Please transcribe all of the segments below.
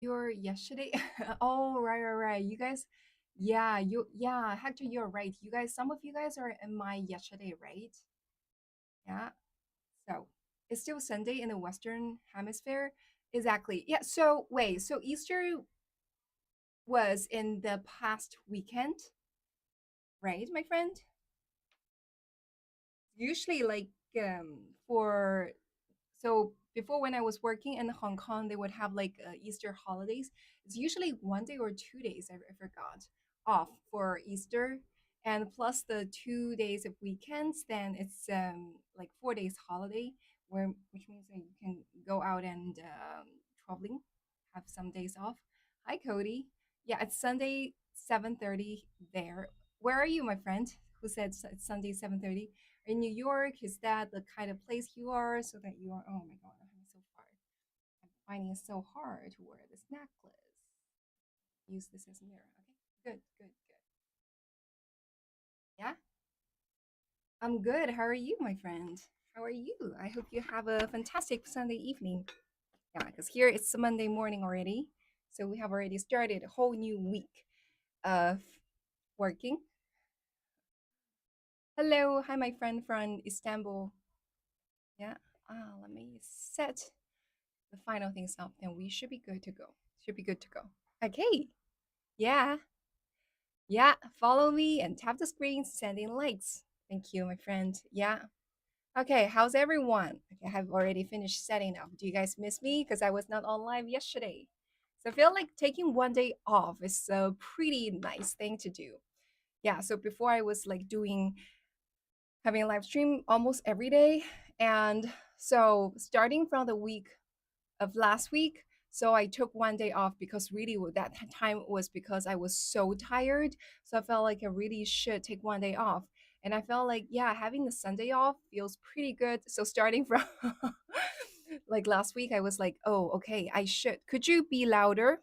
Your yesterday. Oh, right, right, right. You guys, yeah, Hector, you're right. You guys, some of you guys are in my yesterday, right? Yeah. So it's still Sunday in the Western Hemisphere. Exactly. Yeah. So wait, so Easter was in the past weekend, right, my friend? Usually, like for so before when I was working in Hong Kong, they would have like Easter holidays. It's usually 1 day or 2 days. I forgot off for Easter, and plus the 2 days of weekends. Then it's like 4 days holiday, where which means that you can go out and traveling, have some days off. Hi, Cody. Yeah, it's Sunday 7:30 there. Where are you, my friend? Who said it's Sunday 7:30? In New York? Is that the kind of place you are so that you are? Oh my God, I'm so far. I'm finding it so hard to wear this necklace. Use this as a mirror. Okay, good, good, good. Yeah, I'm good. How are you, my friend? How are you? I hope you have a fantastic Sunday evening. Yeah, because here it's a Monday morning already. So we have already started a whole new week of working. Hello, hi, my friend from Istanbul. Yeah, let me set the final things up, then we should be good to go. Should be good to go. Okay. Yeah. Yeah. Follow me and tap the screen, sending likes. Thank you, my friend. Yeah. Okay. How's everyone? Okay, I have already finished setting up. Do you guys miss me? Because I was not on live yesterday. So I feel like taking 1 day off is a pretty nice thing to do. Yeah. So before I was like having a live stream almost every day. And so starting from the week of last week. So I took 1 day off because really that time was because I was so tired. So I felt like I really should take 1 day off. And I felt like, yeah, having the Sunday off feels pretty good. So starting from like last week, I was like, oh, okay, I should. Could you be louder?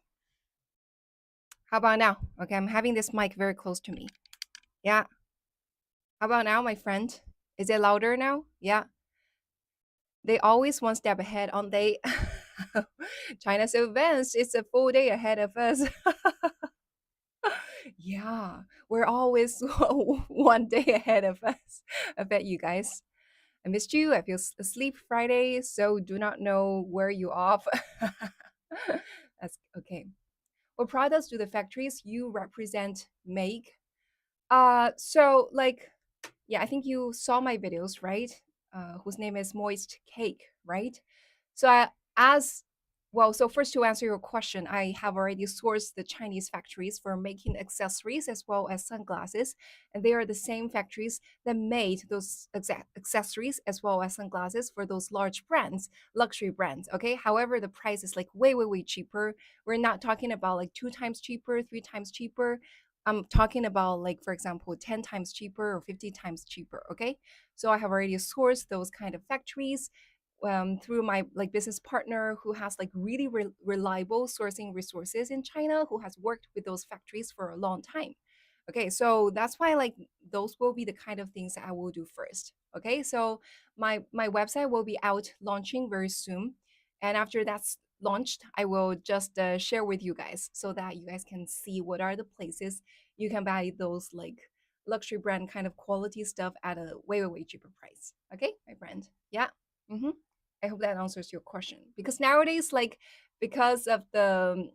How about now? Okay, I'm having this mic very close to me. Yeah. How about now, my friend? Is it louder now? Yeah. They always one step ahead, aren't they? China's so advanced. It's a full day ahead of us. Yeah, we're always 1 day ahead of us. I bet you guys. I missed you. I feel asleep Friday, so do not know where you off. That's okay. What products do the factories you represent make? So like, yeah, I think you saw my videos, right? Whose name is Moist Cake, right? So as well, so first to answer your question, I have already sourced the Chinese factories for making accessories as well as sunglasses, and they are the same factories that made those accessories as well as sunglasses for those large brands, luxury brands. Okay, however, the price is like way, way, way cheaper. We're not talking about like 2 times cheaper, 3 times cheaper. I'm talking about like, for example, 10 times cheaper or 50 times cheaper. Okay, so I have already sourced those kind of factories through my like business partner who has like really reliable sourcing resources in China, who has worked with those factories for a long time. Okay, so that's why like those will be the kind of things that I will do first. Okay, so my website will be out launching very soon, and after that's launched, I will just share with you guys so that you guys can see what are the places you can buy those like luxury brand kind of quality stuff at a way way way cheaper price. Okay, my friend. Yeah. Mm-hmm. I hope that answers your question. Because nowadays, like, because of the,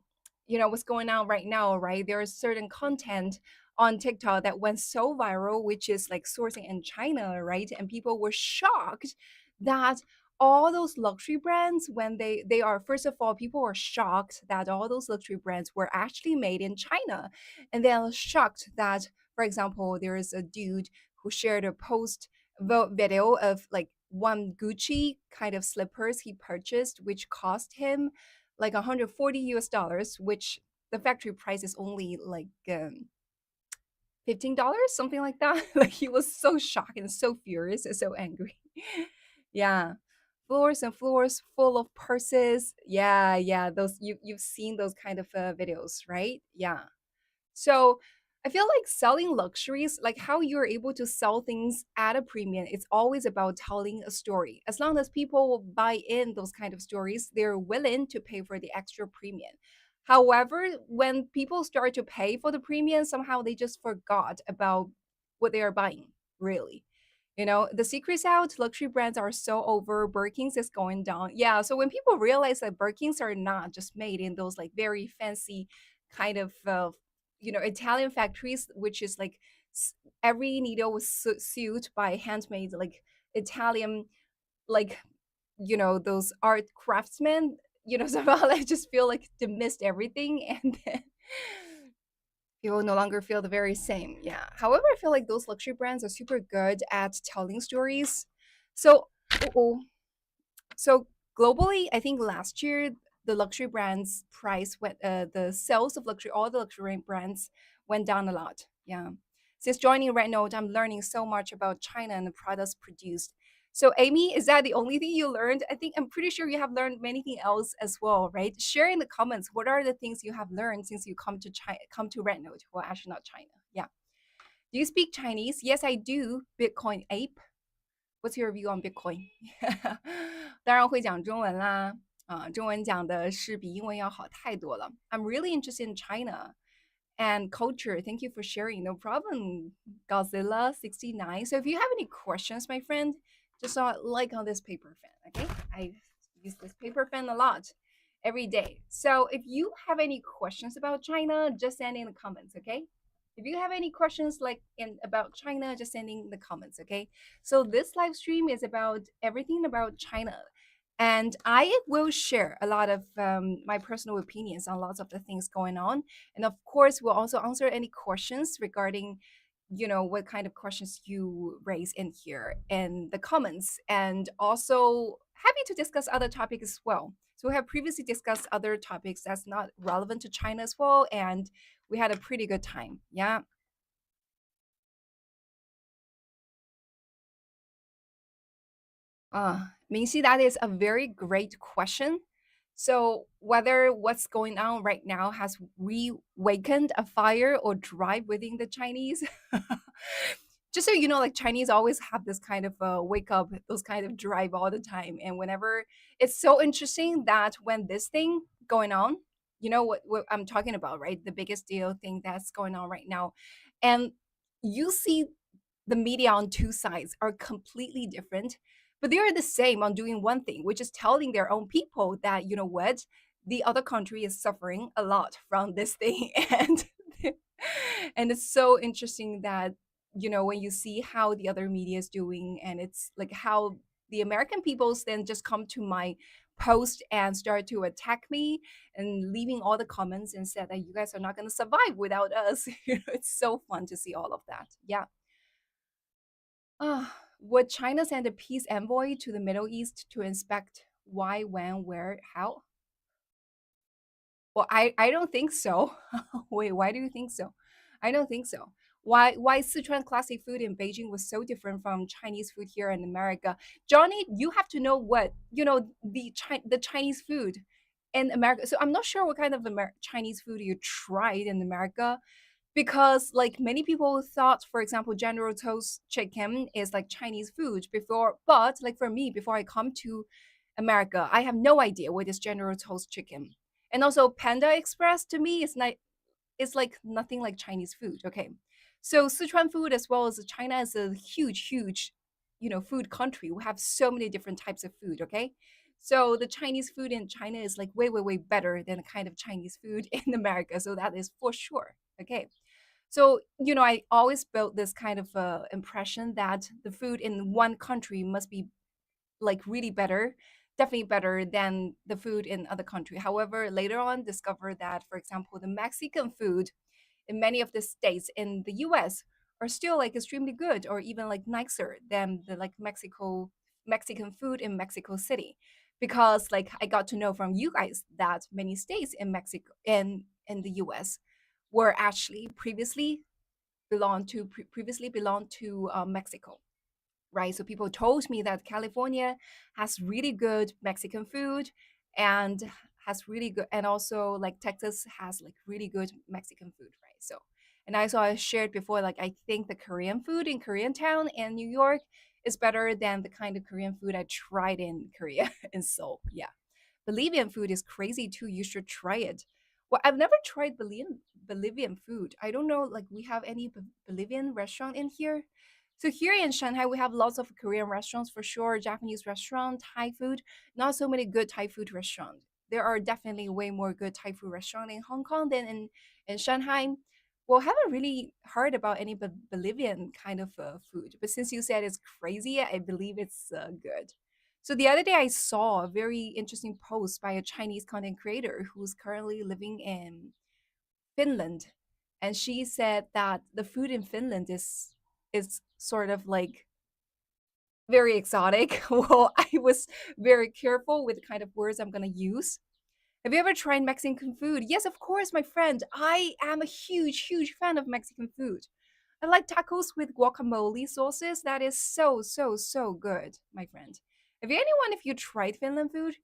what's going on right now, right? There is certain content on TikTok that went so viral, which is like sourcing in China, right? And people were shocked that all those luxury brands, when they are, first of all, people were shocked that all those luxury brands were actually made in China, and then shocked that, for example, there is a dude who shared a post video of like one Gucci kind of slippers he purchased, which cost him like 140 US dollars, which the factory price is only like $15, something like that. Like he was so shocked and so furious and so angry. Yeah. Floors and floors full of purses. Yeah, yeah. Those you've seen those kind of videos, right? Yeah. So I feel like selling luxuries, like how you're able to sell things at a premium, it's always about telling a story. As long as people will buy in those kind of stories, they're willing to pay for the extra premium. However, when people start to pay for the premium, somehow they just forgot about what they are buying, really. The secret's out, luxury brands are so over, Birkins is going down. Yeah, so when people realize that Birkins are not just made in those like very fancy kind of Italian factories, which is like s- every needle was sewed by handmade like Italian, like those art craftsmen, somehow I just feel like they missed everything, and then people no longer feel the very same. Yeah. However, I feel like those luxury brands are super good at telling stories. So, oh, so globally, I think last year the luxury brands price went, the sales of luxury, all the luxury brands went down a lot. Yeah. Since joining Red Note, I'm learning so much about China and the products produced. So, Amy, is that the only thing you learned? I'm pretty sure you have learned many things else as well, right? Share in the comments what are the things you have learned since you come to China, come to Red Note. Well, actually, not China. Yeah. Do you speak Chinese? Yes, I do. Bitcoin ape. What's your view on Bitcoin? 当然会讲中文啦，中文讲的是比英文要好太多了。I'm really interested in China and culture. Thank you for sharing. No problem, Godzilla69. So if you have any questions, my friend, just like on this paper fan, okay? I use this paper fan a lot every day. So if you have any questions about China, just send in the comments, okay? If you have any questions like in about China, just send in the comments, okay? So this live stream is about everything about China. And I will share a lot of my personal opinions on lots of the things going on. And of course, we'll also answer any questions regarding, what kind of questions you raise in here in the comments. And also happy to discuss other topics as well. So we have previously discussed other topics that's not relevant to China as well. And we had a pretty good time. Yeah. 明熙, that is a very great question. So, whether what's going on right now has reawakened a fire or drive within the Chinese, just so you know, like Chinese always have this kind of wake up, those kind of drive all the time. And whenever it's so interesting that when this thing going on, you know what I'm talking about, right? The biggest deal thing that's going on right now. And you see the media on two sides are completely different, but they are the same on doing one thing, which is telling their own people that, you know what, the other country is suffering a lot from this thing. And it's so interesting that, when you see how the other media is doing, and it's like how the American peoples then just come to my post and start to attack me and leaving all the comments and said that you guys are not going to survive without us. It's so fun to see all of that. Yeah. Would China send a peace envoy to the Middle East to inspect why, when, where, how? Well, I don't think so. Wait, why do you think so? I don't think so. Why Sichuan classic food in Beijing was so different from Chinese food here in America? Johnny, you have to know what the Chinese food in America. So I'm not sure what kind of Chinese food you tried in America, because like many people thought, for example, General Tso's chicken is like Chinese food before, but like for me, before I come to America, I have no idea what is General Tso's chicken. And also Panda Express to me is not, it's like nothing like Chinese food. Okay. So Sichuan food as well as China is a huge, food country. We have so many different types of food. Okay. So the Chinese food in China is like way better than the kind of Chinese food in America. So that is for sure. Okay. So, I always built this kind of impression that the food in one country must be like really better, definitely better than the food in other country. However, later on discovered that, for example, the Mexican food in many of the states in the US are still like extremely good or even like nicer than the like Mexican food in Mexico City. Because like I got to know from you guys that many states in Mexico in the US were actually previously belonged to Mexico, right? So people told me that California has really good Mexican food and has really good, and also like Texas has like really good Mexican food, right? So, and I shared before, like I think the Korean food in Koreatown and New York is better than the kind of Korean food I tried in Korea in Seoul. Yeah. Bolivian food is crazy too. You should try it. Well, I've never tried Bolivian food. I don't know, like we have any Bolivian restaurant in here. So here in Shanghai, we have lots of Korean restaurants for sure, Japanese restaurant, Thai food. Not so many good Thai food restaurants. There are definitely way more good Thai food restaurant in Hong Kong than in Shanghai. Well, haven't really heard about any Bolivian kind of food, but since you said it's crazy, I believe it's good. So the other day I saw a very interesting post by a Chinese content creator who's currently living in Finland, and she said that the food in Finland is sort of like very exotic. Well, I was very careful with the kind of words I'm going to use. Have you ever tried Mexican food? Yes, of course, my friend. I am a huge, huge fan of Mexican food. I like tacos with guacamole sauces. That is so, so, so good, my friend. Have you anyone if you tried Finland food?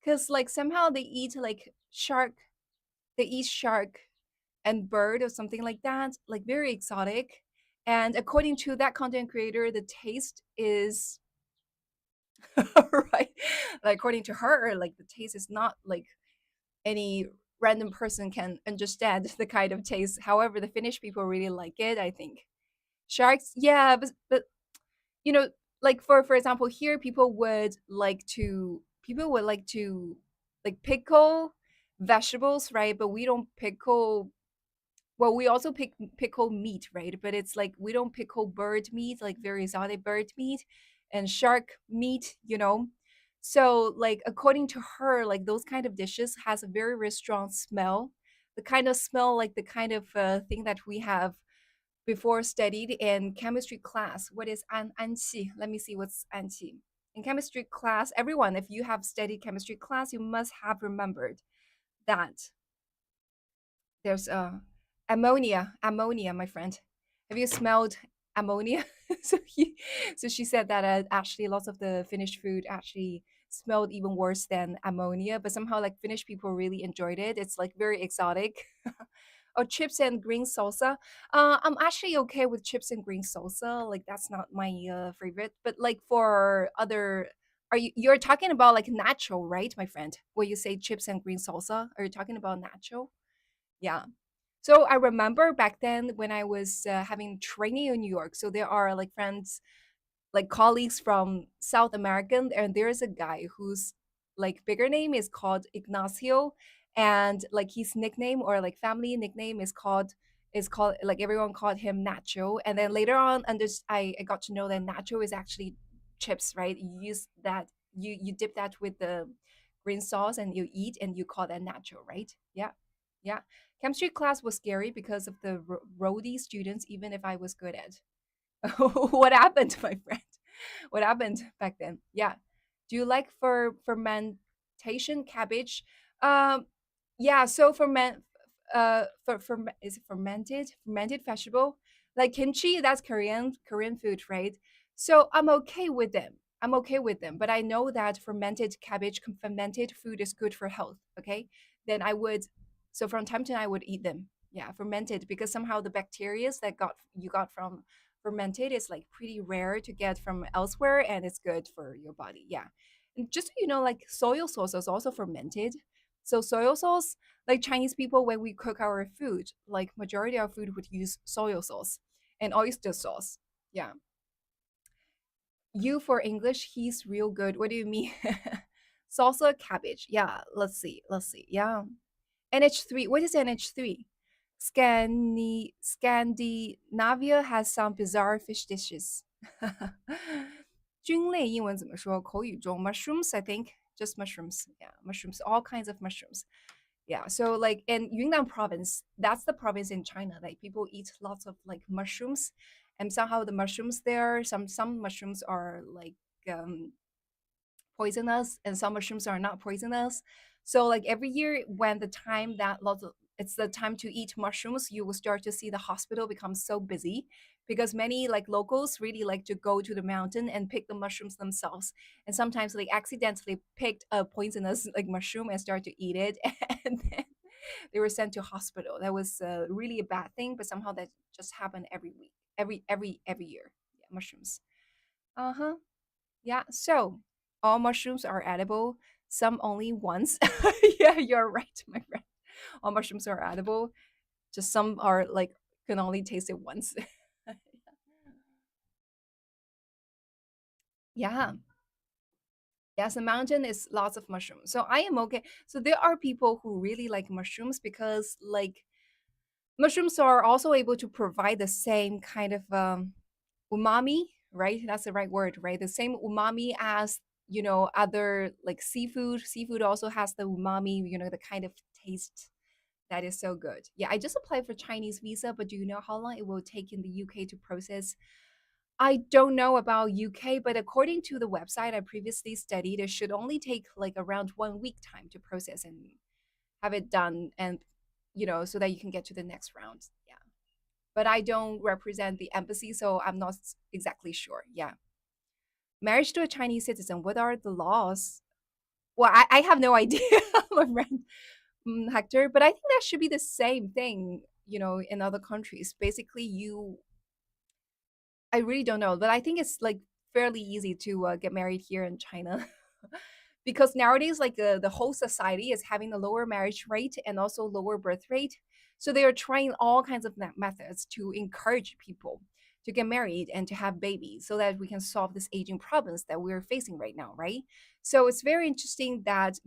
Because like somehow they eat like shark, they eat shark and bird or something like that, like very exotic. And according to that content creator, the taste is right. Like according to her, like the taste is not like any random person can understand the kind of taste. However, the Finnish people really like it, I think. Sharks, yeah, but you know, like for example, here people would like to like pickle vegetables, right? But we don't pickle well, we also pickle meat, right? But it's like we don't pickle bird meat, like very exotic bird meat and shark meat, you know. So like according to her, like those kind of dishes has a very, very strong smell. The kind of smell like the kind of thing that we have before studied in chemistry class. What is anqi? Let me see what's anqi. In chemistry class, everyone, if you have studied chemistry class, you must have remembered that there's ammonia, my friend. Have you smelled ammonia? so he, so she said that actually lots of the Finnish food actually smelled even worse than ammonia, but somehow like Finnish people really enjoyed it. It's like very exotic. Or chips and green salsa. I'm actually okay with chips and green salsa. Like that's not my favorite, but like for other, you're talking about like nacho, right, my friend? When you say chips and green salsa, are you talking about nacho? Yeah. So I remember back then when I was having training in New York. So there are like friends, like colleagues from South American, and there's a guy whose like bigger name is called Ignacio, and like his nickname or like family nickname is called like everyone called him Nacho. And then later on, I got to know that Nacho is actually chips, right? You use that you dip that with the green sauce and you eat and you call that Nacho, right? Yeah, yeah. Chemistry class was scary because of the roadie students, even if I was good at. What happened, my friend? What happened back then? Yeah. Do you like fermentation cabbage? Um, yeah. So is it fermented vegetable like kimchi? That's Korean food, right? So I'm okay with them. I'm okay with them, but I know that fermented cabbage, fermented food is good for health. Okay, then I would. So from time to time, I would eat them. Yeah, fermented because somehow the bacteria that got from fermented is like pretty rare to get from elsewhere and it's good for your body. Yeah. And just so you know, like soy sauce is also fermented. So soy sauce, like Chinese people, when we cook our food, like majority of food would use soy sauce and oyster sauce. Yeah. You for English, he's real good. What do you mean? Salsa cabbage. Yeah, let's see. Let's see. Yeah. NH3. What is NH3? Scandinavia has some bizarre fish dishes. 菌类英文怎么说？口语中 mushrooms, I think. Just mushrooms. Yeah, mushrooms. All kinds of mushrooms. Yeah. So like in Yunnan province, that's the province in China. Like people eat lots of like mushrooms, and somehow the mushrooms there, some mushrooms are like um poisonous and some mushrooms are not poisonous. So like every year when the time that lots of it's the time to eat mushrooms, you will start to see the hospital become so busy because many like locals really like to go to the mountain and pick the mushrooms themselves. And sometimes like accidentally picked a poisonous like mushroom and start to eat it and then they were sent to hospital. That was really a bad thing, but somehow that just happened every week, every year. Yeah, mushrooms. Uh-huh. Yeah, so all mushrooms are edible, some only once. Yeah, you're right, my friend. All mushrooms are edible. Just some are like can only taste it once. Yeah. Yes, the mountain is lots of mushrooms. So I am okay. So there are people who really like mushrooms because like mushrooms are also able to provide the same kind of umami, right? That's the right word, right? The same umami as, other like seafood. Seafood also has the umami, the kind of taste that is so good. Yeah, I just applied for Chinese visa, but do you know how long it will take in the UK to process? I don't know about UK, but according to the website I previously studied, it should only take like around 1 week time to process and have it done and so that you can get to the next round. Yeah. But I don't represent the embassy, so I'm not exactly sure. Yeah. Marriage to a Chinese citizen, what are the laws? Well, I have no idea, my friend Hector, but I think that should be the same thing, in other countries. Basically, I really don't know, but I think it's like fairly easy to get married here in China. Because nowadays like the whole society is having a lower marriage rate and also lower birth rate, so they are trying all kinds of methods to encourage people to get married and to have babies so that we can solve this aging problems that we're facing right now, right? So it's very interesting that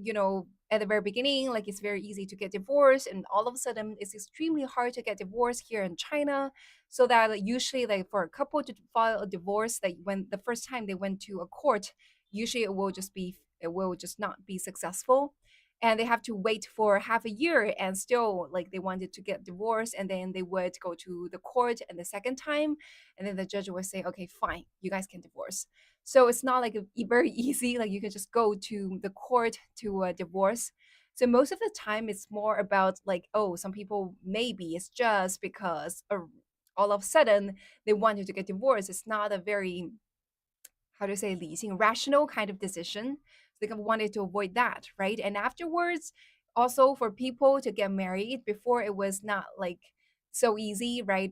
at the very beginning like it's very easy to get divorced, and all of a sudden it's extremely hard to get divorced here in China. So that usually like for a couple to file a divorce, like when the first time they went to a court, usually it will just not be successful, and they have to wait for half a year, and still like they wanted to get divorced, and then they would go to the court and the second time, and then the judge would say, okay, fine, you guys can divorce. So it's not like very easy like you can just go to the court to divorce. So most of the time it's more about like, oh, some people maybe it's just because all of a sudden they wanted to get divorced. It's not a very, how to say, 理性 rational kind of decision. So they wanted to avoid that, right? And afterwards, also for people to get married, before it was not like so easy, right?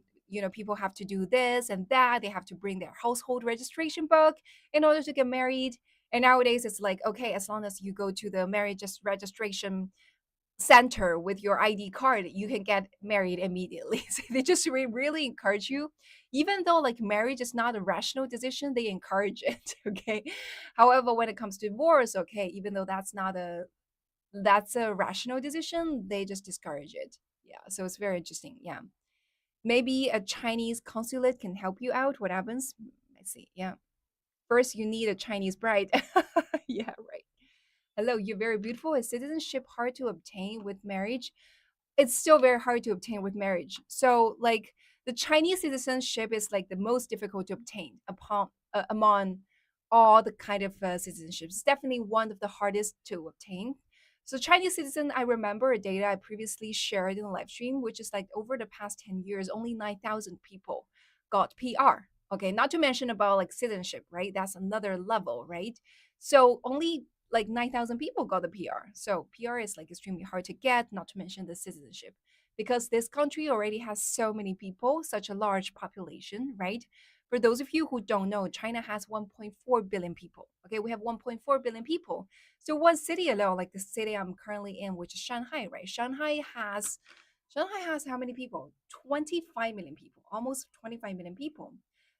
People have to do this and that. They have to bring their household registration book in order to get married. And nowadays it's like, okay, as long as you go to the marriage registration center with your ID card, you can get married immediately. So they just really encourage you, even though like marriage is not a rational decision, they encourage it. Okay. However, when it comes to divorce, okay, even though that's a rational decision, they just discourage it. Yeah. So it's very interesting. Yeah. Maybe a Chinese consulate can help you out. What happens? I see. Yeah. First, you need a Chinese bride. Yeah, right. Hello, you're very beautiful. Is citizenship hard to obtain with marriage? It's still very hard to obtain with marriage. So like the Chinese citizenship is like the most difficult to obtain among all the kind of citizenships. It's definitely one of the hardest to obtain. So Chinese citizen, I remember a data I previously shared in a live stream, which is like over the past 10 years, only 9,000 people got PR. Okay, not to mention about like citizenship, right? That's another level, right? So only like 9,000 people got the PR. So PR is like extremely hard to get, not to mention the citizenship. Because this country already has so many people, such a large population, right? For those of you who don't know, China has 1.4 billion people. Okay, we have 1.4 billion people. So one city alone, like the city I'm currently in, which is Shanghai, right? Shanghai has how many people? 25 million people, almost 25 million people.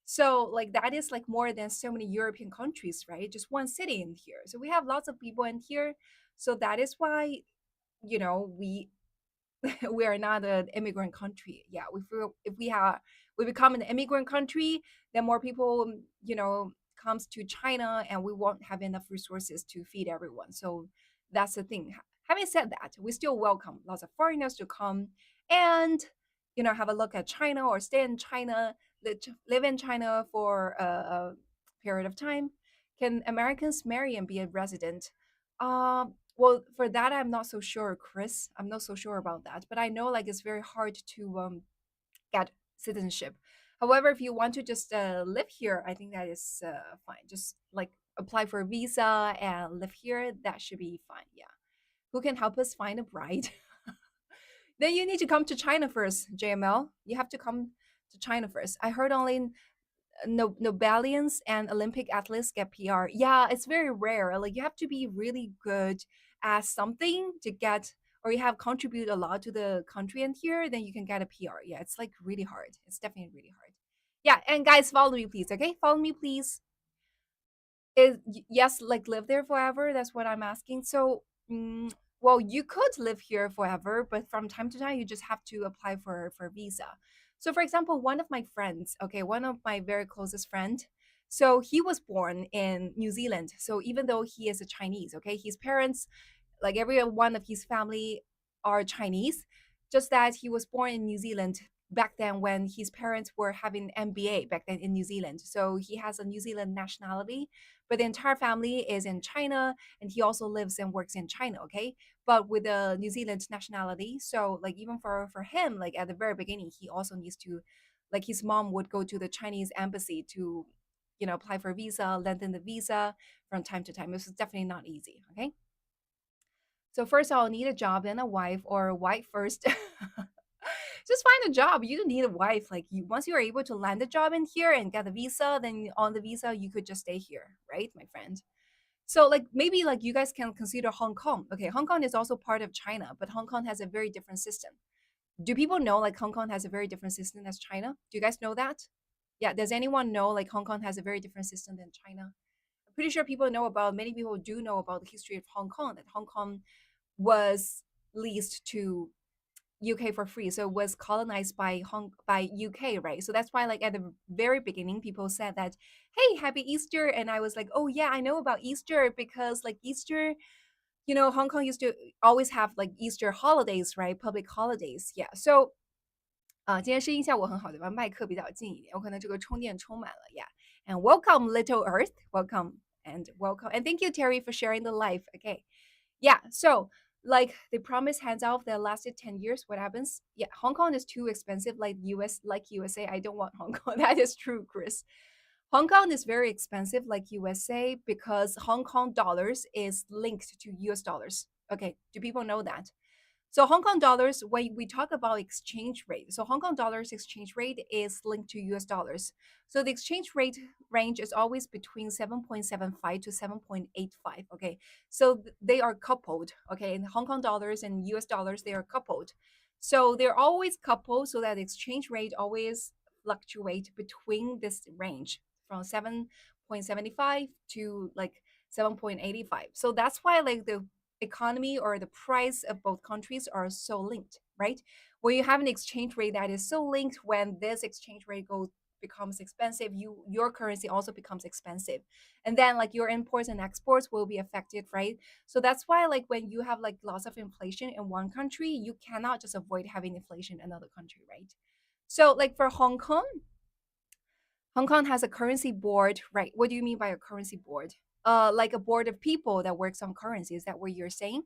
So like that is like more than so many European countries, right? Just one city in here. So we have lots of people in here. So that is why, we we are not an immigrant country. Yeah, we become an immigrant country, then more people, comes to China, and we won't have enough resources to feed everyone. So that's the thing. Having said that, we still welcome lots of foreigners to come and have a look at China or stay in China, live in China for a period of time. Can Americans marry and be a resident? Well, for that, I'm not so sure, Chris. I'm not so sure about that. But I know like it's very hard to get citizenship. However, if you want to just live here, I think that is fine. Just like apply for a visa and live here. That should be fine. Yeah. Who can help us find a bride? Then you need to come to China first, JML. You have to come to China first. I heard only Nobelians and Olympic athletes get PR. Yeah, it's very rare. Like you have to be really good at something to get or you have contributed a lot to the country in here, then you can get a PR. Yeah, it's like really hard. It's definitely really hard. Yeah, and guys, follow me, please. Okay, follow me, please. Yes, like live there forever? That's what I'm asking. So, well, you could live here forever, but from time to time, you just have to apply for visa. So, for example, one of my friends, okay, one of my very closest friend, so he was born in New Zealand. So even though he is a Chinese, okay, his parents, like every one of his family are Chinese, just that he was born in New Zealand back then when his parents were having MBA back then in New Zealand. So he has a New Zealand nationality, but the entire family is in China, and he also lives and works in China, okay? But with a New Zealand nationality, so like even for him, like at the very beginning, he also needs to, like his mom would go to the Chinese embassy to, apply for a visa, lengthen the visa from time to time. This is definitely not easy, okay? So first I'll need a job, then a wife, or a wife first. Just find a job. You don't need a wife. Like once you are able to land a job in here and get a visa, then on the visa you could just stay here, right, my friend? So like maybe like you guys can consider Hong Kong. Okay, Hong Kong is also part of China, but Hong Kong has a very different system. Do people know like Hong Kong has a very different system as China? Do you guys know that? Yeah, does anyone know like Hong Kong has a very different system than China? I'm pretty sure people know about, many people do know about the history of Hong Kong, that Hong Kong was leased to UK for free. So it was colonized by UK, right? So that's why like at the very beginning people said that, "Hey, happy Easter." And I was like, "Oh yeah, I know about Easter because like Easter, Hong Kong used to always have like Easter holidays, right? Public holidays." Yeah. So 今天声音效果很好，对吧？麦克比较近一点，我可能这个充电充满了呀。And welcome, Little Earth. Welcome and welcome. And thank you, Terry, for sharing the life. Okay. Yeah. So, like they promised hands-off that lasted 10 years. What happens? Yeah, Hong Kong is too expensive, like USA. I don't want Hong Kong. That is true, Chris. Hong Kong is very expensive like USA because Hong Kong dollars is linked to US dollars. Okay, do people know that? So Hong Kong dollars, when we talk about exchange rate, so Hong Kong dollars exchange rate is linked to US dollars. So the exchange rate range is always between 7.75 to 7.85. Okay. So they are coupled. Okay. And Hong Kong dollars and US dollars, they are coupled. So they're always coupled so that the exchange rate always fluctuate between this range from 7.75 to like 7.85. So that's why like the economy or the price of both countries are so linked, right? When you have an exchange rate that is so linked, when this exchange rate becomes expensive, your currency also becomes expensive, and then like your imports and exports will be affected, right? So that's why like when you have like lots of inflation in one country, you cannot just avoid having inflation in another country, right? So like for Hong Kong, Hong Kong has a currency board, right? What do you mean by a currency board? Like a board of people that works on currency. Is that what you're saying?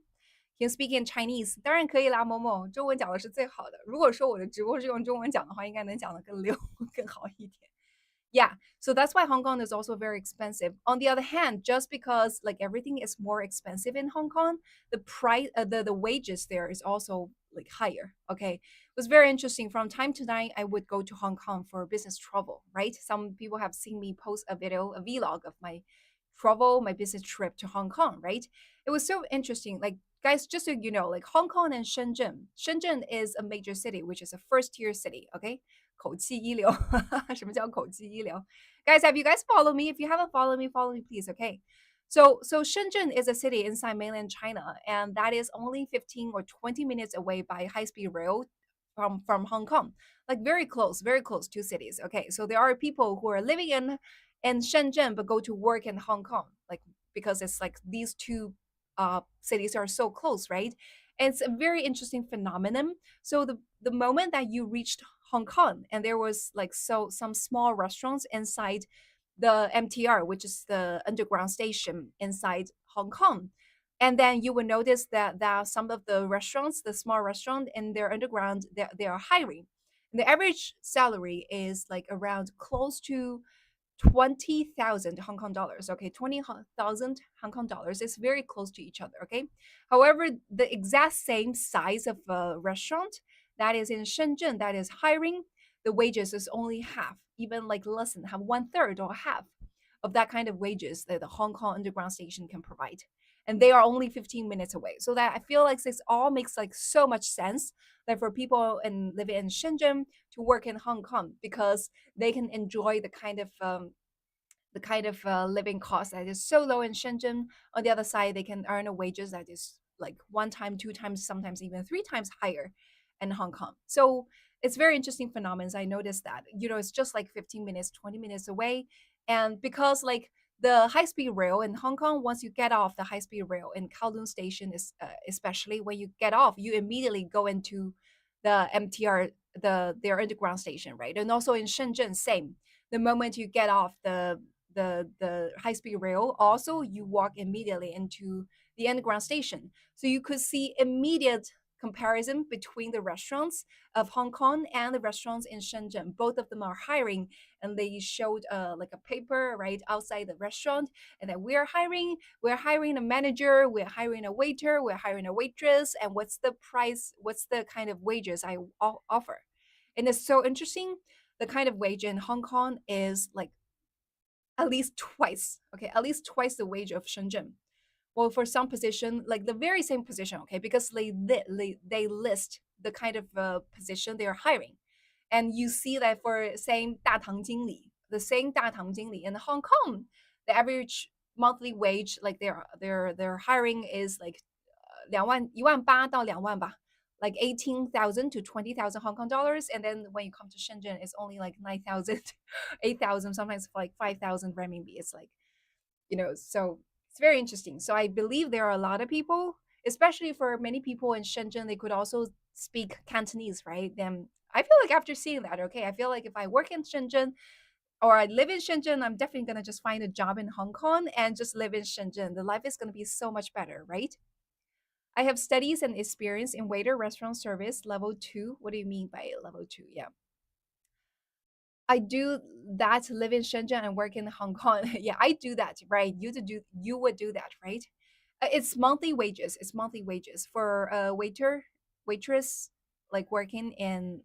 Can you speak in Chinese? 当然可以啦，某某，中文讲的是最好的。如果说我的直播是用中文讲的话，应该能讲得更溜、更好一点。Yeah, so that's why Hong Kong is also very expensive. On the other hand, just because like everything is more expensive in Hong Kong, the price, the wages there is also like higher. Okay, it was very interesting. From time to time, I would go to Hong Kong for business travel. Right, some people have seen me post a video, a vlog of my travel, my business trip to Hong Kong. Right, it was so interesting. Like guys, just so you know, like Hong Kong and Shenzhen. Shenzhen is a major city, which is a first tier city. Okay, 口气一流。什么叫口气一流 Guys, have you guys followed me? If you haven't follow me, please, okay? So Shenzhen is a city inside mainland China, and that is only 15 or 20 minutes away by high-speed rail from Hong Kong. Like very close two cities. Okay, so there are people who are living in Shenzhen but go to work in Hong Kong, like because it's like these two cities are so close, right? And it's a very interesting phenomenon. So the moment that you reached Hong Kong and there was like some small restaurants inside the MTR, which is the underground station inside Hong Kong. And then you will notice that some of the restaurants, the small restaurant in their underground, they are hiring. And the average salary is like around close to 20,000 Hong Kong dollars. Okay, 20,000 Hong Kong dollars is very close to each other. Okay, however, the exact same size of a restaurant that is in Shenzhen that is hiring, the wages is only half, even like less than half, one third or half of that kind of wages that the Hong Kong underground station can provide. and they are only 15 minutes away. So that I feel like this all makes like so much sense that for people and living in Shenzhen to work in Hong Kong, because they can enjoy the kind of living cost that is so low in Shenzhen. On the other side, they can earn a wages that is like one time, two times, sometimes even three times higher in Hong Kong. So it's very interesting phenomenon. I noticed that, it's just like 15 minutes, 20 minutes away. And because like the high speed rail in Hong Kong, once you get off the high speed rail in Kowloon Station, is especially when you get off, you immediately go into the MTR, their underground station, right? And also in Shenzhen, same. The moment you get off the high speed rail, also you walk immediately into the underground station. So you could see immediate comparison between the restaurants of Hong Kong and the restaurants in Shenzhen. Both of them are hiring, and they showed like a paper right outside the restaurant, and that we're hiring a manager, we're hiring a waiter, we're hiring a waitress, and what's the price, what's the kind of wages I offer. And it's so interesting. The kind of wage in Hong Kong is like at least twice, okay, at least twice the wage of Shenzhen. Well, for some position, like the very same position, okay, because they list the kind of position they are hiring, and you see that for same 大堂经理, the same 大堂经理 in Hong Kong, the average monthly wage like they're hiring is like 1.8万到2万吧, like 18,000 to 20,000 Hong Kong dollars. And then when you come to Shenzhen, it's only like 9,000, 8,000, sometimes like 5,000 renminbi. It's like, so it's very interesting. So I believe there are a lot of people, especially for many people in Shenzhen, they could also speak Cantonese, right? Then I feel like after seeing that, okay, I feel like if I work in Shenzhen or I live in Shenzhen, I'm definitely going to just find a job in Hong Kong and just live in Shenzhen. The life is going to be so much better, right? I have studies and experience in waiter restaurant service level 2. What do you mean by level 2? Yeah. I do that, live in Shenzhen and work in Hong Kong. Yeah, I do that, right? You would do that, right? It's monthly wages. It's monthly wages for a waiter, waitress, like working in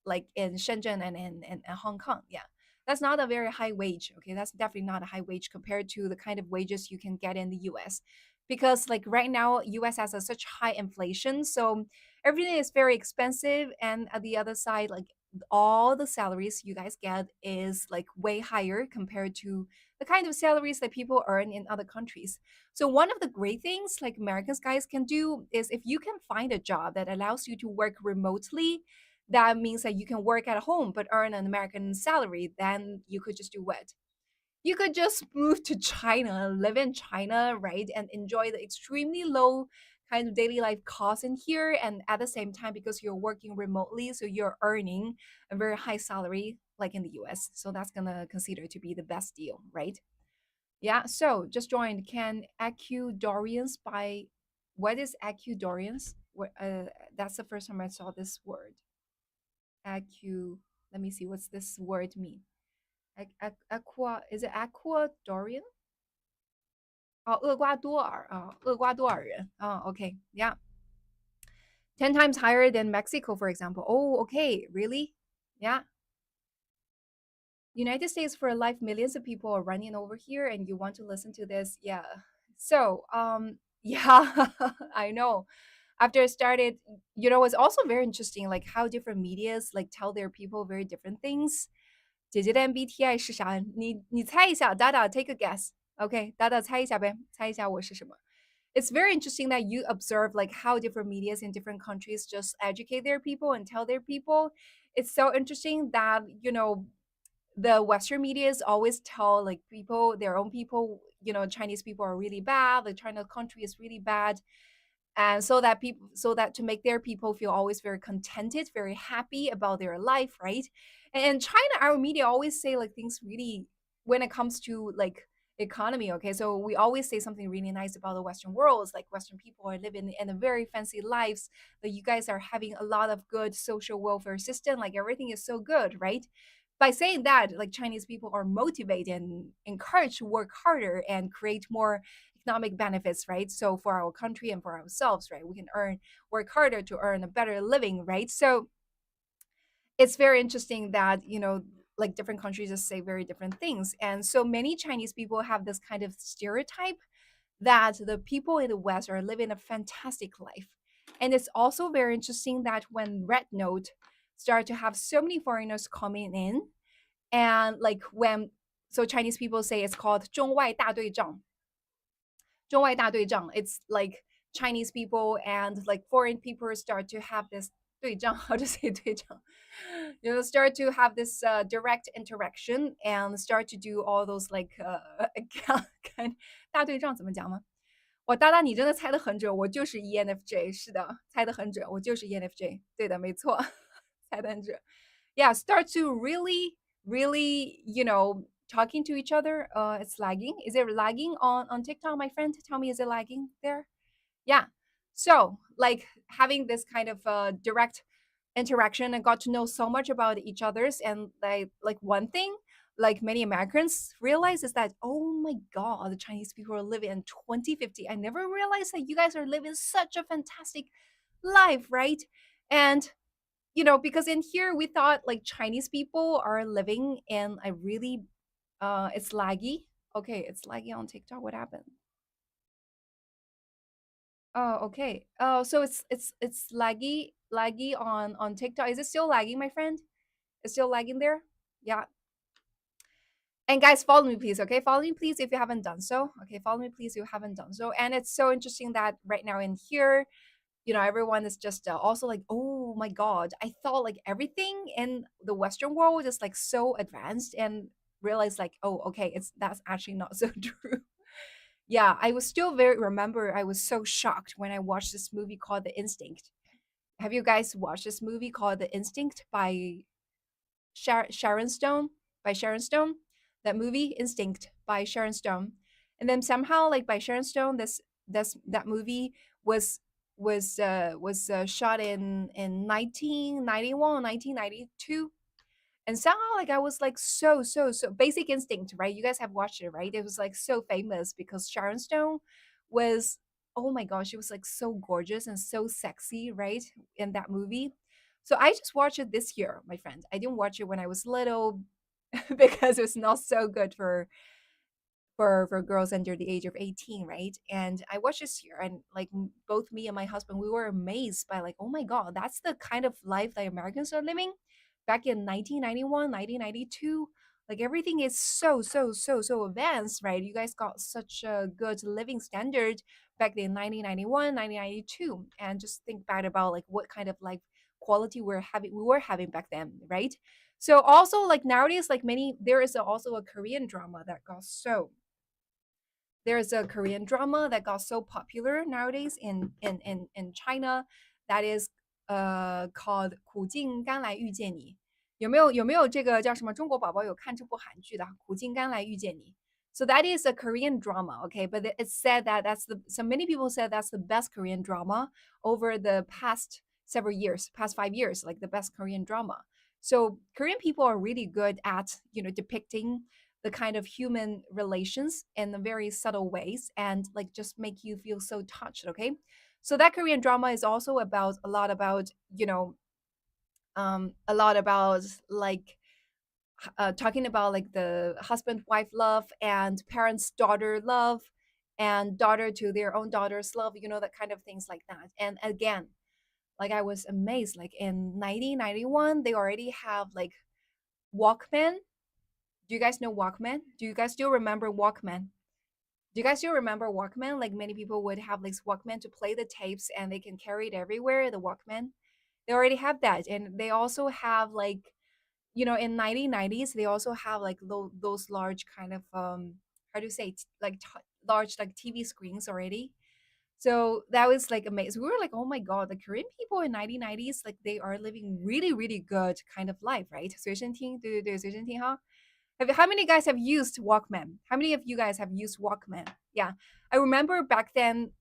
like in Shenzhen and in Hong Kong. Yeah. That's not a very high wage. Okay. That's definitely not a high wage compared to the kind of wages you can get in the US. Because like right now, US has a such high inflation. So everything is very expensive. And at the other side, like all the salaries you guys get is like way higher compared to the kind of salaries that people earn in other countries. So one of the great things like Americans guys can do is if you can find a job that allows you to work remotely, that means that you can work at home but earn an American salary, then you could just do what? You could just move to China, live in China, right? And enjoy the extremely low kind of daily life costs in here. And at the same time, because you're working remotely, so you're earning a very high salary like in the US. So that's gonna consider to be the best deal, right? Yeah, so just joined. Can Ecuadorians buy? What is Ecuadorians? That's the first time I saw this word. Ecu. Let me see. What's this word mean? Aqua. Is it Ecuadorian? 哦，厄瓜多尔啊，厄瓜多尔人啊。Okay, yeah, 10 times higher than Mexico, for example. Oh, okay, really? Yeah. United States for life, millions of people are running over here, and you want to listen to this. Yeah. So, yeah, I know. After I started, it's also very interesting, like how different medias like tell their people very different things. 姐姐的 MBTI 是啥？你猜一下，Dada take a guess. OK，Dada 猜一下呗，猜一下我是什么。It's very interesting that you observe like how different medias in different countries just educate their people and tell their people. It's so interesting that the Western medias always tell like people, their own people, Chinese people are really bad, the China country is really bad. And so that to make their people feel always very contented, very happy about their life, right? And China, our media always say like things really when it comes to like economy, okay? So we always say something really nice about the Western world. It's like Western people are living in a very fancy lives, that you guys are having a lot of good social welfare system, like everything is so good, right? By saying that, like Chinese people are motivated and encouraged to work harder and create more economic benefits, right? So for our country and for ourselves, right? We can work harder to earn a better living, right? So it's very interesting that, like different countries just say very different things. And so many Chinese people have this kind of stereotype that the people in the West are living a fantastic life. And it's also very interesting that when Red Note started to have so many foreigners coming in, and like when so Chinese people say it's called 中外大对仗. 中外大对仗. It's like Chinese people and like foreign people start to have this 对仗, how to say 对仗? Start to have this direct interaction and start to do all those like kind 大对仗怎么讲吗？我搭档，你真的猜的很准，我就是 ENFJ，是的，猜的很准，我就是 ENFJ，对的，没错，猜的很准。Yeah, start to really, really, talking to each other. It's lagging. Is it lagging on TikTok, my friend? Tell me, is it lagging there? Yeah. So, like having this kind of direct interaction and got to know so much about each other's, and like one thing like many Americans realize is that, oh my god, the Chinese people are living in 2050. I never realized that you guys are living such a fantastic life, right? And because in here we thought like Chinese people are living in a really it's laggy. Okay, it's laggy on TikTok. What happened? Oh, okay. Oh, so it's laggy on TikTok. Is it still lagging, my friend? It's still lagging there? Yeah. And guys, follow me, please. Okay, follow me, please, if you haven't done so. Okay, follow me, please, if you haven't done so. And it's so interesting that right now in here, everyone is just also like, oh my god, I thought like everything in the Western world is like so advanced, and realized like, oh, okay, that's actually not so true. Yeah, I was still very remember I was so shocked when I watched this movie called The Instinct. Have you guys watched this movie called The Instinct by Sharon Stone? By Sharon Stone? That movie Instinct by Sharon Stone. And then somehow like by Sharon Stone, that movie was shot in 1991, 1992. And somehow like I was like so Basic Instinct, right? You guys have watched it, right? It was like so famous because Sharon Stone was, oh my gosh, she was like so gorgeous and so sexy, right? In that movie. So I just watched it this year, my friend. I didn't watch it when I was little because it was not so good for girls under the age of 18, right? And I watched this year, and like both me and my husband, we were amazed by like, oh my god, that's the kind of life that Americans are living back in 1991, 1992. Like everything is so advanced, right? You guys got such a good living standard back in 1991, 1992. And just think back about like what kind of life quality we were having back then, right? So also like nowadays, like many there is also a Korean drama that got so there's a Korean drama that got so popular nowadays in China, that is called 苦尽甘来遇见你。有没有这个叫什么中国宝宝有看这部韩剧的苦尽甘来遇见你? So that is a Korean drama, okay? But it's said that so many people said that's the best Korean drama over the past several years, past 5 years, like the best Korean drama. So Korean people are really good at, depicting the kind of human relations in the very subtle ways, and like just make you feel so touched. Okay, so that Korean drama is also about a lot about a lot about like talking about like the husband wife love and parents daughter love and daughter to their own daughter's love, that kind of things like that. And again, like I was amazed, like in 1991 they already have like Walkman. Do you guys know Walkman? Do you guys still remember Walkman? Do you guys still remember Walkman? Like many people would have like Walkman to play the tapes and they can carry it everywhere, the Walkman. They already have that. And they also have like, in 1990s, they also have like those large kind of, how do you say, large like TV screens already. So that was like amazing. We were like, oh my God, the Korean people in 1990s, like they are living really, really good kind of life, right? 随身听，对对对，随身听哈。How many guys have used Walkman? How many of you guys have used Walkman? Yeah, I remember back then.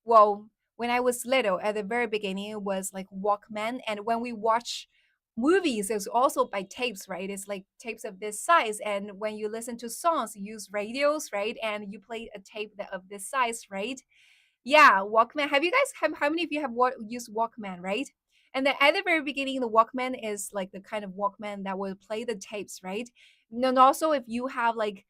Well, when I was little, at the very beginning, it was like Walkman, and when we watch movies, it's also by tapes, right? It's like tapes of this size, and when you listen to songs, you use radios, right? And you play a tape of this size, right? Yeah, Walkman. Have you guys have how many of you have used Walkman, right? And then at the very beginning, the Walkman is like the kind of Walkman that will play the tapes, right? And then also if you have like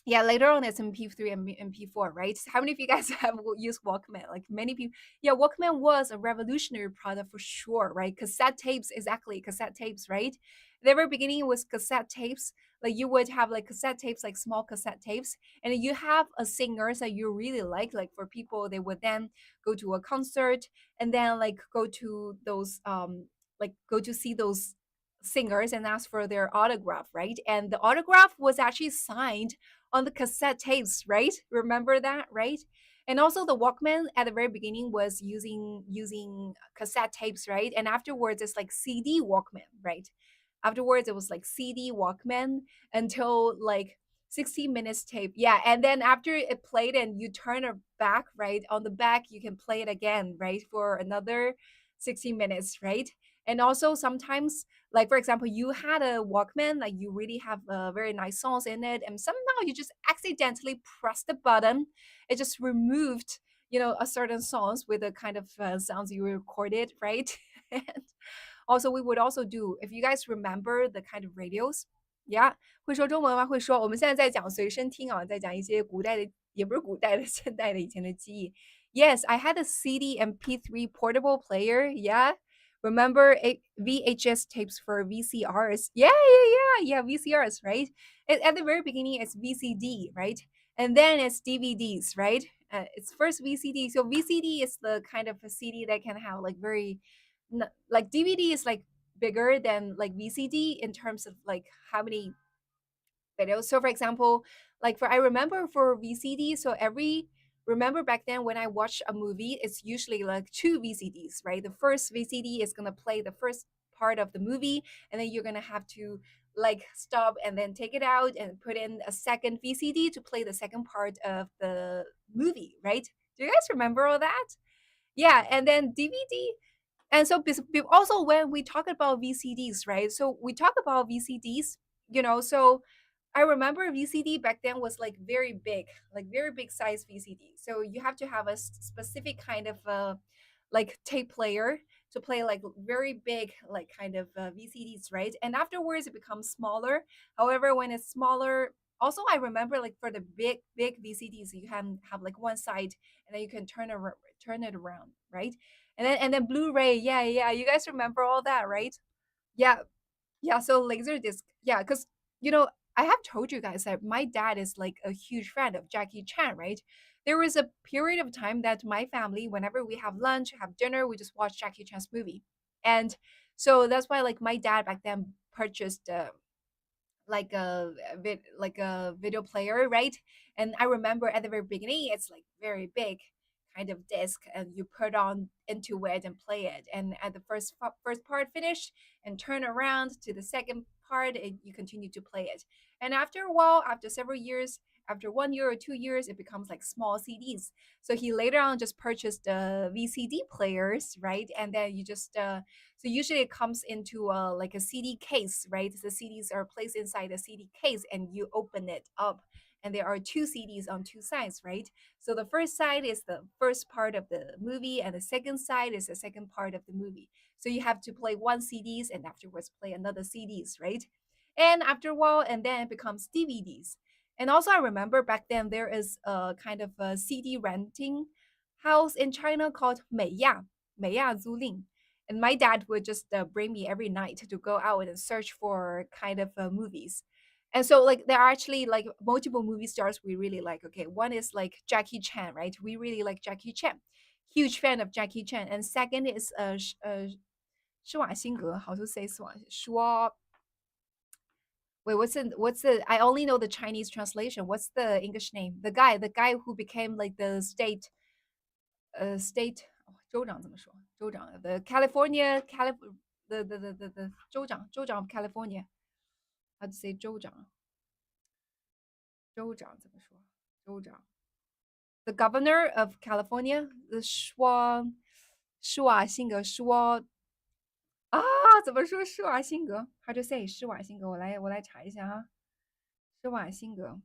Yeah, later on it's MP3 and MP4, right? How many of you guys have used Walkman? Like many people, yeah, Walkman was a revolutionary product for sure, right? Cassette tapes, exactly, cassette tapes, right? The very beginning was cassette tapes. Like you would have like cassette tapes, like small cassette tapes, and you have a singers that you really like for people, they would then go to a concert and then like go to those like go to see those singers and ask for their autograph, right? And the autograph was actually signed on the cassette tapes, right? Remember that, right? And also the Walkman at the very beginning was using cassette tapes, right? And afterwards it's like CD Walkman, right? Afterwards it was like CD Walkman until like 60 minutes tape. Yeah, and then after it played and you turn it back, right? On the back you can play it again, right? For another 60 minutes, right? And also sometimes, like for example, you had a Walkman, like you really have very nice songs in it, and somehow you just accidentally pressed the button, it just removed, a certain songs with the kind of sounds you recorded, right? And also we would also do, if you guys remember the kind of radios, yeah, 会说中文吗？会说。我们现在在讲随身听啊，在讲一些古代的，也不是古代的，现代的以前的记忆。Yes, I had a CD MP3 portable player. Yeah, remember VHS tapes for VCRs? Yeah. VCRs, right? At the very beginning, it's VCD, right? And then it's DVDs, right? It's first VCD. So VCD is the kind of a CD that can have like like DVD is like bigger than like VCD in terms of like how many videos. So for example, like for I remember for VCD, so every remember back then when I watch a movie, it's usually like two VCDs, right? The first VCD is gonna play the first part of the movie, and then you're gonna have to like stop and then take it out and put in a second VCD to play the second part of the movie, right? Do you guys remember all that? Yeah, and then DVD. And so also when we talk about VCDs, right? So we talk about VCDs, so I remember VCD back then was like very big size VCD. So you have to have a specific kind of like tape player to play like very big like kind of VCDs, right? And afterwards it becomes smaller. However, when it's smaller, also I remember like for the big VCDs, you can have like one side and then you can turn it around, right? And then Blu-ray, yeah. You guys remember all that, right? Yeah, yeah. So Laserdisc, yeah, because I have told you guys that my dad is like a huge fan of Jackie Chan, right? There was a period of time that my family, whenever we have lunch, have dinner, we just watch Jackie Chan's movie, and so that's why like my dad back then purchased like a video player, right? And I remember at the very beginning, it's like very big kind of disc, and you put on into it and play it. And at the first part finished, and turn around to the second part, and you continue to play it. And after a while, after several years, after 1 year or 2 years, it becomes like small CDs. So he later on just purchased VCD players, right? And then you just so usually it comes into like a CD case, right? The CDs are placed inside a CD case and you open it up. And there are two CDs on two sides, right? So the first side is the first part of the movie, and the second side is the second part of the movie. So you have to play one CDs and afterwards play another CDs, right? And after a while, and then it becomes DVDs. And also, I remember back then there is a kind of a CD renting house in China called 美亚租赁. And my dad would just bring me every night to go out and search for kind of movies. And so like there are actually like multiple movie stars we really like. Okay, one is like Jackie Chan, right? We really like Jackie Chan. Huge fan of Jackie Chan. And second is施瓦辛格. How to say Schwa Wait, what's the I only know the Chinese translation. What's the English name? The guy who became like the state 州长怎么说？州长 the California Calif the 州长 of California. How to say 州长？州长怎么说？州长 the governor of California, the Schwa 怎么说施瓦辛格 How to say 施瓦辛格？我来查一下哈。施瓦辛格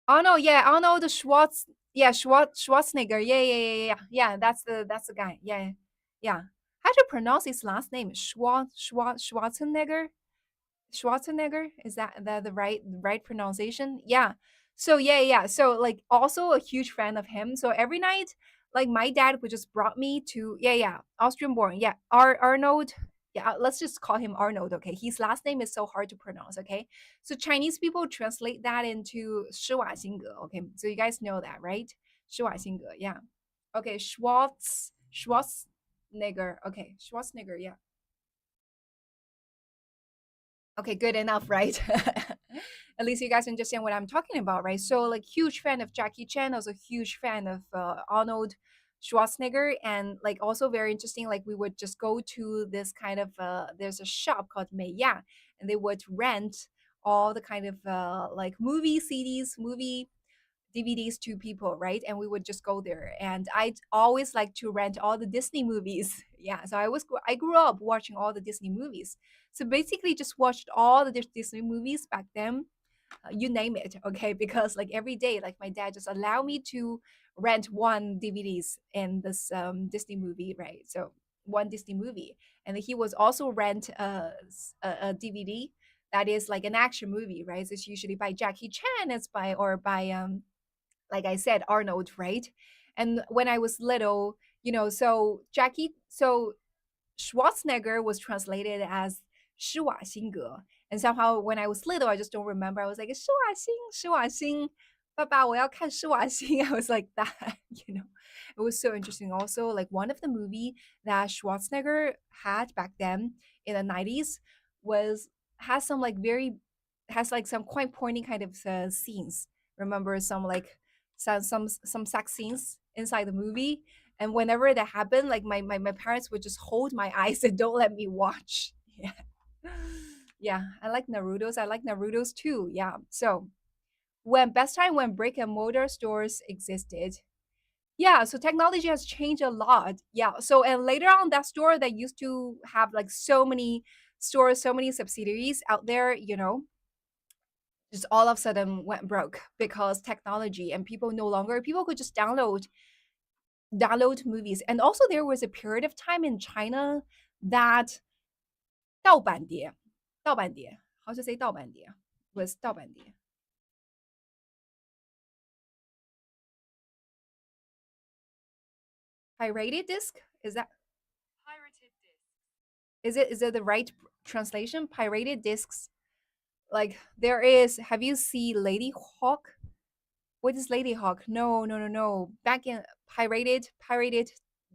Oh no, yeah, Arnold Schwarzenegger. Yeah. That's the guy. Yeah, yeah. How to pronounce his last name? Schwarzenegger. Schwarzenegger, is that the right pronunciation? Yeah. So yeah. So like also a huge fan of him. So every night, like my dad would just brought me to Austrian born. Yeah. Arnold. Yeah, let's just call him Arnold, okay? His last name is so hard to pronounce, okay? So Chinese people translate that into 施瓦辛格, okay? So you guys know that, right? 施瓦辛格, yeah. Okay, Schwarzenegger. Okay, Schwarzenegger, yeah. Okay, good enough, right? At least you guys understand what I'm talking about, right? So, like, huge fan of Jackie Chan, also huge fan of Arnold Schwarzenegger, and like also very interesting. Like, we would just go to this kind of there's a shop called Meiya, and they would rent all the kind of like movie CDs, movie DVDs to people, right? And we would just go there. And I always like to rent all the Disney movies. Yeah, so I grew up watching all the Disney movies. So basically, just watched all the Disney movies back then. You name it, okay? Because like every day, like my dad just allowed me to rent one DVDs in this Disney movie, right? So one Disney movie, and he was also rent a DVD that is like an action movie, right? So it's usually by Jackie Chan, it's by or by like I said, Arnold, right? And when I was little, so Schwarzenegger was translated as 施瓦辛格. And somehow when I was little, I just don't remember. I was like, 施瓦辛,爸爸, 我要看施瓦辛. I was like that, you know. It was so interesting. Also, like one of the movie that Schwarzenegger had back then in the 90s was has some like very has like some quite pointy kind of scenes. Remember some like some sex scenes inside the movie, and whenever that happened, like my parents would just hold my eyes and don't let me watch. Yeah. Yeah, I like Naruto's. I like Naruto's too. Yeah. So when best time when brick and mortar stores existed. Yeah, so technology has changed a lot. Yeah. So and later on that store that used to have like so many stores, so many subsidiaries out there, just all of a sudden went broke because technology and people could just download movies. And also there was a period of time in China that 盗版碟, how to say 盗版碟 was 盗版碟. Pirated disc? Is it the right translation? Pirated discs. Like there is, have you seen Lady Hawk? What is Lady Hawk? No, no, no, no. Back in pirated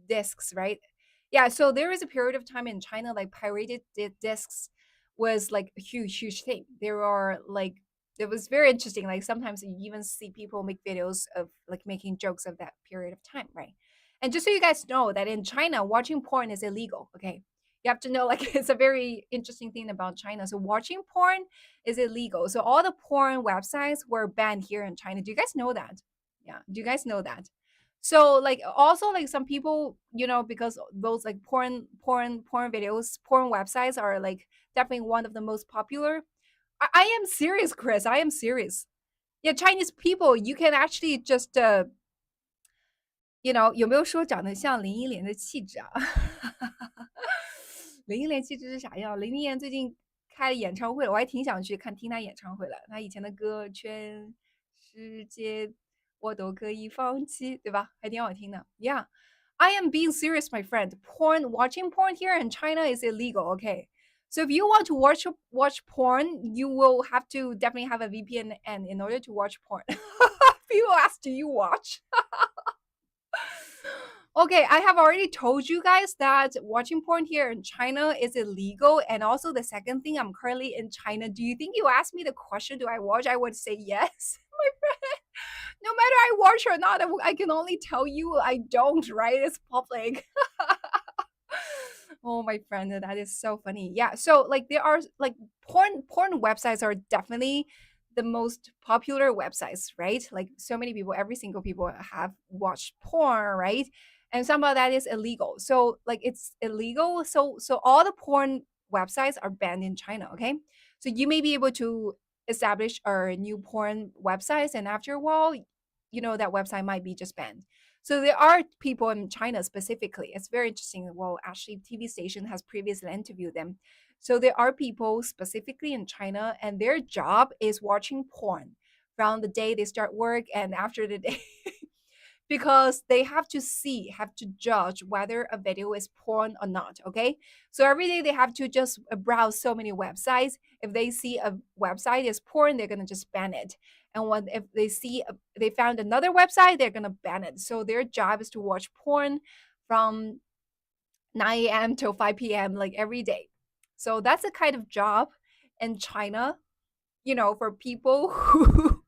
discs, right? Yeah, so there is a period of time in China like pirated discs was like a huge thing. There are like it was very interesting. Like sometimes you even see people make videos of like making jokes of that period of time, right? And just so you guys know that in China, watching porn is illegal. Okay, you have to know like it's a very interesting thing about China. So watching porn is illegal. So all the porn websites were banned here in China. Do you guys know that? Yeah. Do you guys know that? So like also like some people, because those like porn videos, porn websites are like definitely one of the most popular. I am serious, Chris. I am serious. Yeah, Chinese people, you can actually just 有没有说长得像林忆莲的气质啊？林忆莲气质是啥样？林忆莲最近开了演唱会了，我还挺想去听她演唱会了。她以前的歌《全世界我都可以放弃》，对吧？还挺好听的。Yeah, I am being serious, my friend. Watching porn here in China is illegal. Okay, so if you want to watch porn, you will have to definitely have a VPN and in order to watch porn. People ask, do you watch? Okay, I have already told you guys that watching porn here in China is illegal. And also, the second thing, I'm currently in China. Do you think you asked me the question, do I watch? I would say yes, my friend. No matter I watch or not, I can only tell you I don't, right? It's public. Oh, my friend, that is so funny. Yeah, so like there are like porn websites are definitely the most popular websites, right? Like so many people, every single people have watched porn, right? And some of that is illegal. So like it's illegal. So all the porn websites are banned in China, okay? So you may be able to establish a new porn websites, and after a while, that website might be just banned. So there are people in China specifically. It's very interesting. Well, actually, TV station has previously interviewed them. So there are people specifically in China, and their job is watching porn from the day they start work and after the day. Because they have to see, have to judge whether a video is porn or not. Okay. So every day they have to just browse so many websites. If they see a website is porn, they're going to just ban it. And when if they see they found another website, they're going to ban it. So their job is to watch porn from 9 a.m. till 5 p.m. like every day. So that's a kind of job in China, for people who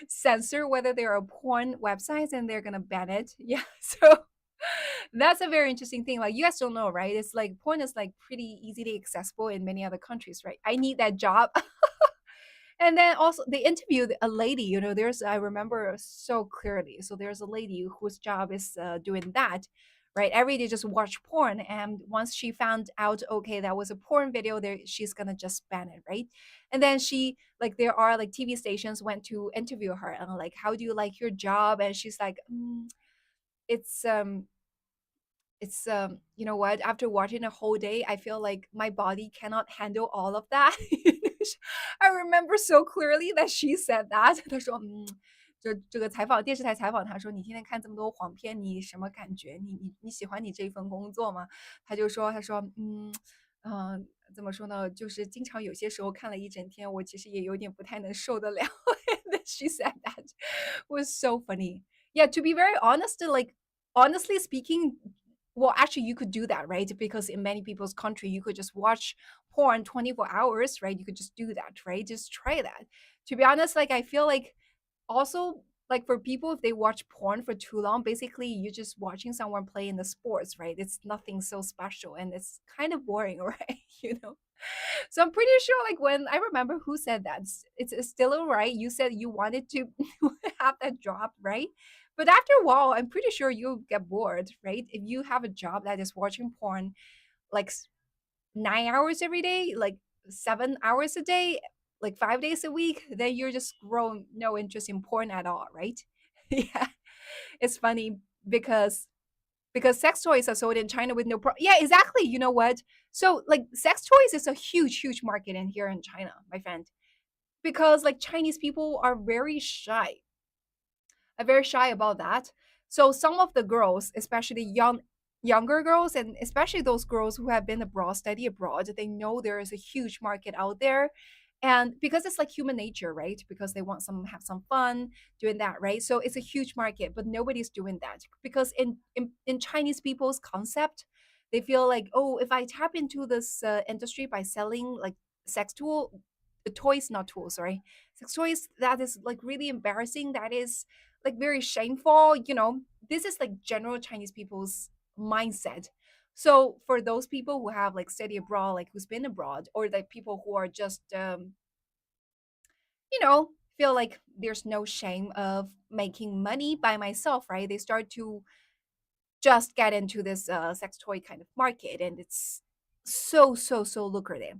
censor whether there are porn websites and they're gonna ban it. Yeah, so that's a very interesting thing. Like you guys don't know, right? It's like porn is like pretty easily accessible in many other countries, right? I need that job. And then also they interviewed a lady, there's I remember so clearly. So there's a lady whose job is doing that, right? Every day just watch porn. And once she found out, okay, that was a porn video, there she's gonna just ban it, right? And then she like there are like TV stations went to interview her and like, how do you like your job? And she's like, it's you know what, after watching a whole day, I feel like my body cannot handle all of that. I remember so clearly that she said that. 她说这个电视台采访她说，你天天看这么多黄片，你什么感觉？你喜欢你这份工作吗？他说怎么说呢？就是经常有些时候看了一整天，我其实也有点不太能受得了。And she said that was so funny. Yeah, to be very honest, like honestly speaking, well, actually, you could do that, right? Because in many people's country, you could just watch porn 24 hours, right? You could just do that, right? Just try that. To be honest, like I feel like also like for people if they watch porn for too long, basically you're just watching someone play in the sports, right? It's nothing so special and it's kind of boring, right? So I'm pretty sure like when I remember who said that, it's still all right. You said you wanted to have that job, right? But after a while, I'm pretty sure you'll get bored, right? If you have a job that is watching porn like 9 hours every day, like 7 hours a day, like 5 days a week, then you're just growing no interest in porn at all, right? Yeah, it's funny because sex toys are sold in China with no yeah, exactly. You know what? So like sex toys is a huge, huge market in here in China, my friend, because like Chinese people are very shy about that. So some of the girls, especially younger girls, and especially those girls who have been abroad, study abroad, they know there is a huge market out there. And because it's like human nature, right? Because they want some have some fun doing that, right? So it's a huge market, but nobody's doing that because in Chinese people's concept, they feel like, oh, if I tap into this industry by selling like sex toys, not tools, sorry, sex toys, that is like really embarrassing. That is like very shameful. This is like general Chinese people's mindset. So for those people who have like study abroad, like who's been abroad, or like people who are just you know feel like there's no shame of making money by myself, right? They start to just get into this sex toy kind of market, and it's so lucrative.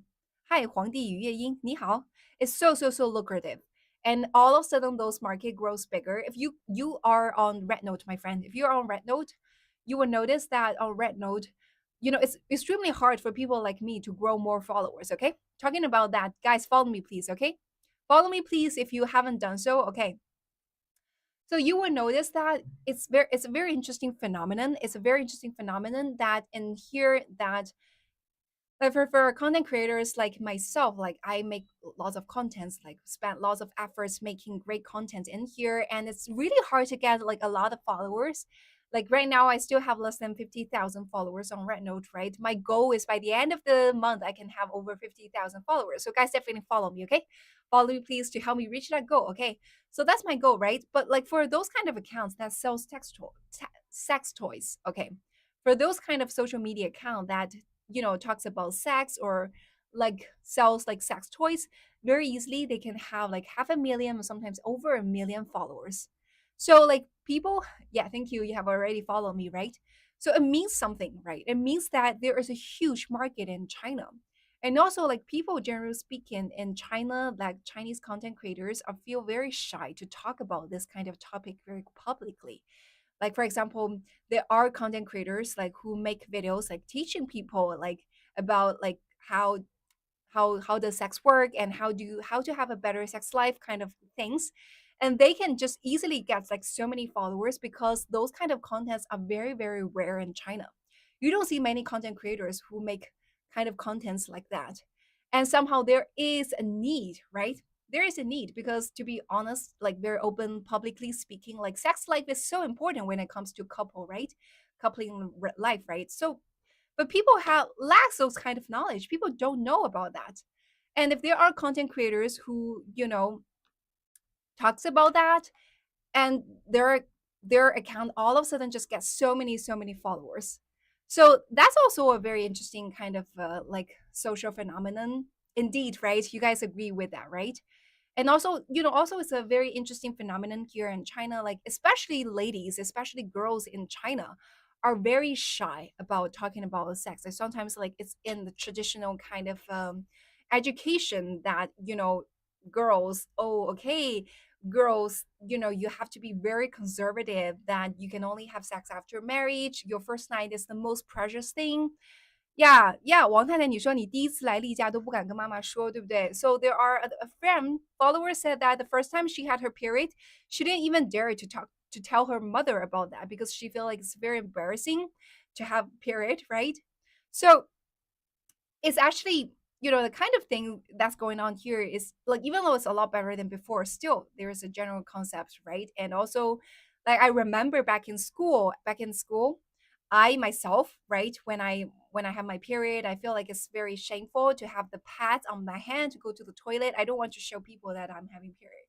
Hi, 皇帝与乐音，你好. It's so lucrative. And all of a sudden, those market grows bigger. If you are on Red Note, my friend, if you're on Red Note, you will notice that on Red Note, it's extremely hard for people like me to grow more followers. Okay, talking about that, guys, follow me, please. Okay, follow me, please, if you haven't done so. Okay, so you will notice that it's a very interesting phenomenon. It's a very interesting phenomenon that in here that like for content creators like myself, like I make lots of contents, like spend lots of efforts making great content in here, and it's really hard to get like a lot of followers. Like right now, I still have less than 50,000 followers on Red Note, right? My goal is by the end of the month, I can have over 50,000 followers. So guys, definitely follow me, okay? Follow me, please, to help me reach that goal, okay? So that's my goal, right? But like for those kind of accounts that sells sex toys, okay? For those kind of social media account that talks about sex or like sells like sex toys, very easily they can have like 500,000 or sometimes over 1 million followers. So like people, yeah, thank you, you have already followed me, right? So it means something, right? It means that there is a huge market in China. And also like people generally speaking in China, like Chinese content creators are feel very shy to talk about this kind of topic very publicly. Like for example, there are content creators like who make videos like teaching people like about like how does sex work and how to have a better sex life kind of things. And they can just easily get like so many followers because those kind of contents are very very rare in China. You don't see many content creators who make kind of contents like that. And somehow there is a need, right? There is a need because, to be honest, like very open publicly speaking, like sex life is so important when it comes to couple, right? Coupling life, right? So but people have lacks those kind of knowledge. People don't know about that. And if there are content creators who, talks about that, and their account all of a sudden just gets so many followers. So that's also a very interesting kind of like social phenomenon indeed, right? You guys agree with that, right? And also, also it's a very interesting phenomenon here in China, like especially ladies, especially girls in China are very shy about talking about sex. Like sometimes like it's in the traditional kind of education that, girls, oh, okay, girls, you have to be very conservative, that you can only have sex after marriage. Your first night is the most precious thing. Yeah, yeah, 王太太，你说你第一次来例假都不敢跟妈妈说，对不对？ So there are a friend follower said that the first time she had her period, she didn't even dare to tell her mother about that because she feel like it's very embarrassing to have period, right? So it's actually, the kind of thing that's going on here is like, even though it's a lot better than before, still there is a general concept, right? And also, like I remember back in school, I myself, right, when I have my period, I feel like it's very shameful to have the pads on my hand to go to the toilet. I don't want to show people that I'm having period.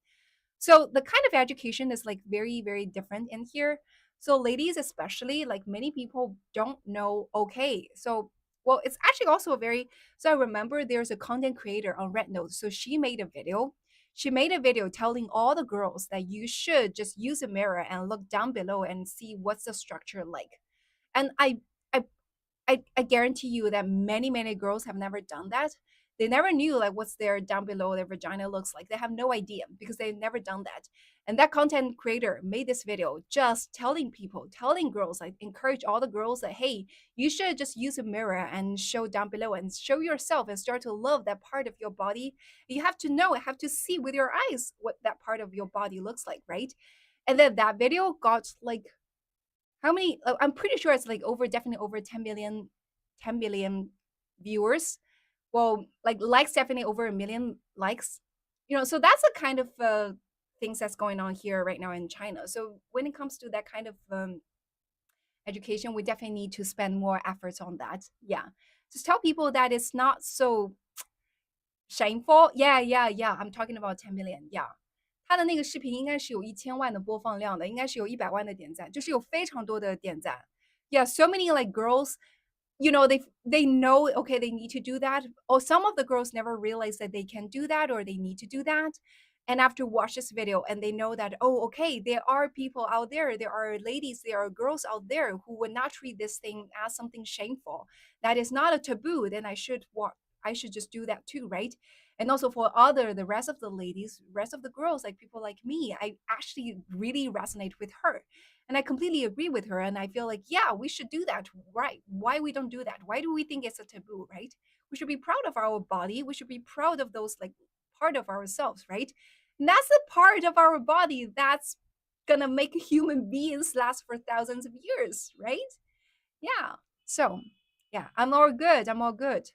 So the kind of education is like very, very different in here. So ladies, especially, like many people don't know. Okay, so well, it's actually also a very. So I remember there's a content creator on Red Note. So she made a video. She made a video telling all the girls that you should just use a mirror and look down below and see what's the structure like. And I I guarantee you that many girls have never done that. They never knew like what's their down below their vagina looks like. They have no idea because they've never done that. And that content creator made this video just telling people, telling girls, like encourage all the girls that hey, you should just use a mirror and show down below and show yourself and start to love that part of your body. You have to know, have to see with your eyes what that part of your body looks like, right? And then that video got like how many? I'm pretty sure it's like over, definitely over 10 million, 10 million viewers. Well, like likes, definitely over a million likes. So that's the kind of things that's going on here right now in China. So when it comes to that kind of education, we definitely need to spend more efforts on that. Yeah, just tell people that it's not so shameful. Yeah, yeah, yeah. I'm talking about 10 million. Yeah. 他的那个视频应该是有1000万的播放量的，应该是有100万的点赞，就是有非常多的点赞。Yeah, so many like girls, they know okay they need to do that. Or some of the girls never realize that they can do that or they need to do that. And after watch this video and they know that oh okay there are people out there, there are ladies, there are girls out there who would not treat this thing as something shameful. That is not a taboo. Then I should just do that too, right? And also for the rest of the ladies, rest of the girls, like people like me, I actually really resonate with her and I completely agree with her. And I feel like yeah, we should do that, right? Why we don't do that? Why do we think it's a taboo, right? We should be proud of our body. We should be proud of those like part of ourselves, right? And that's the part of our body that's gonna make human beings last for thousands of years, right? Yeah. So yeah, I'm all good, I'm all good.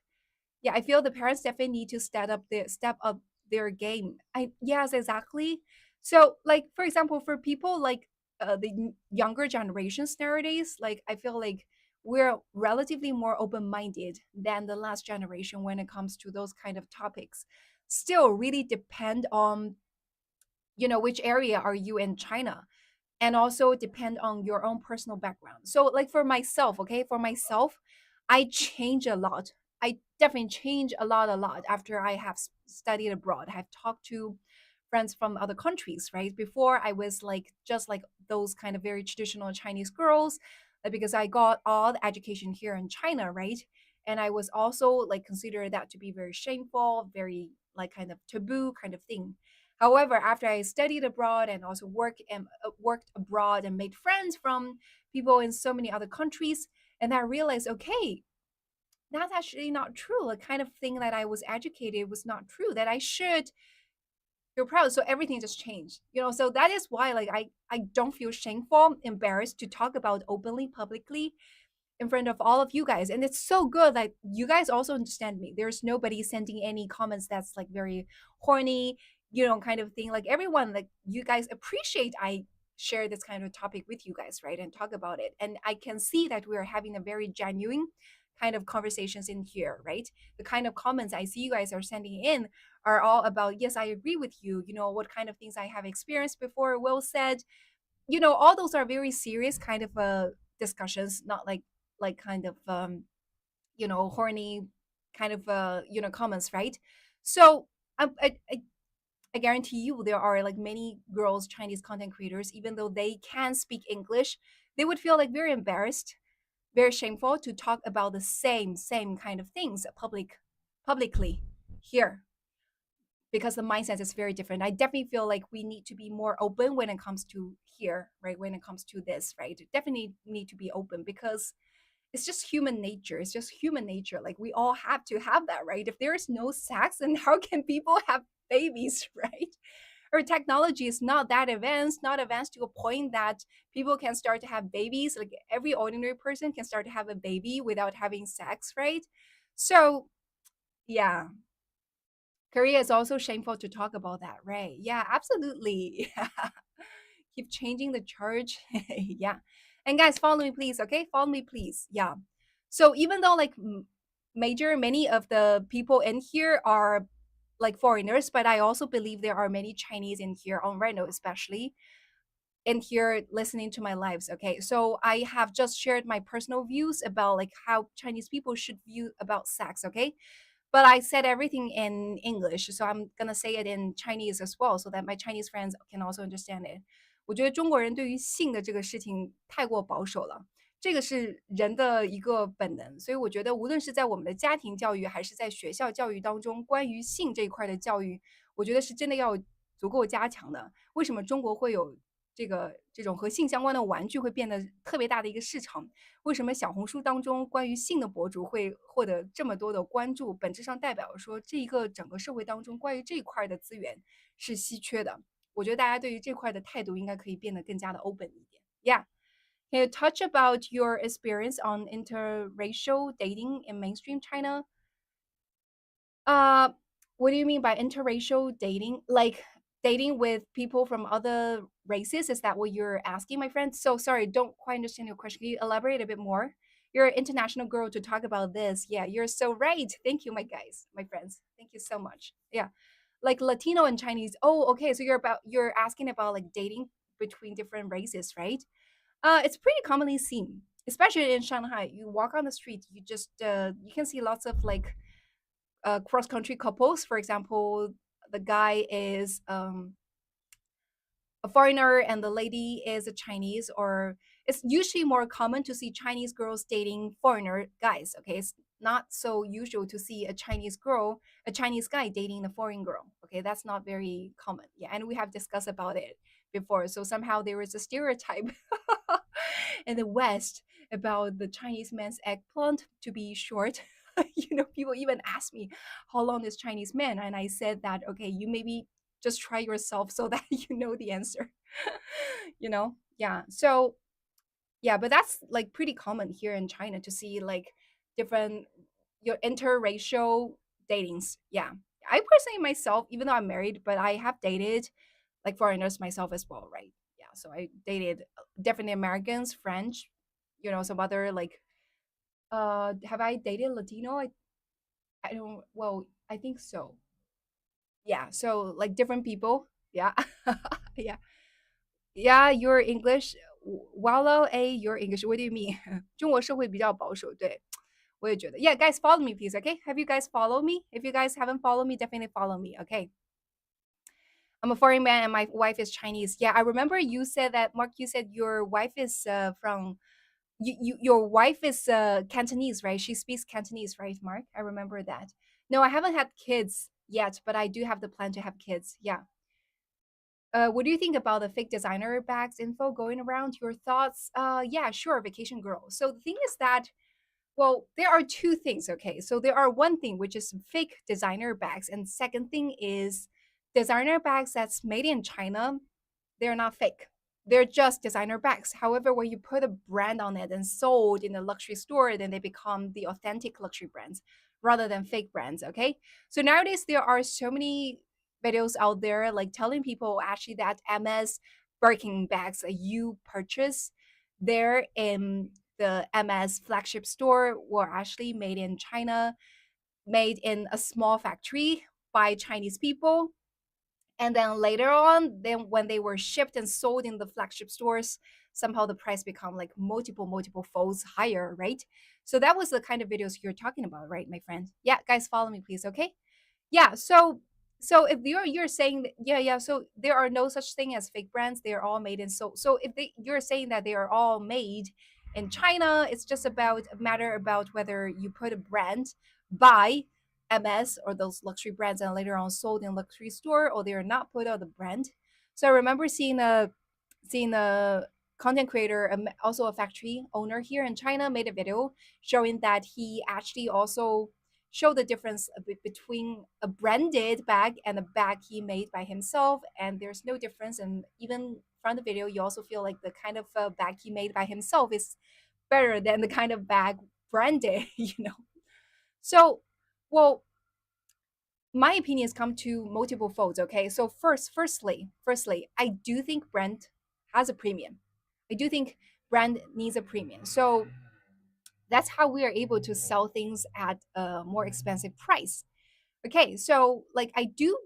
Yeah, I feel the parents definitely need to step up their game. I Yes, exactly. So like for example, for people like the younger generations nowadays, like I feel like we're relatively more open-minded than the last generation when it comes to those kind of topics. Still really depend on which area are you in China, and also depend on your own personal background. So like for myself, okay, for myself, I change a lot. I definitely change a lot after I have studied abroad. I have talked to friends from other countries, right? Before I was like just like those kind of very traditional Chinese girls, because I got all the education here in China, right? And I was also like considered that to be very shameful, very like kind of taboo kind of thing. However, after I studied abroad and also worked abroad and made friends from people in so many other countries, and I realized, okay, that's actually not true. The kind of thing that I was educated was not true, that I should feel proud. So everything just changed, so that is why, like, I don't feel shameful, embarrassed to talk about openly, publicly, in front of all of you guys. And it's so good that you guys also understand me. There's nobody sending any comments that's like very horny, kind of thing. Like, everyone, like, you guys appreciate I share this kind of topic with you guys, right? And talk about it. And I can see that we're having a very genuine kind of conversations in here, right? The kind of comments I see you guys are sending in are all about, yes, I agree with you, what kind of things I have experienced before. Will said, all those are very serious kind of discussions, not like kind of horny kind of comments, right? So I guarantee you there are like many girls, Chinese content creators, even though they can speak English, they would feel like very embarrassed, very shameful to talk about the same kind of things publicly here, because the mindset is very different. I definitely feel like we need to be more open when it comes to here, right? When it comes to this, right? Definitely need to be open, because it's just human nature. It's just human nature. Like, we all have to have that, right? If there is no sex, then how can people have babies, right? Or technology is not that advanced, not advanced to a point that people can start to have babies. Like, every ordinary person can start to have a baby without having sex, right? So, yeah, Korea is also shameful to talk about that, right? Yeah, absolutely. Keep changing the charge. Yeah. And guys, follow me, please. Okay. Follow me, please. Yeah. So even though like many of the people in here are like foreigners, but I also believe there are many Chinese in here on Reno, especially in here listening to my lives. Okay. So I have just shared my personal views about like how Chinese people should view about sex. Okay. But I said everything in English, so I'm gonna say it in Chinese as well, so that my Chinese friends can also understand it. 我觉得中国人对于性的这个事情太过保守了，这个是人的一个本能，所以我觉得无论是在我们的家庭教育，还是在学校教育当中，关于性这一块的教育，我觉得是真的要足够加强的。为什么中国会有这种和性相关的玩具会变得特别大的一个市场？为什么小红书当中关于性的博主会获得这么多的关注？本质上代表说，这一个整个社会当中关于这一块的资源是稀缺的。我觉得大家对于这块的态度应该可以变得更加的 open 一点。Yeah. Can you touch about your experience on interracial dating in mainstream China? Uh, what do you mean by interracial dating? Like dating with people from other races? Is that what you're asking, my friend? So sorry, don't quite understand your question. Can you elaborate a bit more? You're an international girl to talk about this. Yeah, you're so right. Thank you, my guys, my friends. Thank you so much. Yeah. Like Latino and Chinese. Oh, okay. So you're asking about like dating between different races, right? It's pretty commonly seen, especially in Shanghai. You walk on the street, you just you can see lots of like cross country couples. For example, the guy is a foreigner and the lady is a Chinese, or it's usually more common to see Chinese girls dating foreigner guys. Okay, it's not so usual to see a Chinese girl, a Chinese guy dating a foreign girl. Okay, that's not very common. Yeah, and we have discussed about it before. So somehow there is a stereotype in the West about the Chinese man's eggplant to be short. People even ask me how long is Chinese man, and I said that okay, you maybe just try yourself so that you know the answer. Yeah. So yeah, but that's like pretty common here in China to see like different your interracial datings. Yeah. I personally myself, even though I'm married, but I have dated like foreigners myself as well, right? Yeah. So I dated definitely Americans, French, some other like have I dated Latino? I don't well, I think so. Yeah. So like different people. Yeah. Yeah. Yeah, your English. Wallow A, your English. What do you mean? 中国社会比较保守，对，我也觉得. Yeah, guys, follow me, please. Okay, have you guys follow me? If you guys haven't followed me, definitely follow me. Okay. I'm a foreign man and my wife is Chinese. Yeah, I remember you said that, Mark. You said your wife is from your wife is Cantonese, right? She speaks Cantonese, right, Mark? I remember that. No, I haven't had kids yet, but I do have the plan to have kids. Yeah. What do you think about the fake designer bags info going around? Your thoughts? Yeah, sure, vacation girl. So the thing is that Well, there are two things, okay? So there are one thing which is fake designer bags, and second thing is designer bags that's made in China. They're not fake. They're just designer bags. However, when you put a brand on it and sold in a luxury store, then they become the authentic luxury brands rather than fake brands, okay? So nowadays there are so many videos out there like telling people actually that MS Birkin bags that you purchase there in the MS flagship store were actually made in China, made in a small factory by Chinese people. And then later on, then when they were shipped and sold in the flagship stores, somehow the price become like multiple folds higher, right? So that was the kind of videos you're talking about, right, my friend? Yeah, guys, follow me, please, okay? Yeah, so if you're saying that, yeah, so there are no such thing as fake brands. They are all made in so if you're saying that they are all made in China, it's just about a matter about whether you put a brand by MS or those luxury brands and later on sold in luxury store, or they are not put on the brand. So I remember seeing a content creator, also a factory owner here in China, made a video showing that he actually also show the difference a bit between a branded bag and a bag he made by himself, and there's no difference. And even from the video you also feel like the kind of bag he made by himself is better than the kind of bag branded. So well, my opinions come to multiple folds, okay? So firstly I do think brand has a premium. I do think brand needs a premium. So that's how we are able to sell things at a more expensive price. Okay, so like I do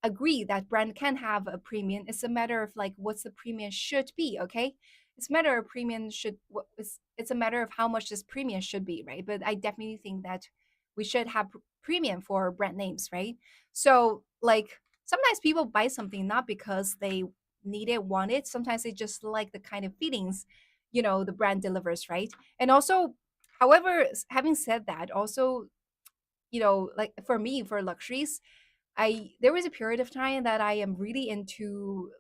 agree that brand can have a premium. It's a matter of like what's the premium should be, okay? It's a matter of premium should it's a matter of how much this premium should be, right? But I definitely think that we should have premium for brand names, right? So like sometimes people buy something not because they need it, want it. Sometimes they just like the kind of feelings, the brand delivers, right? And also, however, having said that, also like for me, for luxuries, I there was a period of time that I am really into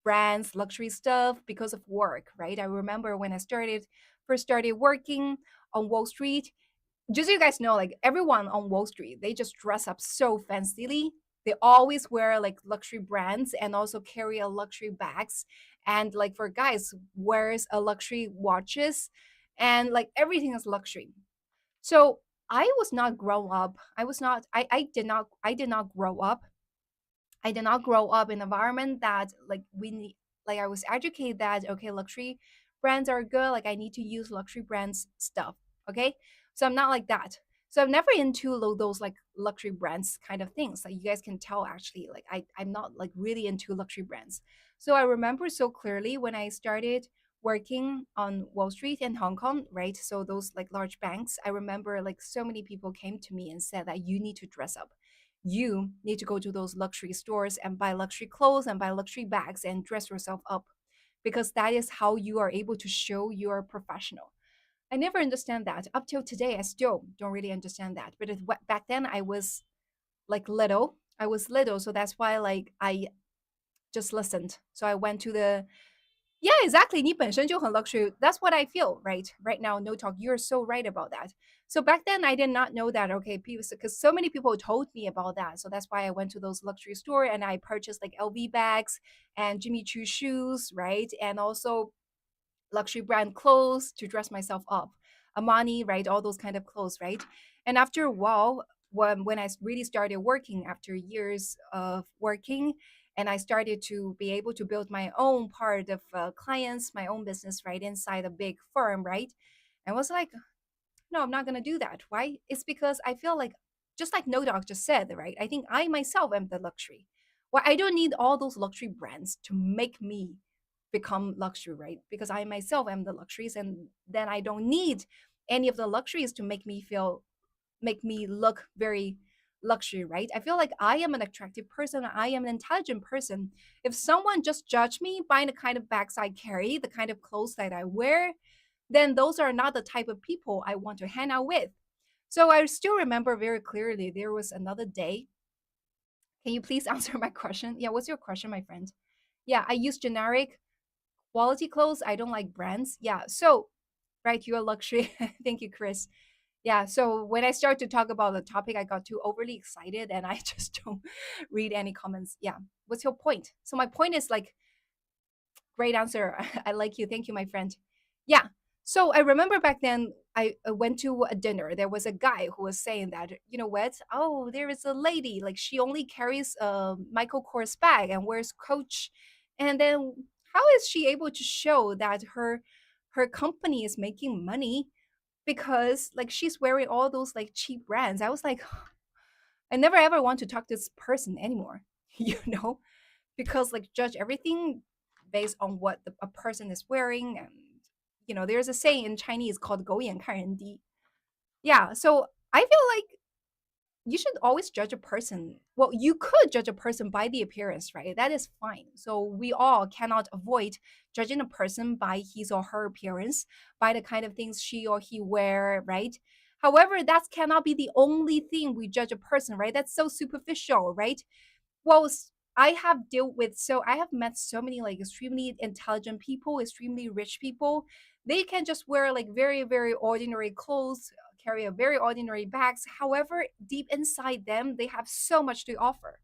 brands, luxury stuff because of work, right? I remember when I first started working on Wall Street. Just so you guys know, like everyone on Wall Street, they just dress up so fancily. They always wear like luxury brands and also carry a luxury bags. And like for guys, wears a luxury watches and like everything is luxury. So I was not grow up. I was not. I did not. I did not grow up. I did not grow up in an environment that like we need. Like I was educated that okay, luxury brands are good. Like I need to use luxury brands stuff. Okay, so I'm not like that. So I'm never into those like luxury brands kind of things. Like you guys can tell actually. Like I'm not like really into luxury brands. So I remember so clearly when I started working on Wall Street in Hong Kong, right? So those like large banks, I remember like so many people came to me and said that you need to dress up. You need to go to those luxury stores and buy luxury clothes and buy luxury bags and dress yourself up because that is how you are able to show you're professional. I never understand that. Up till today, I still don't really understand that. But back then, I was like little. I was little, so that's why like I just listened. So I went to the yeah, exactly. 你本身就很 luxury. That's what I feel, right? Right now, no talk. You're so right about that. So back then, I did not know that. Okay, people, because so many people told me about that. So that's why I went to those luxury store and I purchased like LV bags and Jimmy Choo shoes, right? And also luxury brand clothes to dress myself up. Armani, right? All those kind of clothes, right? And after a while, when I really started working after years of working, and I started to be able to build my own part of clients, my own business, right, inside a big firm, right? I was like, no, I'm not going to do that. Why? It's because I feel like, just like No Dog just said, right? I think I myself am the luxury. Well, I don't need all those luxury brands to make me become luxury, right? Because I myself am the luxuries, and then I don't need any of the luxuries to make me look very luxury, right? I feel like I am an attractive person. I am an intelligent person. If someone just judge me by the kind of bags I carry, the kind of clothes that I wear, then those are not the type of people I want to hang out with. So I still remember very clearly there was another day. Can you please answer my question? Yeah, what's your question, my friend? Yeah, I use generic quality clothes. I don't like brands. Yeah. So right? Your luxury. Thank you, Chris. Yeah, so when I start to talk about the topic, I got too overly excited and I just don't read any comments. Yeah. What's your point? So my point is like, great answer. I like you. Thank you, my friend. Yeah. So I remember back then I went to a dinner. There was a guy who was saying that, you know what? Oh, there is a lady, like she only carries a Michael Kors bag and wears Coach. And then how is she able to show that her company is making money because like she's wearing all those like cheap brands? I was like, I never ever want to talk to this person anymore, you know? Because like judge everything based on what a person is wearing. And there's a saying in Chinese called 狗眼看人低. Yeah, so I feel like you should always judge a person. Well, you could judge a person by the appearance, right? That is fine. So we all cannot avoid judging a person by his or her appearance, by the kind of things she or he wear, right? However, that cannot be the only thing we judge a person, right? That's so superficial, right? Well, I have met so many like extremely intelligent people, extremely rich people. They can just wear like very, very ordinary clothes, carry a very ordinary bags. However, deep inside them, they have so much to offer.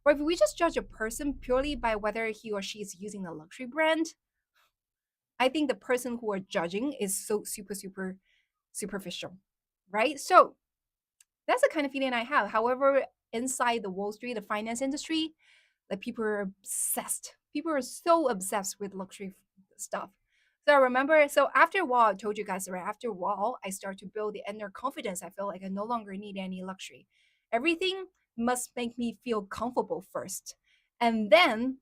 Or if we just judge a person purely by whether he or she is using a luxury brand, I think the person who are judging is so super, super superficial, right? So that's the kind of feeling I have. However, inside the Wall Street, the finance industry, like people are obsessed. People are so obsessed with luxury stuff. So I remember, so after a while, I told you guys, right? After a while, I start to build the inner confidence. I feel like I no longer need any luxury. Everything must make me feel comfortable first. And then,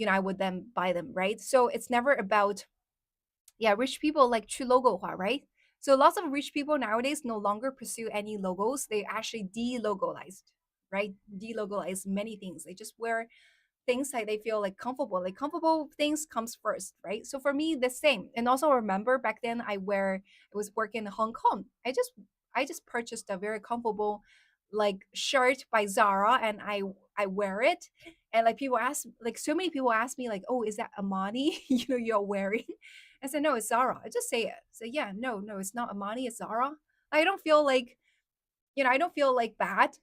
I would then buy them, right? So it's never about, yeah, rich people like 去 logo 化, right? So lots of rich people nowadays no longer pursue any logos. They actually de-logalized, right? De-logalize many things. They just wear things that they feel like comfortable. Like comfortable things comes first, right? So for me, the same. And also remember back then I was working in Hong Kong. I just purchased a very comfortable like shirt by Zara and I wear it. And like people ask like so many people ask me like, oh, is that Amani you're wearing? I said, no, it's Zara. I just say it. So yeah, no, it's not Amani, it's Zara. I don't feel like, I don't feel like bad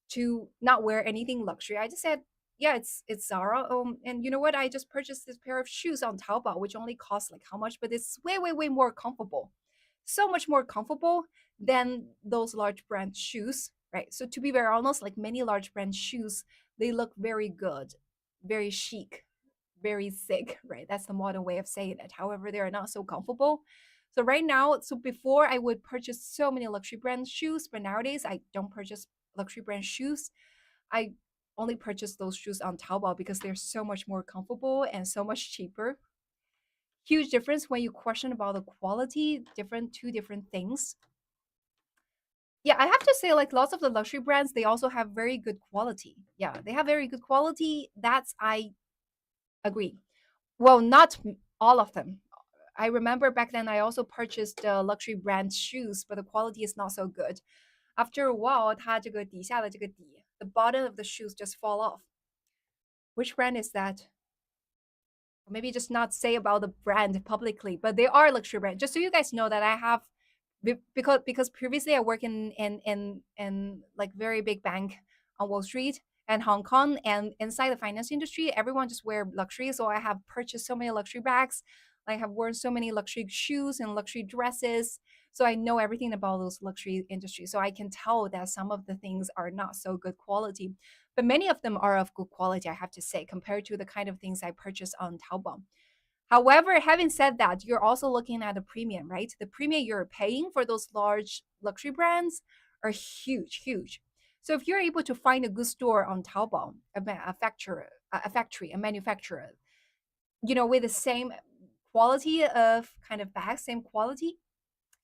to not wear anything luxury. I just said, yeah, it's Zara. And you know what? I just purchased this pair of shoes on Taobao, which only cost like how much, but it's way, way, way more comfortable. So much more comfortable than those large brand shoes, right? So to be very honest, like many large brand shoes, they look very good, very chic, very sick, right? That's the modern way of saying it. However, they are not so comfortable. So right now, so before I would purchase so many luxury brand shoes, but nowadays I don't purchase luxury brand shoes. I only purchase those shoes on Taobao because they're so much more comfortable and so much cheaper. Huge difference when you question about the quality, two different things. Yeah, I have to say, like lots of the luxury brands, they also have very good quality. Yeah, they have very good quality. That's I agree. Well, not all of them. I remember back then I also purchased luxury brand shoes, but the quality is not so good. After a while, 它这个底下的这个底 the bottom of the shoes just fall off. Which brand is that? Or maybe just not say about the brand publicly, but they are luxury brand. Just so you guys know that I have because previously I work in like very big bank on Wall Street and Hong Kong, and inside the finance industry, everyone just wear luxury. So I have purchased so many luxury bags, I have worn so many luxury shoes and luxury dresses. So I know everything about those luxury industries. So I can tell that some of the things are not so good quality, but many of them are of good quality, I have to say, compared to the kind of things I purchase on Taobao. However, having said that, you're also looking at the premium, right? The premium you're paying for those large luxury brands are huge, huge. So if you're able to find a good store on Taobao, a manufacturer, with the same quality of kind of bag, same quality,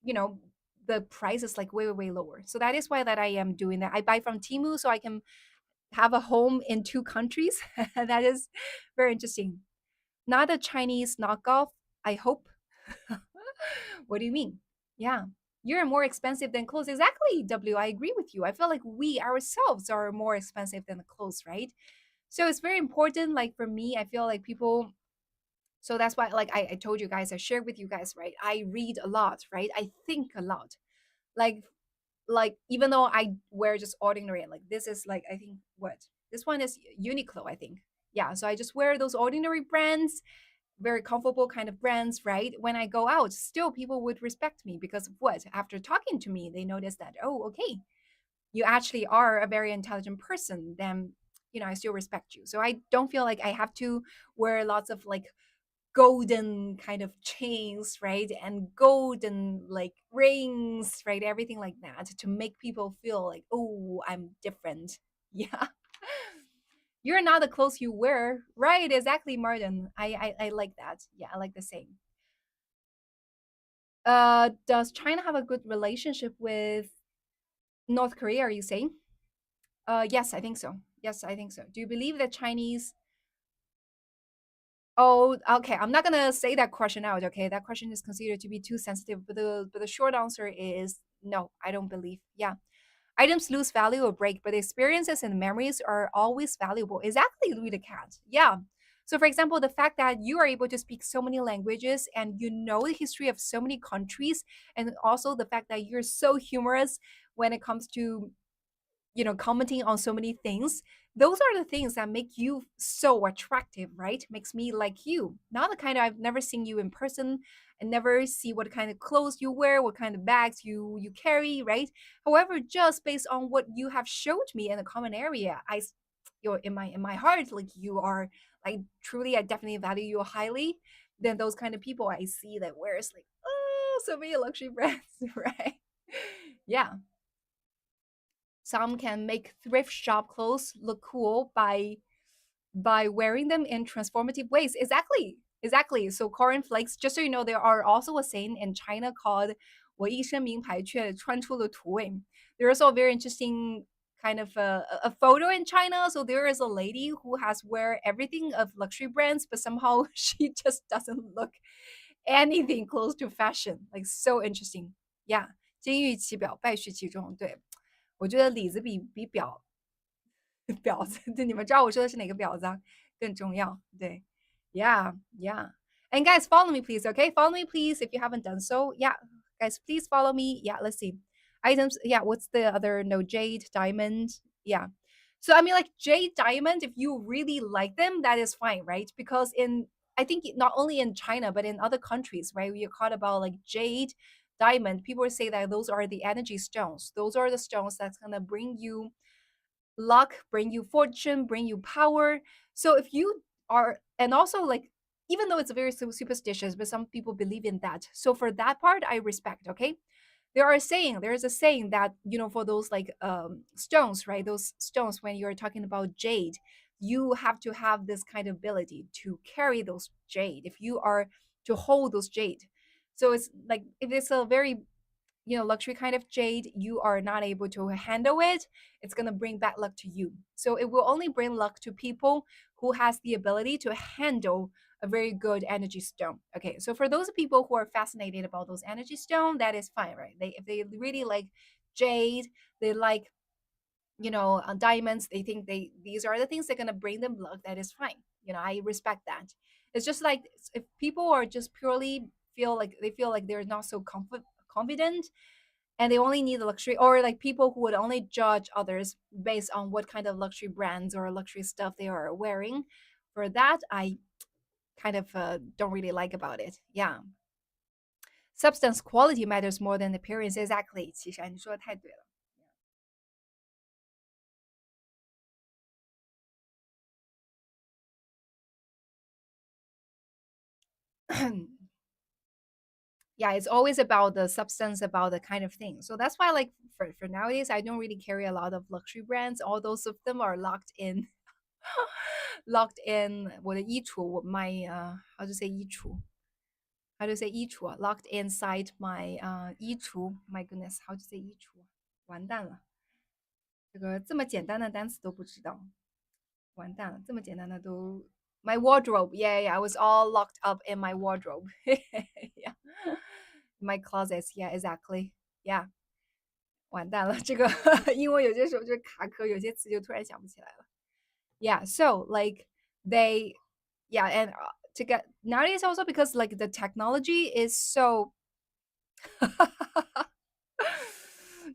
you know, the price is like way, way, way lower. So that is why that I am doing that. I buy from Temu so I can have a home in two countries. That is very interesting. Not a Chinese knockoff, I hope. What do you mean? Yeah. You're more expensive than clothes. Exactly, W. I agree with you. I feel like we ourselves are more expensive than the clothes, right? So it's very important. Like for me, I feel like people So that's why, like I told you guys, I shared with you guys, right? I read a lot, right? I think a lot. Like even though I wear just ordinary, like this is like I think what this one is Uniqlo, I think. Yeah, so I just wear those ordinary brands, very comfortable kind of brands, right? When I go out, still people would respect me because of what? After talking to me, they notice that, oh, okay, you actually are a very intelligent person, then I still respect you. So I don't feel like I have to wear lots of like golden kind of chains, right? And golden like rings, right? Everything like that to make people feel like, oh, I'm different. Yeah. You're not the clothes you wear. Right, exactly, Martin. I like that. Yeah, I like the same. Does China have a good relationship with North Korea, are you saying? Yes, I think so. Yes, I think so. Do you believe that Chinese? Oh, okay. I'm not gonna say that question out. Okay, that question is considered to be too sensitive. But the short answer is no. I don't believe. Yeah, items lose value or break, but experiences and memories are always valuable. Exactly, Louis the Cat. Yeah. So, for example, the fact that you are able to speak so many languages and you know the history of so many countries, and also the fact that you're so humorous when it comes to commenting on so many things, those are the things that make you so attractive, right? Makes me like you. Not the kind of, I've never seen you in person and never see what kind of clothes you wear, what kind of bags you carry, right? However, just based on what you have showed me in the common area, you're in my heart, like you are like truly, I definitely value you highly than those kind of people I see that wears like so many luxury brands, right? Yeah. Some can make thrift shop clothes look cool by wearing them in transformative ways. Exactly. Exactly. So Korean flakes, just so you know, there are also a saying in China called 我一身名牌却穿出了土味. There is also a very interesting kind of a photo in China. So there is a lady who has wear everything of luxury brands, but somehow she just doesn't look anything close to fashion. Like so interesting. Yeah. 金玉其表，败絮其中。对，我觉得里子比表婊子，对，你们知道我说的是哪个婊子啊？更重要，对，yeah, yeah. And guys, follow me, please. Okay, follow me, please, if you haven't done so. Yeah, guys, please follow me. Yeah, let's see. Items. Yeah, what's the other? No, jade, diamond. Yeah. So I mean, like jade, diamond. If you really like them, that is fine, right? Because I think not only in China but in other countries, right? We are caught about like jade, diamond. People say that those are the energy stones. Those are the stones that's gonna bring you luck, bring you fortune, bring you power. So if you are, and also like, even though it's very superstitious, but some people believe in that. So for that part, I respect. Okay, there is a saying that for those like stones, right? Those stones, when you're talking about jade, you have to have this kind of ability to carry those jade. If you are to hold those jade, so it's like if it's a very luxury kind of jade, you are not able to handle it, it's going to bring bad luck to you. So it will only bring luck to people who has the ability to handle a very good energy stone. Okay, so for those people who are fascinated about those energy stone, that is fine, right? If they really like jade, they like diamonds, they think these are the things that are going to bring them luck, that is fine. I respect that. It's just like if people are just purely feel like they're not so confident, and they only need the luxury, or like people who would only judge others based on what kind of luxury brands or luxury stuff they are wearing, for that I kind of don't really like about it. Yeah, substance quality matters more than appearance. Exactly, 其实你说的太对了。Yeah, it's always about the substance, about the kind of thing. So that's why, like for nowadays, I don't really carry a lot of luxury brands. All those of them are locked in, locked in 我的衣橱, my how to say 衣橱? How to say 衣橱? Locked inside my 衣橱. My goodness, how to say 衣橱? 完蛋了，这个这么简单的单词都不知道，完蛋了，这么简单的都 my wardrobe. Yeah, yeah, I was all locked up in my wardrobe. Yeah. My closets. Yeah, exactly. Yeah. 完蛋了，这个英文有些时候就卡壳，有些词就突然想不起来了。Yeah, so like they, yeah, and to get nowadays also because like the technology is so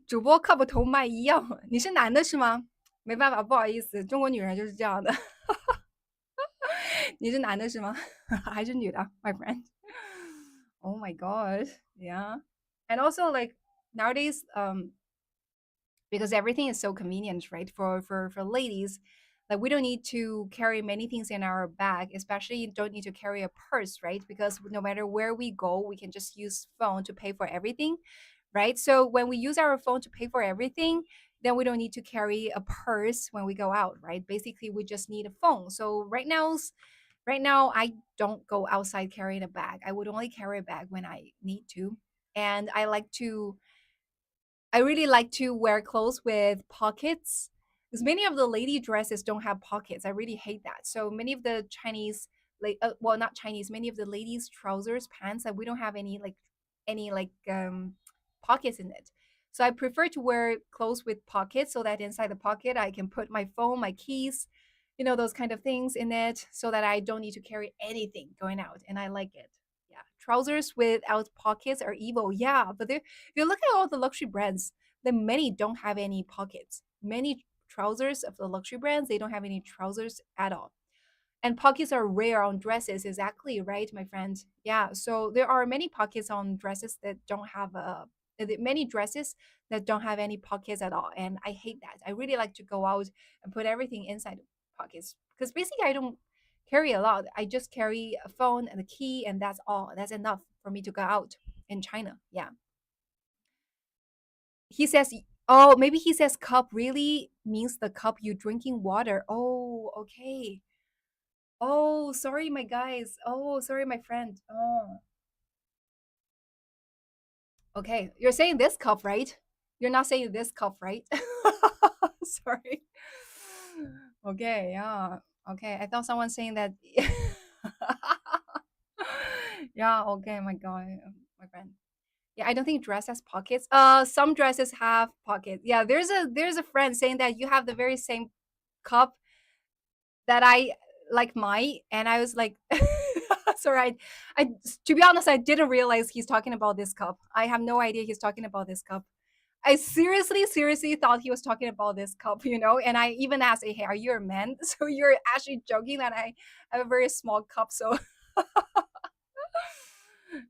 主播靠不头麦一样，你是男的是吗？没办法，不好意思，中国女人就是这样的。你是男的是吗？还是女的？My friend. Oh my god. Yeah. And also like nowadays, because everything is so convenient, right? For ladies, like we don't need to carry many things in our bag, especially you don't need to carry a purse, right? Because no matter where we go, we can just use phone to pay for everything, right? So when we use our phone to pay for everything, then we don't need to carry a purse when we go out, right? Basically, we just need a phone. So right now I don't go outside carrying a bag. I would only carry a bag when I need to. And I really like to wear clothes with pockets because many of the lady dresses don't have pockets. I really hate that. So many of the Chinese, like, well, not Chinese, many of the ladies' trousers, pants, that we don't have any pockets in it. So I prefer to wear clothes with pockets so that inside the pocket I can put my phone, my keys, those kind of things in it so that I don't need to carry anything going out. And I like it. Yeah. Trousers without pockets are evil. Yeah. But if you look at all the luxury brands, then many don't have any pockets. Many trousers of the luxury brands, they don't have any trousers at all. And pockets are rare on dresses, exactly, right, my friend? Yeah. So there are many pockets on dresses that don't have many dresses that don't have any pockets at all. And I hate that. I really like to go out and put everything inside pockets because basically I don't carry a lot. I just carry a phone and a key, and that's all. That's enough for me to go out in China. Yeah. He says, oh, maybe he says cup really means the cup you drinking water. Oh, okay. Oh, sorry, my guys. Oh, sorry, my friend. Oh, okay. You're saying this cup, right? You're not saying this cup, right? Sorry. Okay, yeah. Okay, I thought someone saying that. Yeah, okay, my God, my friend. Yeah, I don't think dress has pockets. Some dresses have pockets. Yeah, there's a friend saying that you have the very same cup that I like mine, and I was like, sorry, I to be honest, I didn't realize he's talking about this cup. I have no idea he's talking about this cup. I seriously thought he was talking about this cup, and I even asked, hey, are you a man? So you're actually joking that I have a very small cup, so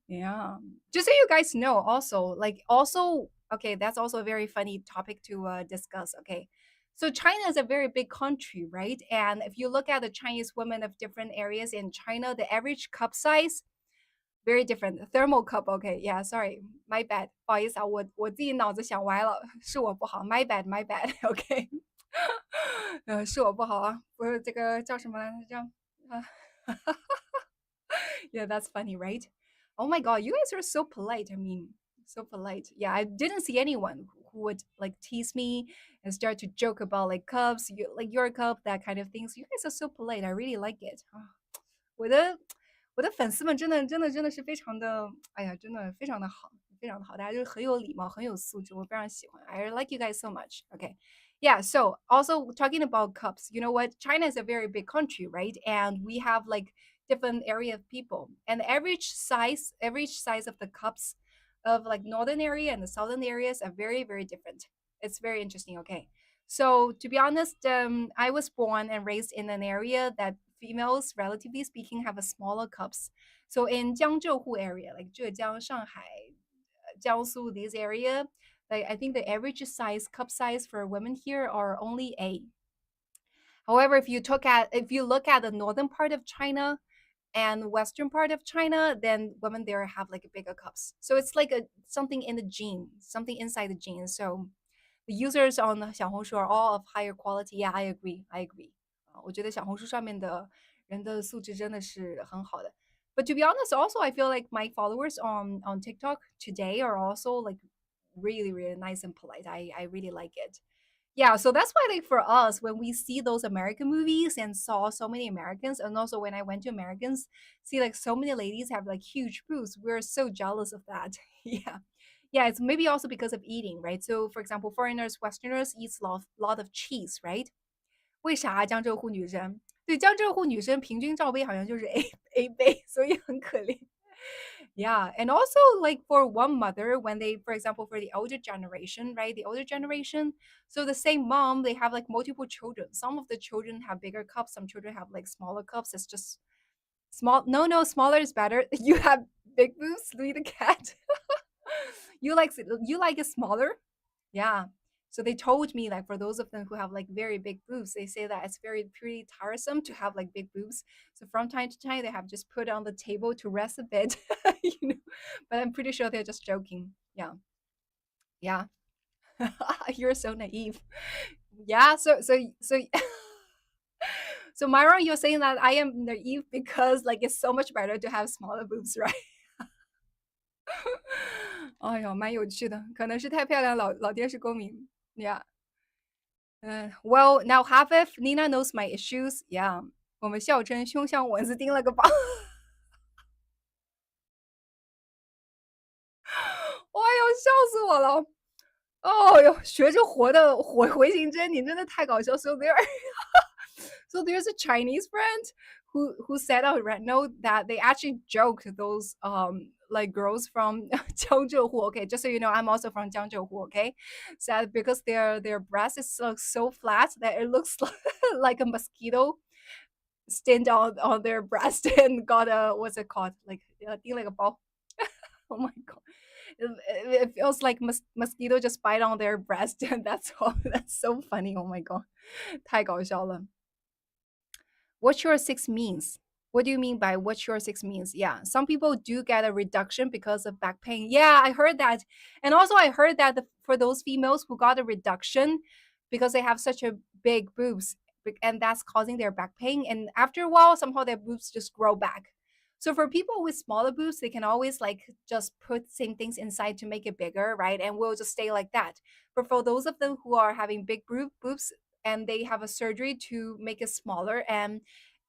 yeah. Just so you guys know, also, okay, that's also a very funny topic to discuss. Okay. So China is a very big country, right? And if you look at the Chinese women of different areas in China, the average cup size very different. Thermal cup, okay, yeah, sorry, my bad，不好意思啊，我自己脑子想歪了，是我不好，my bad，my bad，OK，是我不好啊，不是这个叫什么来着？叫yeah, that's funny, right? Oh my god, you guys are so polite. I mean, so polite. Yeah, I didn't see anyone who would like tease me and start to joke about like cups, like your cup, that kind of things. You guys are so polite. I really like it. 我的我的粉丝们真的是非常的，哎呀，真的非常的好，非常的好，大家就是很有礼貌，很有素质，我非常喜欢。I like you guys so much. Okay. Yeah, so also talking about cups, you know what? China is a very big country, right? And we have like different area of people. And average size of the cups of like northern area and the southern areas are very, very different. It's very interesting. Okay. So to be honest, I was born and raised in an area that females, relatively speaking, have a smaller cups. So in Jiangzhou area, like Zhejiang, Shanghai, Jiangsu, this area, like I think the average cup size for women here are only A. However, if you look at the northern part of China and western part of China, then women there have like bigger cups. So it's like something in the gene, something inside the gene. So the users on 小红书 are all of higher quality. Yeah, I agree. I agree. 我觉得小红书上面的人的素质真的是很好的。But to be honest, also I feel like my followers on TikTok today are also like really really nice and polite. I really like it. Yeah, so that's why like for us when we see those American movies and saw so many Americans, and also when I went to Americans, see like so many ladies have like huge boobs, we're so jealous of that. Yeah. Yeah, it's maybe also because of eating, right? So for example, foreigners, Westerners eat lot of cheese, right? 为啥江浙沪女生对，江浙沪女生平均罩杯好像就是 A 杯，所以很可怜。Yeah, and also like for one mother, when they, for example, for the older generation, right? The older generation, so the same mom, they have like multiple children. Some of the children have bigger cups, some children have like smaller cups. It's just small. No, no, smaller is better. You have big boobs, Louis the cat. You like it smaller? Yeah. So they told me like for those of them who have like very big boobs, they say that it's very pretty tiresome to have like big boobs. So from time to time they have just put it on the table to rest a bit, you know. But I'm pretty sure they're just joking. Yeah. Yeah. You're so naive. Yeah, so so Myron, you're saying that I am naive because like it's so much better to have smaller boobs, right? 哎呦，蛮有趣的，可能是太漂亮老电视公民。Yeah. Well, now Hafif, Nina knows my issues. Yeah. 我们笑称胸像蚊子叮了个包。哎呦，笑死我了！哦哟，学着活的回形针，你真的太搞笑。So there, so there's a Chinese friend who said on Red Note that they actually joked those like girls from Jiangzhou. Okay, just so you know, I'm also from Jiangzhou. Okay, said because their breast is so flat that it looks like a mosquito stint on their breast and got a what's it called like a ball. Oh my god. It feels like mosquito just bite on their breast and that's all. That's so funny. Oh my god. 太搞笑了。What your six means. What do you mean by what your six means? Yeah, some people do get a reduction because of back pain. Yeah, I heard that. And also, I heard that for those females who got a reduction because they have such a big boobs and that's causing their back pain. And after a while, somehow their boobs just grow back. So for people with smaller boobs, they can always like just put same things inside to make it bigger, right? And we'll just stay like that. But for those of them who are having big boobs, and they have a surgery to make it smaller, and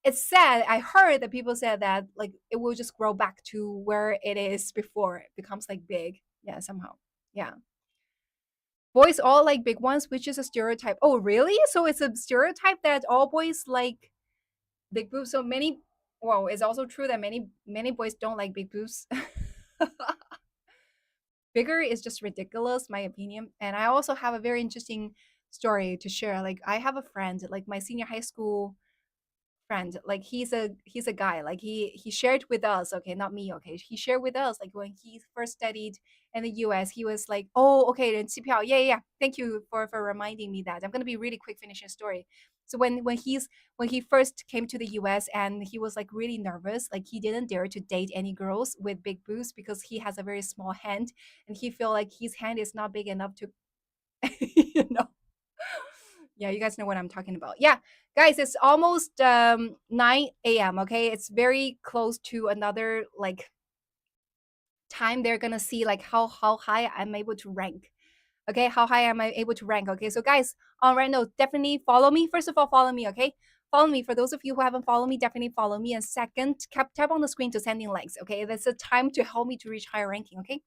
it's said, I heard that people said that like it will just grow back to where it is before it becomes like big. Yeah, somehow. Yeah. Boys all like big ones, which is a stereotype. Oh, really? So it's a stereotype that all boys like big boobs. So many, well, it's also true that many boys don't like big boobs. Bigger is just ridiculous, my opinion. And I also have a very interesting story to share. Like I have a friend, like my senior high school friend, like he's a guy, like he shared with us, okay, not me, okay, he shared with us like when he first studied in the US, he was like, oh, okay, then yeah, yeah, thank you for reminding me that. I'm gonna be really quick finishing the story. So when he first came to the US and he was like really nervous, like he didn't dare to date any girls with big boobs because he has a very small hand and he feel like his hand is not big enough to you know. Yeah, you guys know what I'm talking about. Yeah, guys, it's almost 9 a.m. Okay, it's very close to another like time they're gonna see like how high I'm able to rank. Okay, how high am I able to rank? Okay, so guys, on right now, definitely follow me. First of all, follow me. Okay, follow me. For those of you who haven't followed me, definitely follow me. And second, tap on the screen to sending likes. Okay, that's a time to help me to reach higher ranking. Okay,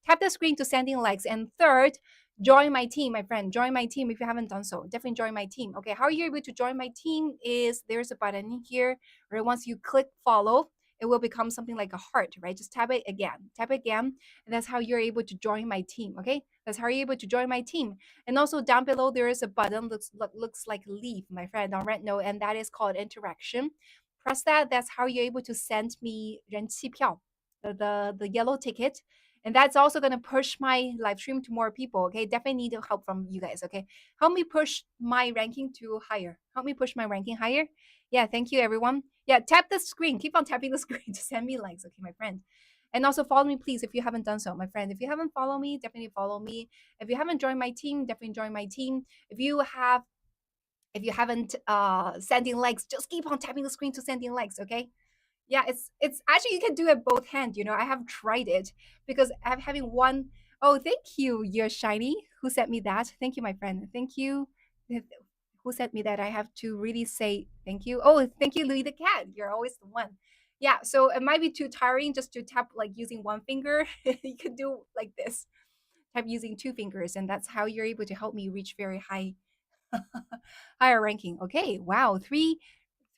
tap the screen to sending likes. And third, join my team, my friend. Join my team if you haven't done so. Definitely join my team. Okay, how are you able to join my team? Is there's a button in here, or once you click follow, it will become something like a heart, right? Just tap it again, and that's how you're able to join my team. Okay, that's how you're able to join my team. And also down below there is a button looks like leave, my friend, on red note, and that is called interaction. Press that. That's how you're able to send me 人气票, the yellow ticket. And that's also going to push my live stream to more people. Okay, definitely need help from you guys. Okay, help me push my ranking to higher. Help me push my ranking higher. Yeah, thank you everyone. Yeah, tap the screen. Keep on tapping the screen to send me likes. Okay, my friend. And also follow me, please, if you haven't done so, my friend. If you haven't followed me, definitely follow me. If you haven't joined my team, definitely join my team. If you haven't sending likes, just keep on tapping the screen to sending likes. Okay. Yeah, it's actually you can do it both hands. You know, I have tried it because I'm having one. Oh, thank you, you're shiny. Who sent me that? Thank you, my friend. Thank you. Who sent me that? I have to really say thank you. Oh, thank you, Louis the cat. You're always the one. Yeah, so it might be too tiring just to tap like using one finger. You can do like this. Tap using two fingers, and that's how you're able to help me reach very higher ranking. Okay, wow,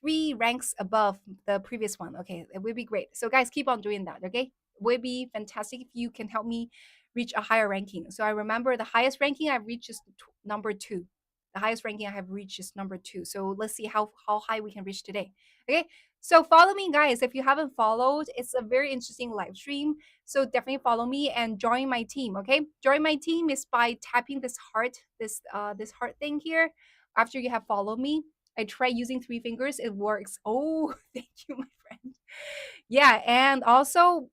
three ranks above the previous one. Okay, it would be great. So guys, keep on doing that. Okay, it would be fantastic if you can help me reach a higher ranking. So I remember the highest ranking I've reached is number two. The highest ranking I have reached is number two. So let's see how high we can reach today. Okay. So follow me, guys. If you haven't followed, it's a very interesting live stream. So definitely follow me and join my team. Okay. Join my team is by tapping this heart, this heart thing here. After you have followed me, I try using three fingers. It works. Oh, thank you, my friend. Yeah, and also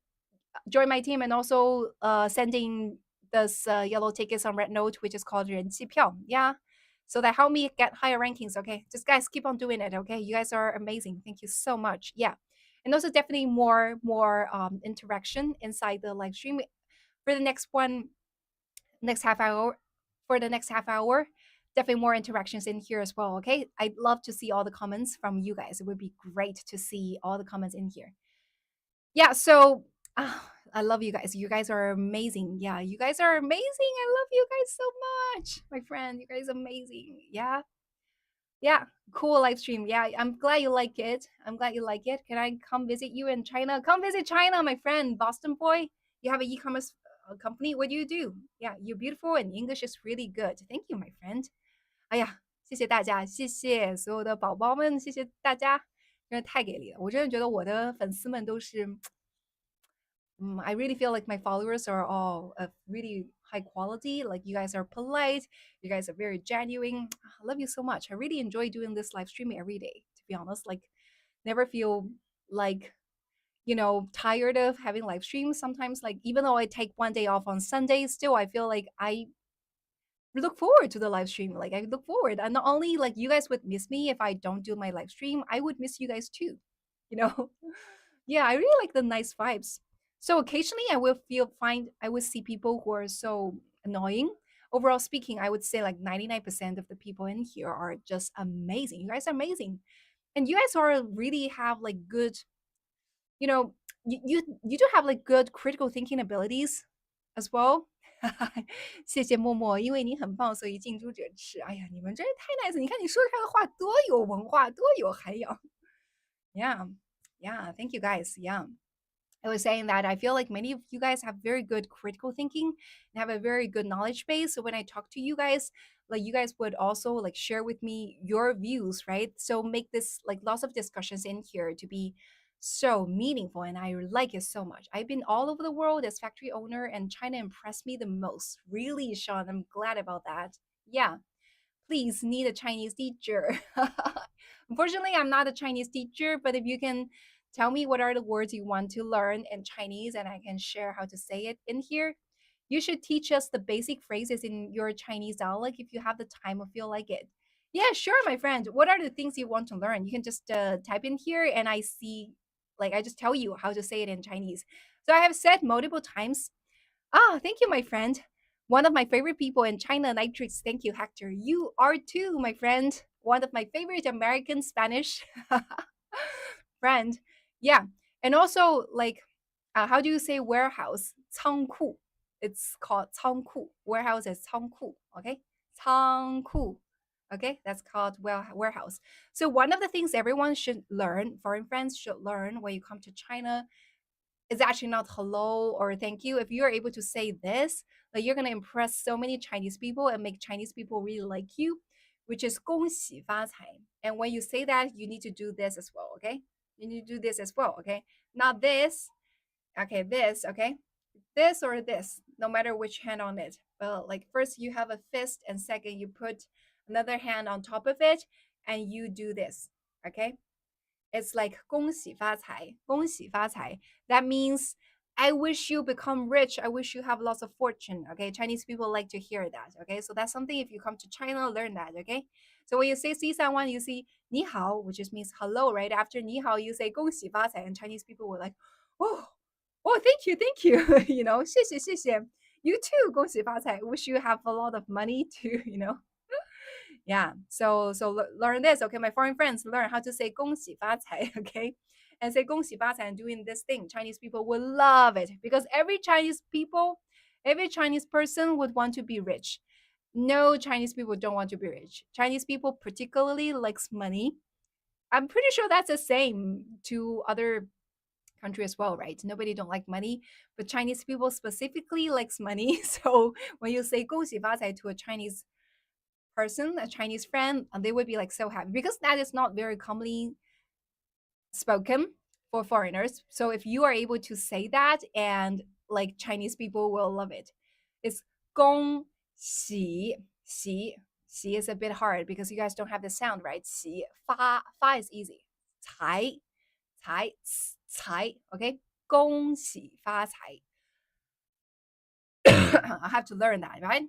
join my team and also sending this yellow tickets on Red Note, which is called 人气票. Yeah. So that help me get higher rankings. Okay. Just guys keep on doing it. Okay. You guys are amazing. Thank you so much. Yeah. And also definitely more interaction inside the live stream. For the next one, next half hour, for the next half hour, definitely more interactions in here as well. Okay. I'd love to see all the comments from you guys. It would be great to see all the comments in here. Yeah, so I love you guys. You guys are amazing. Yeah, you guys are amazing. I love you guys so much. My friend, you guys are amazing. Yeah. Yeah, cool live stream. Yeah, I'm glad you like it. I'm glad you like it. Can I come visit you in China? Come visit China, my friend. Boston boy. You have an e-commerce company. What do you do? Yeah, you're beautiful and English is really good. Thank you, my friend. 哎呀，谢谢大家，谢谢所有的宝宝们，谢谢大家，真的太给力了！我真的觉得我的粉丝们都是I really feel like my followers are all of really high quality. Like you guys are polite, you guys are very genuine. I love you so much. I really enjoy doing this live streaming every day. To be honest, like never feel like tired of having live streams. Sometimes, like even though I take one day off on Sunday, still I feel like I look forward to the live stream. Like I look forward, and not only like you guys would miss me if I don't do my live stream, I would miss you guys too. You know, yeah, I really like the nice vibes. So occasionally, I will see people who are so annoying. Overall speaking, I would say like 99% of the people in here are just amazing. You guys are amazing, and you guys are really have like good you know, you do have like good critical thinking abilities as well. 谢谢默默，因为你很棒，所以近朱者赤。哎呀，你们真是太 nice 了！你看你说出来的话多有文化，多有涵养。Yeah, yeah. Thank you guys. Yeah. I was saying that I feel like many of you guys have very good critical thinking and have a very good knowledge base. So when I talk to you guys, like you guys would also like share with me your views, right? So make this like lots of discussions in here to be so meaningful and I like it so much. I've been all over the world as factory owner and China impressed me the most. Really, Sean, I'm glad about that. Yeah. Please need a Chinese teacher. Unfortunately, I'm not a Chinese teacher, but if you can tell me what are the words you want to learn in Chinese and I can share how to say it in here, you should teach us the basic phrases in your Chinese dialect if you have the time or feel like it. Yeah, sure, my friend. What are the things you want to learn? You can just type in here and I just tell you how to say it in Chinese. So I have said multiple times. Thank you, my friend. One of my favorite people in China, Nitrix. Thank you, Hector. You are too, my friend. One of my favorite American Spanish friend. Yeah. And also, like, how do you say warehouse? 仓库. It's called 仓库. Warehouse is 仓库. Okay. 仓库. Okay. That's called warehouse. So, one of the things everyone should learn, foreign friends should learn when you come to China is actually not hello or thank you. If you're able to say this, like you're gonna impress so many Chinese people and make Chinese people really like you, which is 恭喜发财. And when you say that, you need to do this as well, okay? You need to do this as well, okay? Not this, okay, this, okay? This or this, no matter which hand on it. But like first you have a fist and second you put another hand on top of it and you do this, okay? It's like 恭喜发财,恭喜发财. That means I wish you become rich. I wish you have lots of fortune. Okay. Chinese people like to hear that. Okay. So that's something if you come to China, learn that. Okay. So when you say see someone, you see 你好, which just means hello, right? After 你好, you say 恭喜发财. And Chinese people were like, oh, thank you, thank you. 谢谢谢谢. You too, 恭喜发财. Wish you have a lot of money to, yeah. So learn this, okay? My foreign friends learn how to say 恭喜发财, okay? And say 恭喜发财 and doing this thing. Chinese people will love it because every Chinese person would want to be rich. No Chinese people don't want to be rich. Chinese people particularly likes money. I'm pretty sure that's the same to other country as well, right? Nobody don't like money, but Chinese people specifically likes money. So when you say 恭喜发财 to a Chinese person, a Chinese friend, they would be like so happy because that is not very commonly spoken for foreigners. So if you are able to say that, and like Chinese people will love it. It's 恭喜喜喜 is a bit hard because you guys don't have the sound, right? 喜 fa is easy. 财财 okay? 恭喜发财. I have to learn that, right?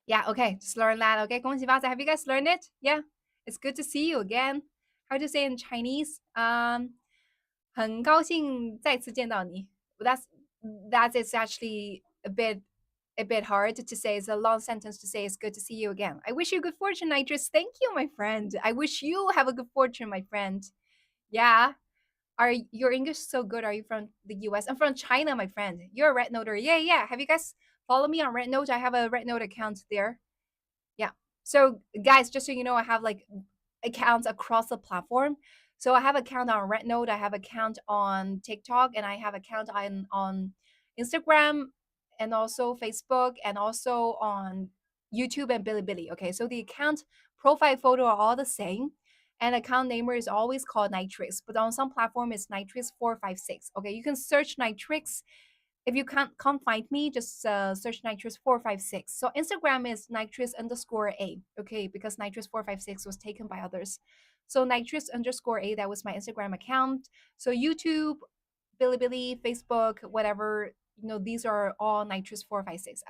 Yeah, okay, just learn that. Okay, 恭喜发财. Have you guys learned it? Yeah, it's good to see you again. How to say in Chinese? 很高兴再次见到你. That is actually a bit hard to say. It's a long sentence to say. It's good to see you again. I wish you good fortune, Nitrous. Thank you, my friend. I wish you have a good fortune, my friend. Yeah. Are your English so good? Are you from the US? I'm from China, my friend. You're a Red Noter. Yeah, yeah. Have you guys follow me on Red Note? I have a Red Note account there. Yeah. So guys, just so you know, I have like accounts across the platform. So I have account on Rednote, I have account on TikTok, and I have account on Instagram, and also Facebook, and also on YouTube and Bilibili. Okay, so the account profile photo are all the same, and account name is always called Nitrix, but on some platform it's Nitrix456. Okay, you can search Nitrix. If you can't find me, just search Nitrous456. So Instagram is Nitrous_A. Okay, because Nitrous456 was taken by others. So Nitrous_A, that was my Instagram account. So YouTube, Bilibili, Facebook, whatever, these are all Nitrous456.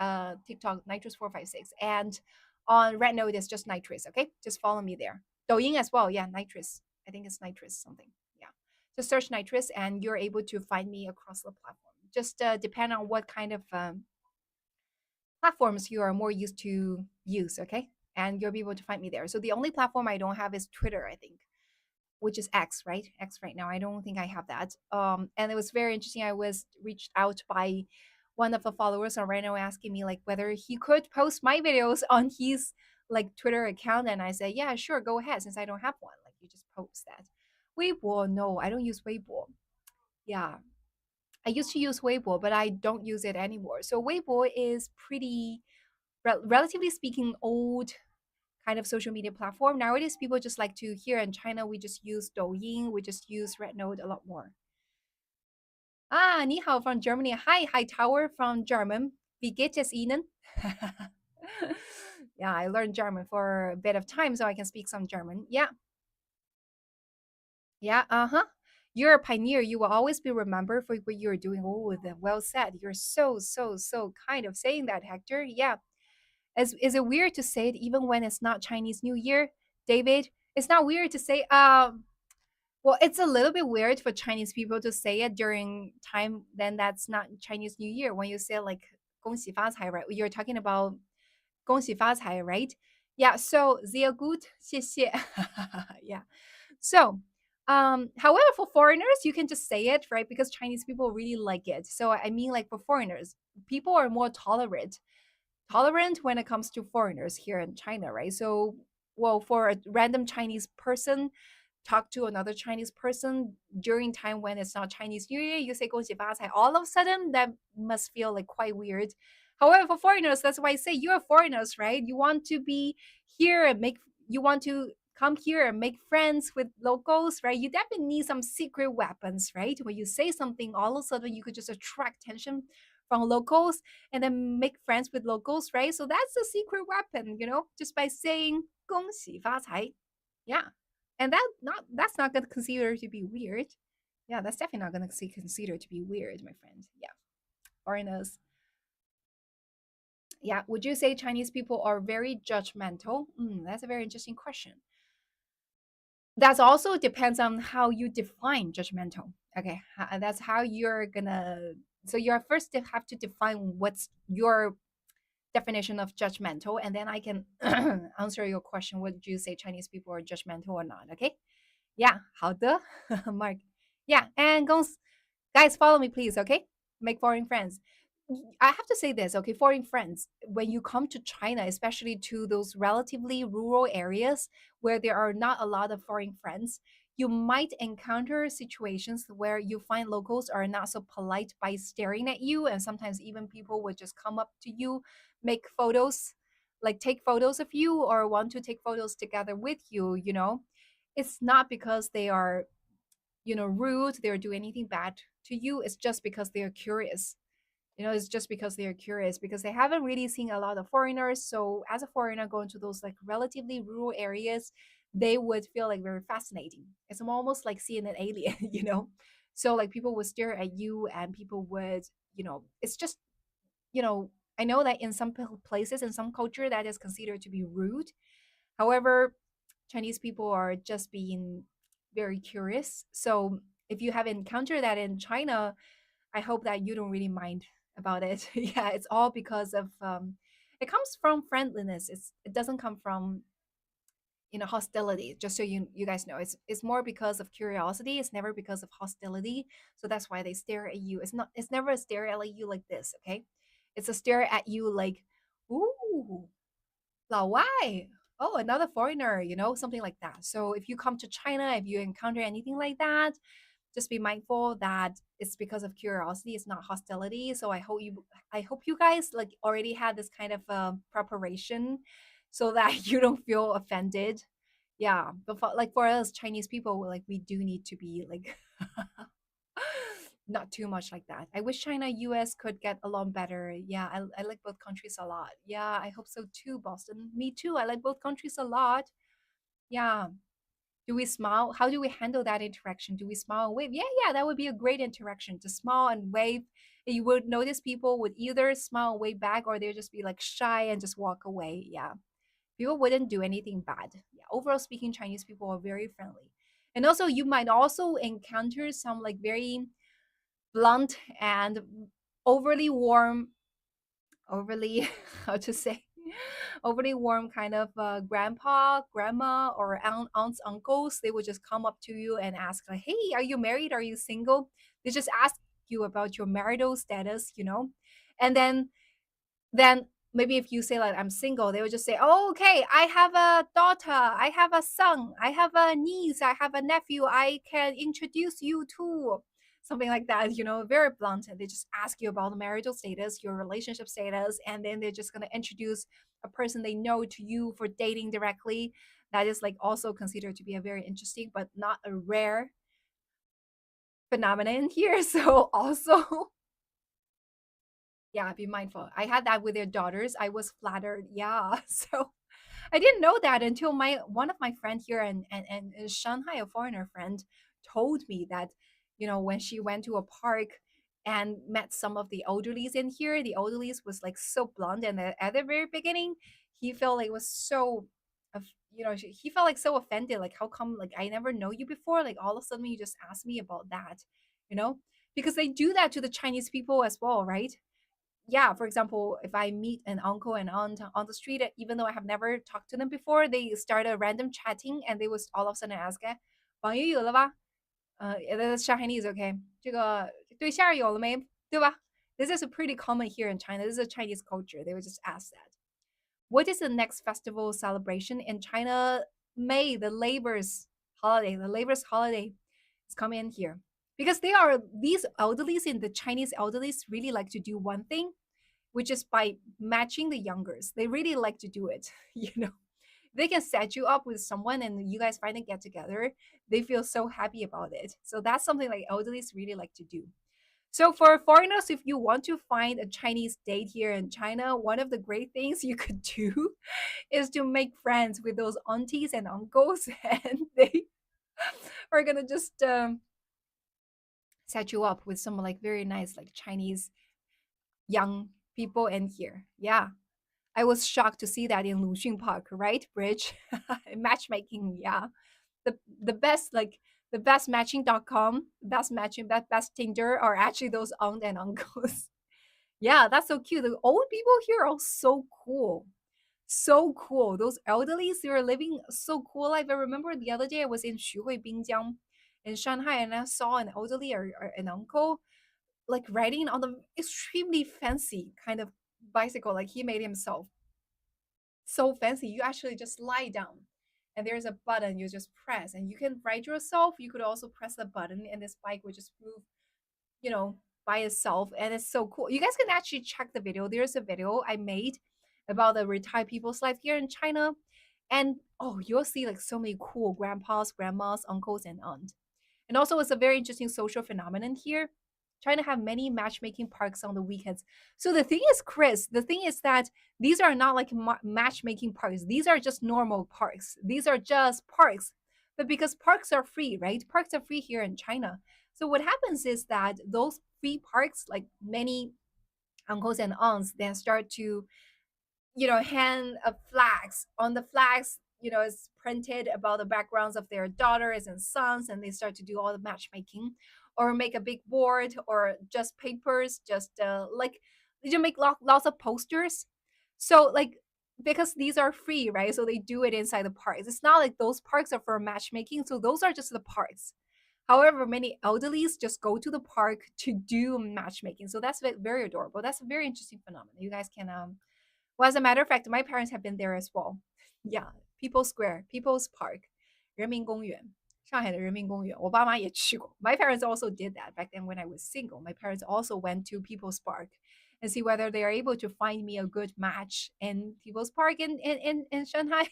TikTok, Nitrous456. And on Rednote, it's just Nitrous. Okay, just follow me there. Douyin as well. Yeah, Nitrous. I think it's Nitrous something. Yeah. Just search Nitrous and you're able to find me across the platform. Just depend on what kind of platforms you are more used to use, okay? And you'll be able to find me there. So the only platform I don't have is Twitter, I think, which is X, right? X right now. I don't think I have that. And it was very interesting. I was reached out by one of the followers on Reno asking me like whether he could post my videos on his like Twitter account, and I said, yeah, sure, go ahead, since I don't have one. Like you just post that. Weibo, no, I don't use Weibo. Yeah, I used to use Weibo, but I don't use it anymore. So Weibo is pretty, relatively speaking, old kind of social media platform. Nowadays, people just like to, here in China, we just use Douyin, we just use Rednote a lot more. Ah, ni hao from Germany. Hi, hi Tower from German. Wie geht es Ihnen? Yeah, I learned German for a bit of time, so I can speak some German. Yeah, yeah, uh-huh. You're a pioneer. You will always be remembered for what you're doing. Oh, well said. You're so kind of saying that, Hector. Yeah. Is it weird to say it even when it's not Chinese New Year, David? It's not weird to say. Well, it's a little bit weird for Chinese people to say it during time then that's not Chinese New Year. When you say like 恭喜发财, right? You're talking about 恭喜发财, right? Yeah. So sehr gut, 谢谢. Yeah. So, however, for foreigners, you can just say it, right? Because Chinese people really like it. So I mean, like for foreigners, people are more tolerant when it comes to foreigners here in China, right? So, well, for a random Chinese person, talk to another Chinese person during time when it's not Chinese New Year, you say 恭喜发财. All of a sudden, that must feel like quite weird. However, for foreigners, that's why I say you're foreigners, right? You want to be here and you want to come here and make friends with locals, right? You definitely need some secret weapons, right? When you say something, all of a sudden you could just attract attention from locals and then make friends with locals, right? So that's a secret weapon, just by saying 恭喜发财. Yeah. And that's not gonna consider to be weird. Yeah, that's definitely not gonna consider to be weird, my friend. Yeah. Foreigners. Yeah. Would you say Chinese people are very judgmental? That's a very interesting question. That also depends on how you define judgmental. Okay, that's how you're gonna. So you're first to have to define what's your definition of judgmental, and then I can answer your question. Would you say Chinese people are judgmental or not? Okay. Yeah, 好的, Mark. Yeah, and guys, follow me, please. Okay, make foreign friends. I have to say this, okay, foreign friends, when you come to China, especially to those relatively rural areas where there are not a lot of foreign friends, you might encounter situations where you find locals are not so polite by staring at you. And sometimes even people would just come up to you, make photos, like take photos of you or want to take photos together with you, you know. It's not because they are, rude, they're doing anything bad to you. It's just because they're curious, it's just because they're curious because they haven't really seen a lot of foreigners. So as a foreigner going to those like relatively rural areas, they would feel like very fascinating. It's almost like seeing an alien, So like people would stare at you and people would, it's just, you know, I know that in some places, in some culture, that is considered to be rude. However, Chinese people are just being very curious. So if you have encountered that in China, I hope that you don't really mind about it. Yeah, it's all because of it comes from friendliness. It doesn't come from hostility. Just so you guys know, it's more because of curiosity. It's never because of hostility. So that's why they stare at you. It's never a stare at you like this. Okay, it's a stare at you like, ooh, 老外. Oh, another foreigner, something like that. So if you come to China, if you encounter anything like that, just be mindful that it's because of curiosity, it's not hostility. So I hope you guys like already had this kind of preparation so that you don't feel offended. Yeah, but like for us Chinese people, like we do need to be like not too much like that. I wish China US could get along better. Yeah, I like both countries a lot. Yeah, I hope so too, Boston. Me too. I like both countries a lot. Yeah. Do we smile? How do we handle that interaction? Do we smile and wave? Yeah, yeah, that would be a great interaction. To smile and wave. You would notice people would either smile and wave back or they'd just be like shy and just walk away. Yeah. People wouldn't do anything bad. Yeah. Overall speaking, Chinese people are very friendly. And also you might also encounter some like very blunt and overly warm, overly how to say, overly warm kind of grandpa, grandma, or aunts, uncles. They would just come up to you and ask like, hey, are you married, are you single? They just ask you about your marital status, and then maybe if you say like I'm single, they would just say, oh, okay, I have a daughter, I have a son, I have a niece, I have a nephew, I can introduce you to, something like that, very blunt. And they just ask you about the marital status, your relationship status, and then they're just going to introduce a person they know to you for dating directly. That is like also considered to be a very interesting but not a rare phenomenon here. So also, yeah, be mindful. I had that with their daughters. I was flattered. Yeah. So I didn't know that until my one of my friend here and in Shanghai, a foreigner friend, told me that, when she went to a park and met some of the elderlies in here, the elderlies was like so blunt, and at the very beginning, he felt like it was so, he felt like so offended. Like, how come? Like, I never know you before. Like, all of a sudden, you just asked me about that, you know? Because they do that to the Chinese people as well, right? Yeah, for example, if I meet an uncle and aunt on the street, even though I have never talked to them before, they start a random chatting and they will all of a sudden ask, "，网友有了吧？that's Chinese, okay？这个对象有了没？对吧？ This is pretty common here in China. This is a Chinese culture. They would just ask that. What is the next festival celebration in China? May, the labor's holiday. The labor's holiday is coming in here. Because these elderlies in the Chinese elderlies really like to do one thing, which is by matching the youngers. They really like to do it, They can set you up with someone and you guys finally get together. They feel so happy about it. So that's something like elderlies really like to do. So for foreigners, if you want to find a Chinese date here in China, one of the great things you could do is to make friends with those aunties and uncles, and they are gonna just set you up with some like very nice like Chinese young people in here. Yeah. I was shocked to see that in Luxun Park, right? Bridge matchmaking, yeah. The best like the best matching.com, best matching, best Tinder are actually those aunt and uncles. Yeah, that's so cute. The old people here are so cool. So cool. Those elderlies, they are living so cool life. I remember the other day I was in Xuhui Bingjiang in Shanghai and I saw an elderly or an uncle like riding on the extremely fancy kind of bicycle, like he made himself so fancy. You actually just lie down and there's a button you just press and you can ride yourself. You could also press the button and this bike would just move, you know, by itself. And it's so cool. You guys can actually check the video. There's a video I made about the retired people's life here in China. And oh, you'll see like so many cool grandpas, grandmas, uncles, and aunts. And also, it's a very interesting social phenomenon here. China have many matchmaking parks on the weekends. So the thing is, Chris, the thing is that these are not like matchmaking parks. These are just normal parks. These are just parks. But because parks are free, right? Parks are free here in China. So what happens is that those free parks, like many uncles and aunts, then start to hand flags. On the flags, it's printed about the backgrounds of their daughters and sons, and they start to do all the matchmaking, or make a big board, or just papers, just like they just make lots of posters. So like because these are free, right? So they do it inside the parks. It's not like those parks are for matchmaking. So those are just the parks. However, many elderlies just go to the park to do matchmaking. So that's very adorable. That's a very interesting phenomenon. You guys can well, as a matter of fact, my parents have been there as well. Yeah, People's Square, People's Park, 人民公园. Shanghai 的人民公园，我爸妈也去过. My parents also did that back then when I was single. My parents also went to People's Park and see whether they are able to find me a good match in People's Park in Shanghai.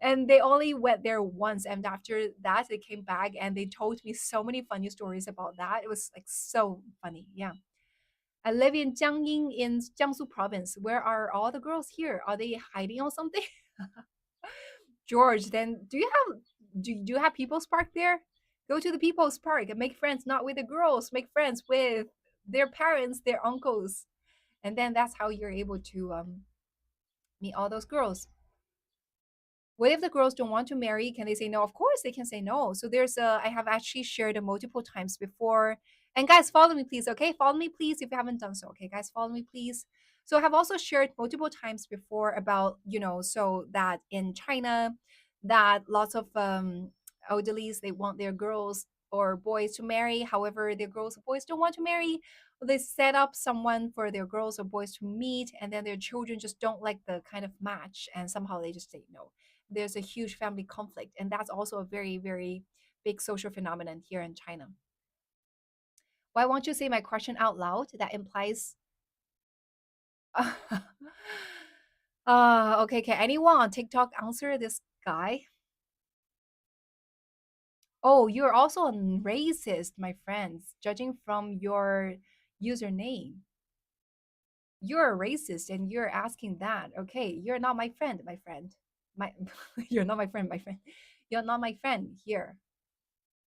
And they only went there once. And after that, they came back and they told me so many funny stories about that. It was like so funny. Yeah. I live in Jiangyin in Jiangsu province. Where are all the girls here? Are they hiding or something? George, then do you have People's Park there? Go to the People's Park and make friends, not with the girls, make friends with their parents, their uncles. And then that's how you're able to meet all those girls. What if the girls don't want to marry? Can they say no? Of course they can say no. So I have actually shared it multiple times before. And guys, follow me, please. Okay, follow me, please, if you haven't done so. Okay, guys, follow me, please. So I have also shared multiple times before about, so that in China, that lots of elderlies, they want their girls or boys to marry. However, their girls or boys don't want to marry. They set up someone for their girls or boys to meet, and then their children just don't like the kind of match, and somehow they just say no. There's a huge family conflict, and that's also a very, very big social phenomenon here in China. Why won't you say my question out loud? That implies okay, can anyone on TikTok answer this guy? Oh, you're also a racist, my friends, judging from your username. You're a racist and you're asking that. Okay, you're not my friend, my friend. My you're not my friend, my friend. You're not my friend here.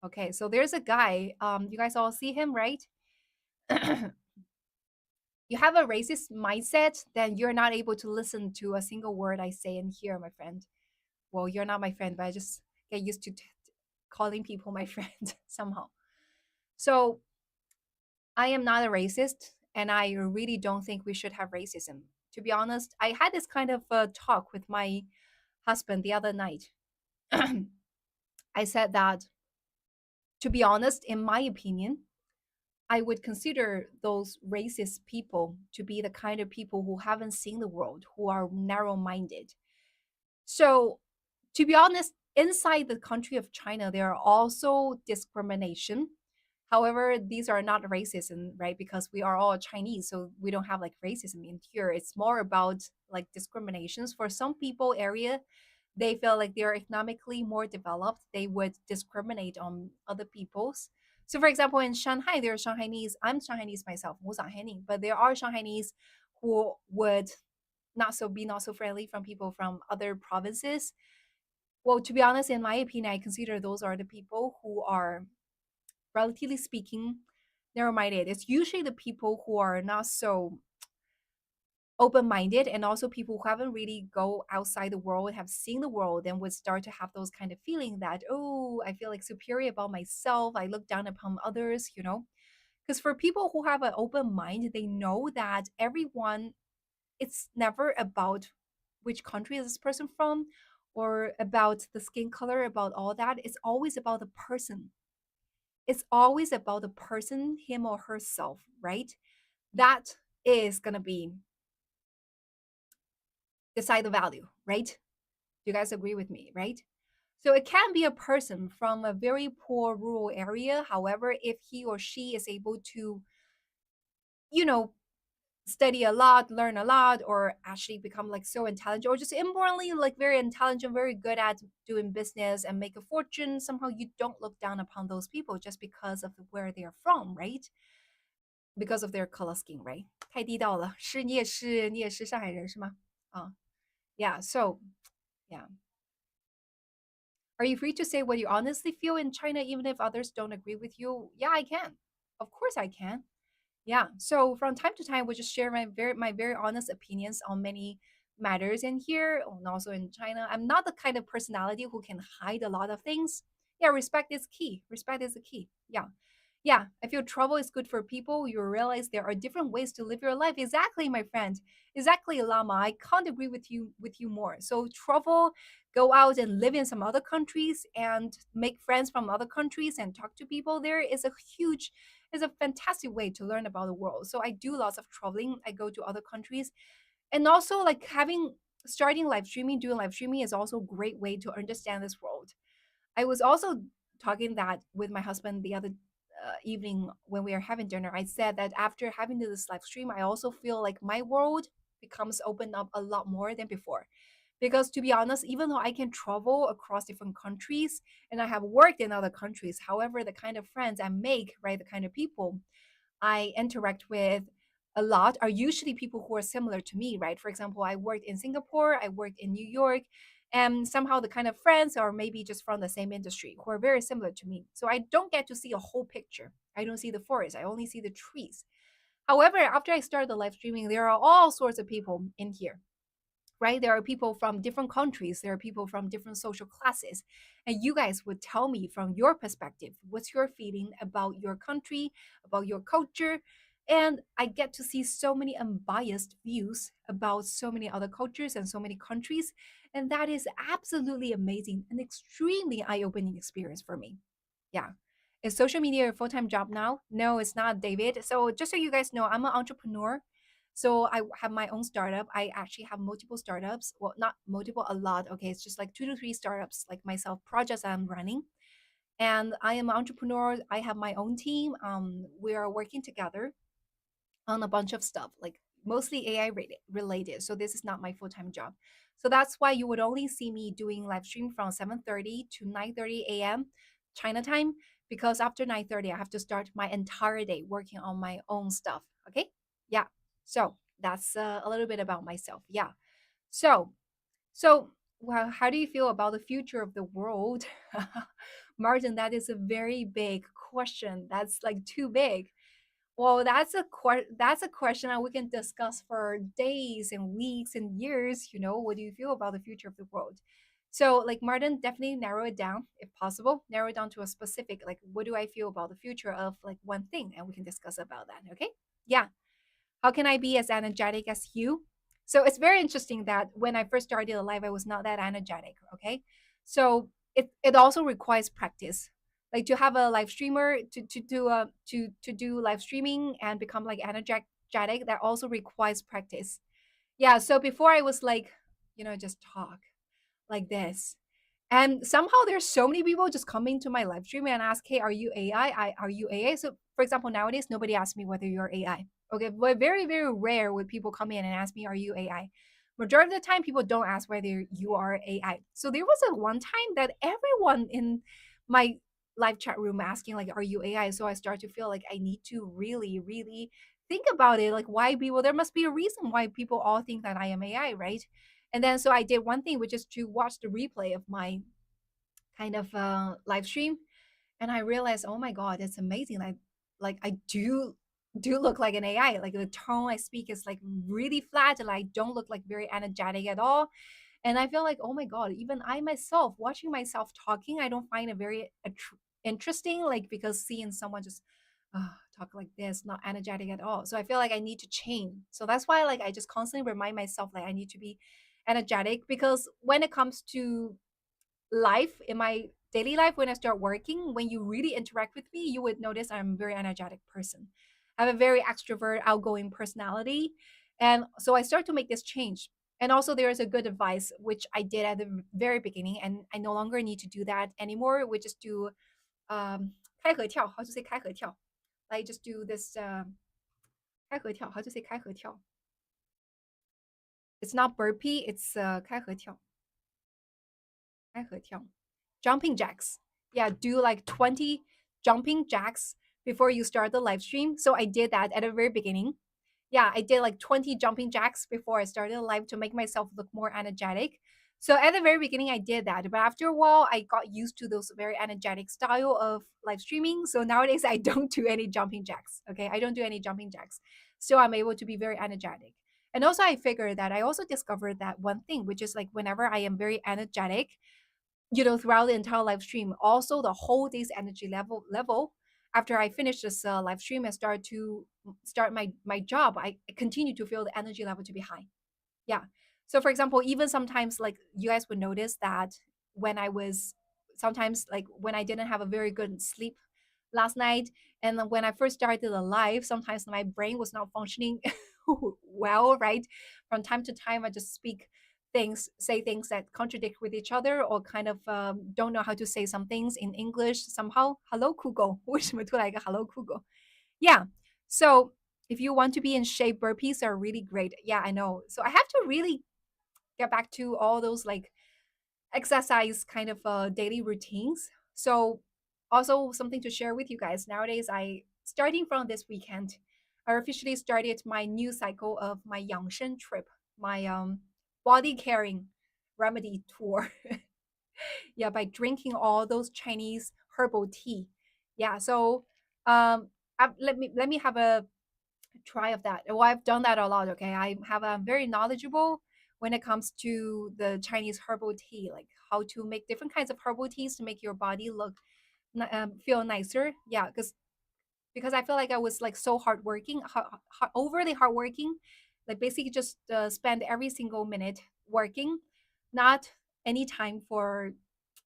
Okay, so there's a guy. You guys all see him, right? You have a racist mindset, then you're not able to listen to a single word I say in here, my friend. Well, you're not my friend, but I just get used to calling people my friend somehow. So I am not a racist, and I really don't think we should have racism. To be honest, I had this kind of talk with my husband the other night. I said that, to be honest, in my opinion, I would consider those racist people to be the kind of people who haven't seen the world, who are narrow minded. So, to be honest, inside the country of China, there are also discrimination. However, these are not racism, right? Because we are all Chinese, so we don't have like racism in here. It's more about like discriminations. For some people area, they feel like they're economically more developed. They would discriminate on other people's. So, for example, in Shanghai, there are Shanghainese. I'm Shanghainese myself, 我上海人, but there are Shanghainese who would not so friendly from people from other provinces. Well, to be honest, in my opinion, I consider those are the people who are, relatively speaking, narrow-minded. It's usually the people who are not so open-minded, and also people who haven't really go outside the world, have seen the world, and would start to have those kind of feeling that, oh, I feel like superior about myself. I look down upon others. Because for people who have an open mind, they know that everyone, it's never about which country is this person from, or about the skin color, about all that. It's always about the person. It's always about the person, him or herself, right? That is going to be decide the value, right? Do you guys agree with me, right? So it can be a person from a very poor rural area. However, if he or she is able to, you know, study a lot, learn a lot, or actually become like so intelligent, or just inbornly like very intelligent, very good at doing business and make a fortune, somehow you don't look down upon those people just because of where they are from, right? Because of their color skin, right? 太地道了，是你也是上海人是吗？啊 yeah, so yeah. Are you free to say what you honestly feel in China even if others don't agree with you? Yeah, I can. Of course I can. Yeah. So from time to time, we'll just share my very honest opinions on many matters in here and also in China. I'm not the kind of personality who can hide a lot of things. Yeah, respect is key. Respect is the key. Yeah. Yeah, I feel travel is good for people. You realize there are different ways to live your life. Exactly, my friend. Exactly, Lama. I can't agree with you more. So travel, go out and live in some other countries and make friends from other countries and talk to people there is a fantastic way to learn about the world. So I do lots of traveling. I go to other countries. And also like having starting live streaming, doing live streaming is also a great way to understand this world. I was also talking that with my husband the other evening when we were having dinner. I said that after having this live stream, I also feel like my world becomes opened up a lot more than before. Because to be honest, even though I can travel across different countries and I have worked in other countries, however, the kind of friends I make, right, the kind of people I interact with a lot are usually people who are similar to me, right? For example, I worked in Singapore, I worked in New York, and somehow the kind of friends are maybe just from the same industry who are very similar to me. So I don't get to see a whole picture. I don't see the forest, I only see the trees. However, after I started the live streaming, there are all sorts of people in here, right? There are people from different countries, there are people from different social classes. And you guys would tell me from your perspective, what's your feeling about your country, about your culture? And I get to see so many unbiased views about so many other cultures and so many countries. And that is absolutely amazing, an extremely eye opening experience for me. Yeah. Is social media a full time job now? No, it's not, David. So, just so you guys know, I'm an entrepreneur. So I have my own startup. I actually have multiple startups. Well, not multiple, a lot. Okay, it's just like 2 to 3 startups, like myself, projects I'm running. And I am an entrepreneur. I have my own team. We are working together on a bunch of stuff, like mostly AI related. So this is not my full time job. So that's why you would only see me doing live stream from 7:30 to 9:30 a.m. China time, because after 9:30 I have to start my entire day working on my own stuff. Okay, yeah. So that's a little bit about myself. Yeah. So well, how do you feel about the future of the world? Martin, that is a very big question. That's like too big. Well, that's a question that we can discuss for days and weeks and years. What do you feel about the future of the world? So, like Martin, definitely narrow it down if possible. Narrow it down to a specific, like, what do I feel about the future of like one thing, and we can discuss about that. Okay? Yeah. How can I be as energetic as you? So it's very interesting that when I first started live, I was not that energetic. Okay. So it also requires practice. Like to have a live streamer to do live streaming and become like energetic, that also requires practice. Yeah. So before I was like, just talk like this. And somehow there's so many people just coming to my live stream and ask, "Hey, are you AI? Are you AI?" So, for example, nowadays nobody asks me whether you're AI. Okay, but very very rare would people come in and ask me, "Are you AI?" Majority of the time, people don't ask whether you are AI. So there was a one time that everyone in my live chat room asking like, "Are you AI?" So I start to feel like I need to really really think about it. Like, why people? There must be a reason why people all think that I am AI, right? And then so I did one thing, which is to watch the replay of my kind of live stream, and I realized, oh my god, it's amazing. Like I do look like an AI. Like the tone I speak is like really flat, and I don't look like very energetic at all. And I feel like, oh my god, even I myself watching myself talking, I don't find it very interesting. Like because seeing someone just talk like this, not energetic at all. So I feel like I need to change. So that's why like I just constantly remind myself like I need to be energetic, because when it comes to life in my daily life, when I start working, when you really interact with me, you would notice I'm a very energetic person. I have a very extrovert, outgoing personality. And so I start to make this change. And also, there is a good advice, which I did at the very beginning, and I no longer need to do that anymore. We just do 开合跳, how to say 开合跳? Like just do this 开合跳, how to say 开合跳? It's not burpee, it's 开合跳. 开合跳. Jumping jacks. Yeah, do like 20 jumping jacks before you start the live stream. So I did that at the very beginning. Yeah, I did like 20 jumping jacks before I started live to make myself look more energetic. So at the very beginning, I did that. But after a while, I got used to those very energetic style of live streaming. So nowadays, I don't do any jumping jacks. Okay, I don't do any jumping jacks. So I'm able to be very energetic. And also, I figured that I also discovered that one thing, which is like whenever I am very energetic, throughout the entire live stream, also the whole day's energy level. After I finish this live stream and start my job, I continue to feel the energy level to be high. Yeah. So for example, even sometimes like you guys would notice that when I was sometimes like when I didn't have a very good sleep last night, and then when I first started the live, sometimes my brain was not functioning well, right? From time to time, I just say things that contradict with each other, or kind of don't know how to say some things in English somehow. Hello, Google. 为什么突然一个 Hello, Google? Yeah. So if you want to be in shape, burpees are really great. Yeah, I know. So I have to really get back to all those like exercise kind of daily routines. So also something to share with you guys. Nowadays, I starting from this weekend, I officially started my new cycle of my Yangshen trip, my body caring remedy tour. Yeah, by drinking all those Chinese herbal tea. Yeah, so let me have a try of that. Well, I've done that a lot. Okay, I have a very knowledgeable when it comes to the Chinese herbal tea, like how to make different kinds of herbal teas to make your body look feel nicer. Yeah, because I feel like I was like so hardworking, overly hardworking, like basically just spend every single minute working, not any time for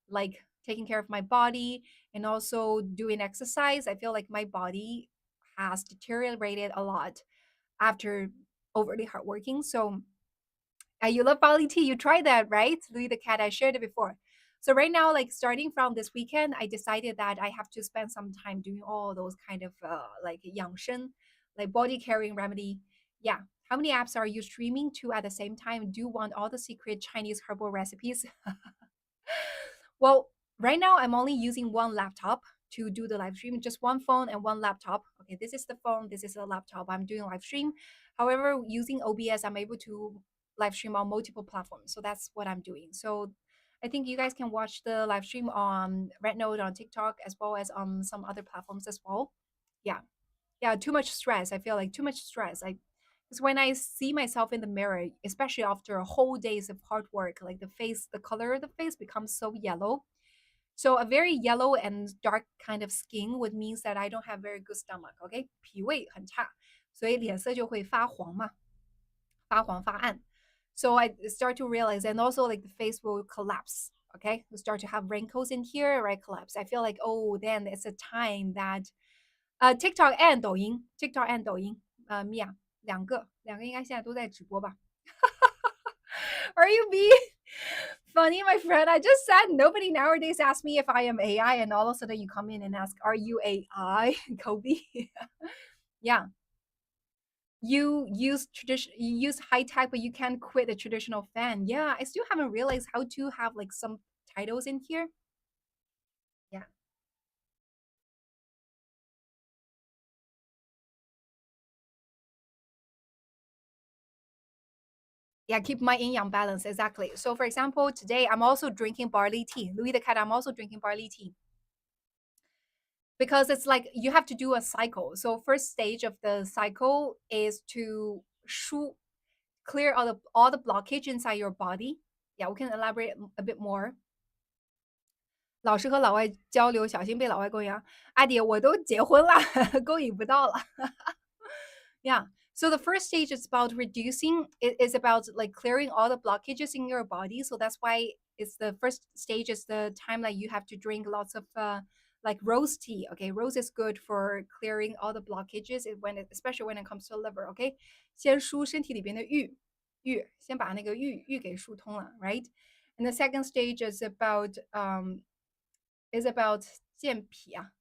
like taking care of my body and also doing exercise. I feel like my body has deteriorated a lot after overly hardworking. So you love Bali tea. You tried that, right? Louis the cat. I shared it before. So right now, like starting from this weekend, I decided that I have to spend some time doing all those kind of like yangshen, like body caring remedy. Yeah. How many apps are you streaming to at the same time? Do you want all the secret Chinese herbal recipes? Well, right now I'm only using one laptop to do the live stream, just one phone and one laptop. Okay, this is the phone, this is the laptop. I'm doing live stream. However, using OBS, I'm able to live stream on multiple platforms. So that's what I'm doing. So I think you guys can watch the live stream on Rednote on TikTok as well as on some other platforms as well. Yeah. Yeah, too much stress. I feel like too much stress. Because when I see myself in the mirror, especially after a whole days of hard work, like the color of the face becomes so yellow. So a very yellow and dark kind of skin would means that I don't have very good stomach. Okay, 脾胃很差，所以脸色就会发黄嘛，发黄发暗。So I start to realize, and also like the face will collapse. Okay, we start to have wrinkles in here, right? Collapse. I feel like, oh, then it's a time that TikTok and 抖音，TikTok and 抖音，Mia 两个应该现在都在直播吧？Are you being funny, my friend? I just said nobody nowadays asks me if I am AI, and all of a sudden you come in and ask, "Are you AI, Kobe?" Yeah, you use high tech, but you can't quit the traditional fan. Yeah, I still haven't realized how to have like some titles in here. Yeah. Yeah, keep my yin yang balance. Exactly. So, for example, today I'm also drinking barley tea. Louis the cat, I'm also drinking barley tea because it's like you have to do a cycle. So, first stage of the cycle is to clear all the blockage inside your body. Yeah, we can elaborate a bit more. 老是和老外交流，小心被老外勾引啊！阿迪，我都结婚了，勾引不到了。Yeah. So the first stage is about reducing. It is about like clearing all the blockages in your body. So that's why It's the first stage is the time that you have to drink lots of like rose tea. Okay, rose is good for clearing all the blockages especially when it comes to liver. Okay，先疏身体里边的郁，先把那个郁给疏通了，right? And the second stage is about 健脾啊。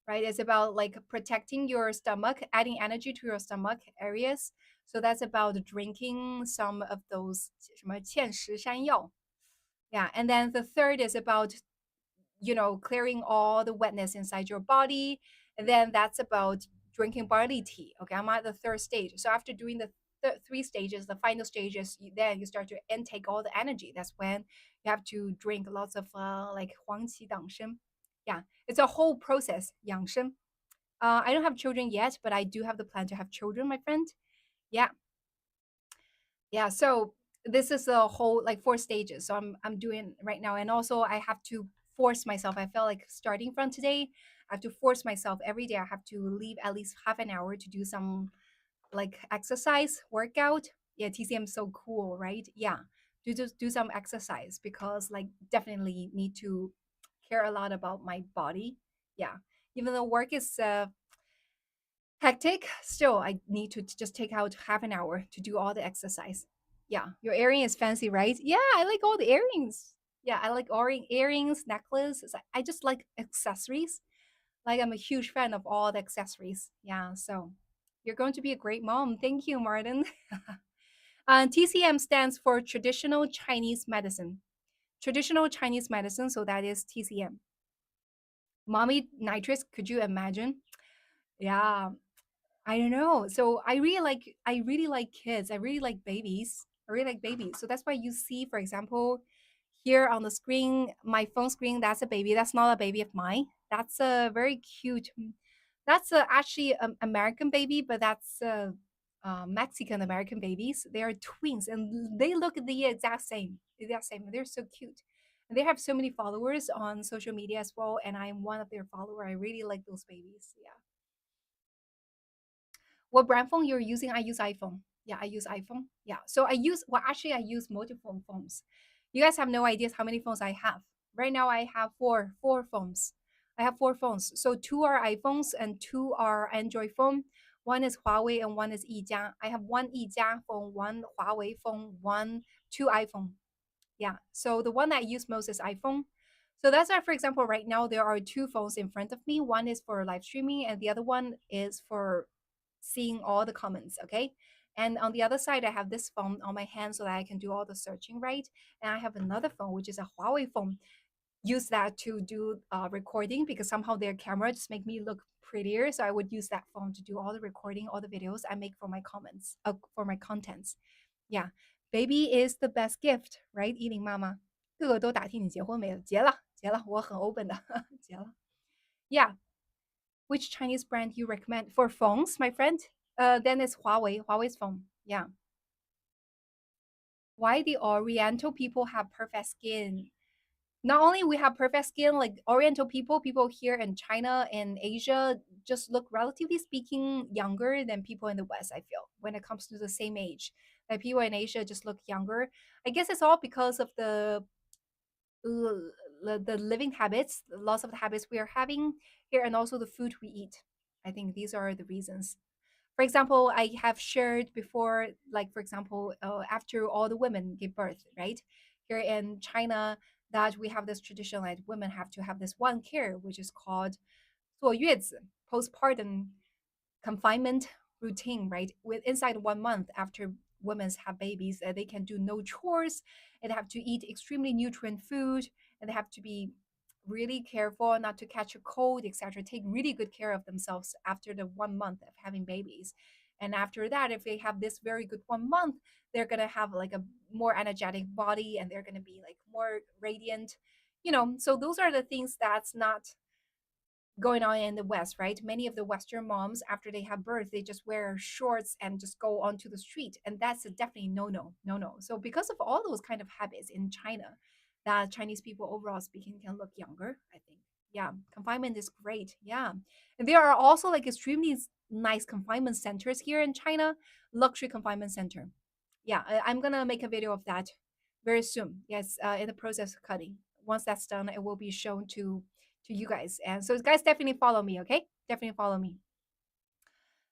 Right? It's about like protecting your stomach, adding energy to your stomach areas. So that's about drinking some of those 什么芡实山药. Yeah, and then the third is about clearing all the wetness inside your body. And then that's about drinking barley tea. Okay, I'm at the third stage. So after doing the three stages, the final stages, then you start to intake all the energy. That's when you have to drink lots of like 黄芪党参. Yeah, it's a whole process. 养生. I don't have children yet, but I do have the plan to have children, my friend. Yeah, yeah. So this is a whole like four stages. So I'm doing right now, and also I have to force myself. I feel like starting from today, I have to force myself every day. I have to leave at least half an hour to do some like exercise workout. Yeah, TCM is so cool, right? Yeah, just do some exercise because like definitely need to care a lot about my body. Yeah, even though work is hectic, still I need to just take out half an hour to do all the exercise. Yeah, your earring is fancy, right? Yeah, I like all the earrings. Yeah, I like earrings, necklaces. I just like accessories. Like I'm a huge fan of all the accessories. Yeah, so you're going to be a great mom. Thank you, Martin. TCM stands for Traditional Chinese Medicine. Traditional Chinese Medicine, so that is TCM. Mommy nitrous, could you imagine? Yeah, I don't know. So I really like kids. I really like babies. I really like babies. So that's why you see, for example, here on the screen, my phone screen, that's a baby. That's not a baby of mine. That's a very cute. That's actually an American baby, but that's Mexican American babies. They are twins, and they look the exact same. The exact same. They're so cute. And they have so many followers on social media as well. And I'm one of their followers. I really like those babies. Yeah. What brand phone you're using? I use iPhone. Yeah, I use iPhone. Yeah. So I use multiple phones. You guys have no ideas how many phones I have. Right now I have four phones. I have four phones. So two are iPhones and two are Android phone. One is Huawei and one is Yijia. I have one Yijia phone, one Huawei phone, two iPhone. Yeah. So the one that I use most is iPhone. So that's why, for example, right now there are two phones in front of me. One is for live streaming, and the other one is for seeing all the comments. Okay. And on the other side, I have this phone on my hand so that I can do all the searching, right? And I have another phone, which is a Huawei phone. Use that to do recording because somehow their camera just make me look prettier. So I would use that phone to do all the recording, all the videos I make for my comments, for my contents. Yeah, baby is the best gift, right? 依林妈妈，个个都打听你结婚没了，结了，结了，我很 open 的，结了。Yeah, which Chinese brand you recommend for phones, my friend? Then it's Huawei, Huawei's phone. Yeah. Why the Oriental people have perfect skin? Not only we have perfect skin, like Oriental people here in China and Asia just look relatively speaking younger than people in the West, I feel, when it comes to the same age. Like people in Asia just look younger. I guess it's all because of the living habits, lots of the habits we are having here, and also the food we eat. I think these are the reasons. For example, I have shared before, like for example, after all the women give birth, right? Here in China, that we have this tradition that women have to have this one care, which is called 坐月子, postpartum confinement routine, right? With inside 1 month after women have babies, they can do no chores, and they have to eat extremely nutrient food, and they have to be really careful not to catch a cold, etc. Take really good care of themselves after the 1 month of having babies. And after that, if they have this very good 1 month, they're gonna have like a more energetic body and they're gonna be like more radiant. So those are the things that's not going on in the West, right? Many of the Western moms, after they have birth, they just wear shorts and just go onto the street. And that's a definitely no. So because of all those kind of habits in China, that Chinese people overall speaking can look younger, I think. Yeah, confinement is great. Yeah. And there are also like extremely nice confinement centers here in China, luxury confinement center. Yeah, I'm gonna make a video of that very soon. Yes, in the process of cutting. Once that's done, it will be shown to you guys. And so, guys, definitely follow me. Okay, definitely follow me.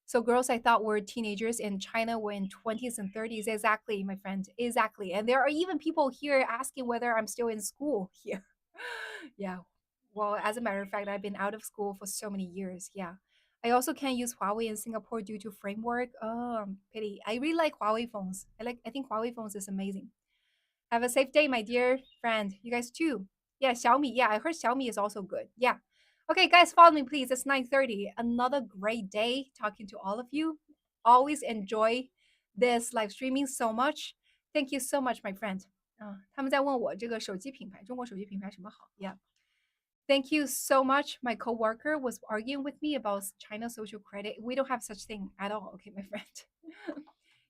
So girls I thought were teenagers in China were in 20s and 30s. Exactly, my friend. Exactly. And there are even people here asking whether I'm still in school here. Yeah. Well, as a matter of fact, I've been out of school for so many years. Yeah. I also can't use Huawei in Singapore due to framework. Oh, pity. I really like Huawei phones. I think Huawei phones is amazing. Have a safe day, my dear friend. You guys too. Yeah, Xiaomi. Yeah, I heard Xiaomi is also good. Yeah. Okay, guys, follow me, please. It's 9:30. Another great day talking to all of you. Always enjoy this live streaming so much. Thank you so much, my friend. 他们在问我这个手机品牌，中国手机品牌什么好？Yeah. Thank you so much. My coworker was arguing with me about China social credit. We don't have such thing at all. Okay, my friend.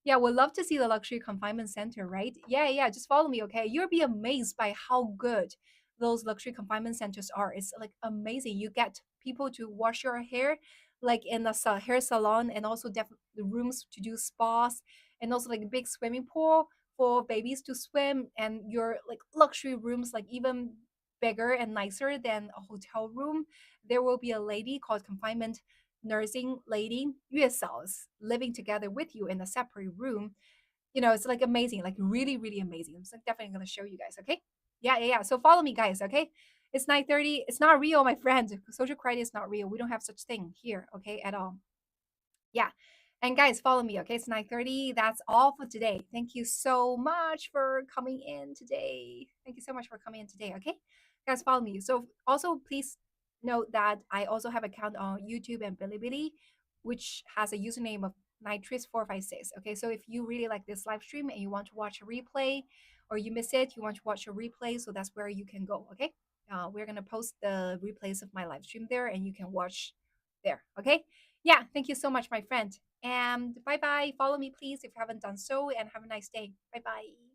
Yeah, we'd love to see the luxury confinement center, right? Yeah. Just follow me, okay? You'll be amazed by how good those luxury confinement centers are. It's like amazing. You get people to wash your hair, like in the hair salon, and also the rooms to do spas, and also like a big swimming pool for babies to swim, and your like luxury rooms, like even bigger and nicer than a hotel room. There will be a lady called confinement nursing lady, 月嫂s, living together with you in a separate room. You know, it's like amazing, like really, really amazing. I'm definitely going to show you guys, okay? Yeah. So follow me, guys, okay? It's 9:30. It's not real, my friend. Social credit is not real. We don't have such thing here, okay, at all. Yeah. And guys, follow me, okay? It's 9:30. That's all for today. Thank you so much for coming in today. Thank you so much for coming in today, okay? Guys, follow me. So also please note that I also have account on YouTube and Bilibili, which has a username of Nitrous456. Okay, so if you really like this live stream and you want to watch a replay or you miss it, you want to watch a replay, so that's where you can go, okay? We're gonna post the replays of my live stream there and you can watch there, okay? Yeah, thank you so much, my friend. And bye bye. Follow me, please, if you haven't done so, and have a nice day. Bye bye.